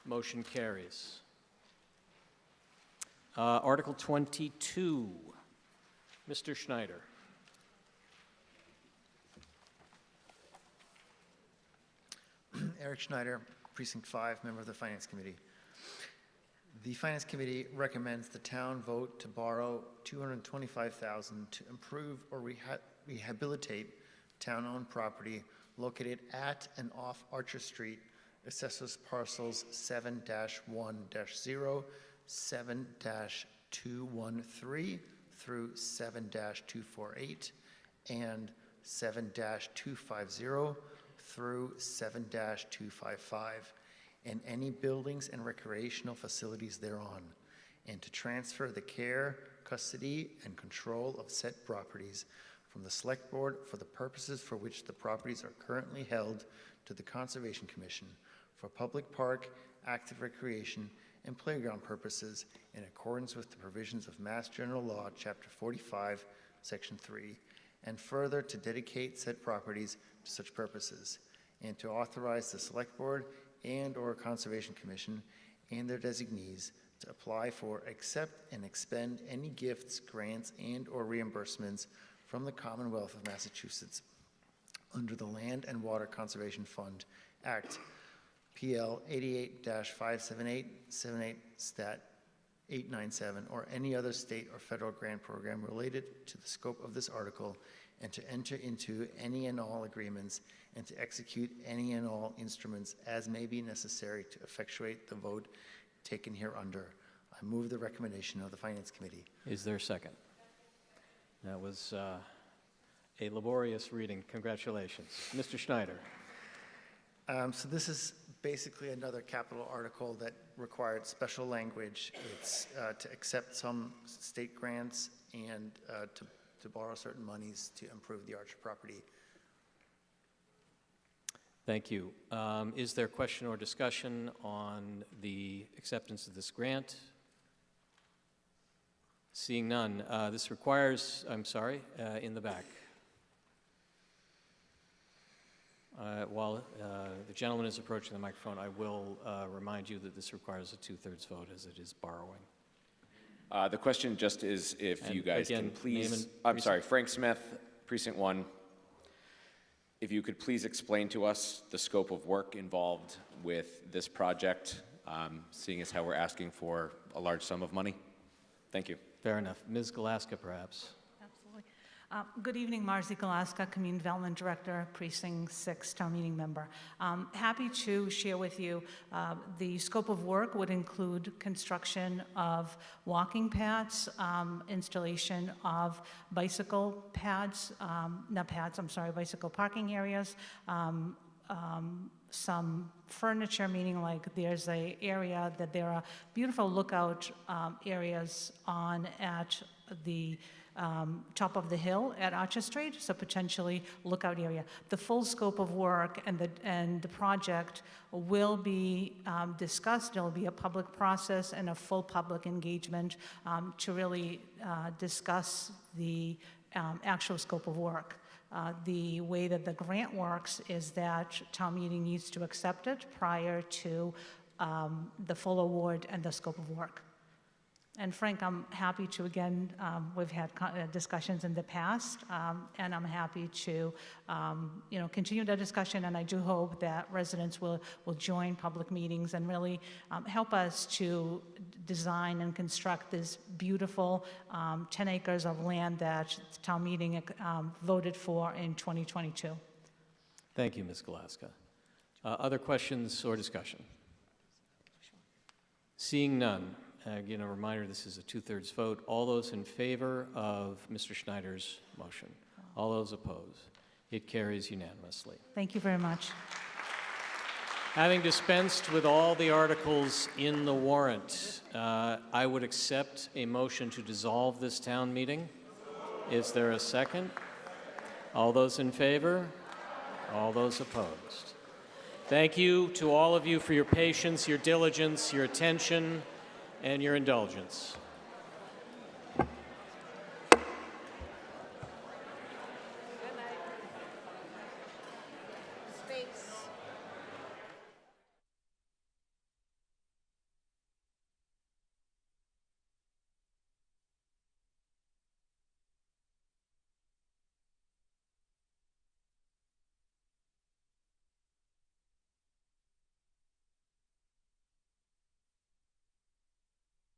Motion carries. Article 22, Mr. Schneider. Eric Schneider, Precinct 5, member of the Finance Committee. The Finance Committee recommends the town vote to borrow $225,000 to improve or rehabilitate town-owned property located at and off Archer Street, assessors parcels 7-1-0, 7-213 through 7-248, and 7-250 through 7-255, and any buildings and recreational facilities thereon, and to transfer the care, custody, and control of said properties from the Select Board for the purposes for which the properties are currently held to the Conservation Commission for public park, active recreation, and playground purposes in accordance with the provisions of Mass General Law, Chapter 45, Section 3, and further to dedicate said properties to such purposes, and to authorize the Select Board and/or Conservation Commission and their designees to apply for, accept, and expend any gifts, grants, and/or reimbursements from the Commonwealth of Massachusetts under the Land and Water Conservation Fund Act, PL 88-578, 78 Stat 897, or any other state or federal grant program related to the scope of this article, and to enter into any and all agreements and to execute any and all instruments as may be necessary to effectuate the vote taken hereunder. I move the recommendation of the Finance Committee. Is there a second? That was a laborious reading. Congratulations. Mr. Schneider. So this is basically another capital article that required special language. It's to accept some state grants and to borrow certain monies to improve the Archer property. Thank you. Is there question or discussion on the acceptance of this grant? Seeing none, this requires, I'm sorry, in the back. While the gentleman is approaching the microphone, I will remind you that this requires a 2/3 vote as it is borrowing. The question just is if And you guys again, can please, name and I'm sorry, Frank Smith, Precinct 1. If you could please explain to us the scope of work involved with this project, seeing as how we're asking for a large sum of money. Thank you. Fair enough. Ms. Galaska, perhaps. Absolutely. Good evening, Marzi Galaska, Community Development Director, Precinct 6, Town Meeting Member. Happy to share with you the scope of work would include construction of walking paths, installation of bicycle pads, not pads, I'm sorry, bicycle parking areas, some furniture, meaning like there's a area that there are beautiful lookout areas on at the top of the hill at Archer Street, so potentially lookout area. The full scope of work and the project will be discussed. There will be a public process and a full public engagement to really discuss the actual scope of work. The way that the grant works is that town meeting needs to accept it prior to the full award and the scope of work. And Frank, I'm happy to, again, we've had discussions in the past, and I'm happy to, continue the discussion, and I do hope that residents will join public meetings and really help us to design and construct this beautiful 10 acres of land that town meeting voted for in 2022. Thank you, Ms. Galaska. Other questions or discussion? Seeing none. Again, a reminder, this is a 2/3 vote. All those in favor of Mr. Schneider's motion? All those opposed? It carries unanimously. Thank you very much. Having dispensed with all the articles in the warrant, I would accept a motion to dissolve this town meeting. Is there a second? All those in favor? All those opposed? Thank you to all of you for your patience, your diligence, your attention, and your indulgence. Space.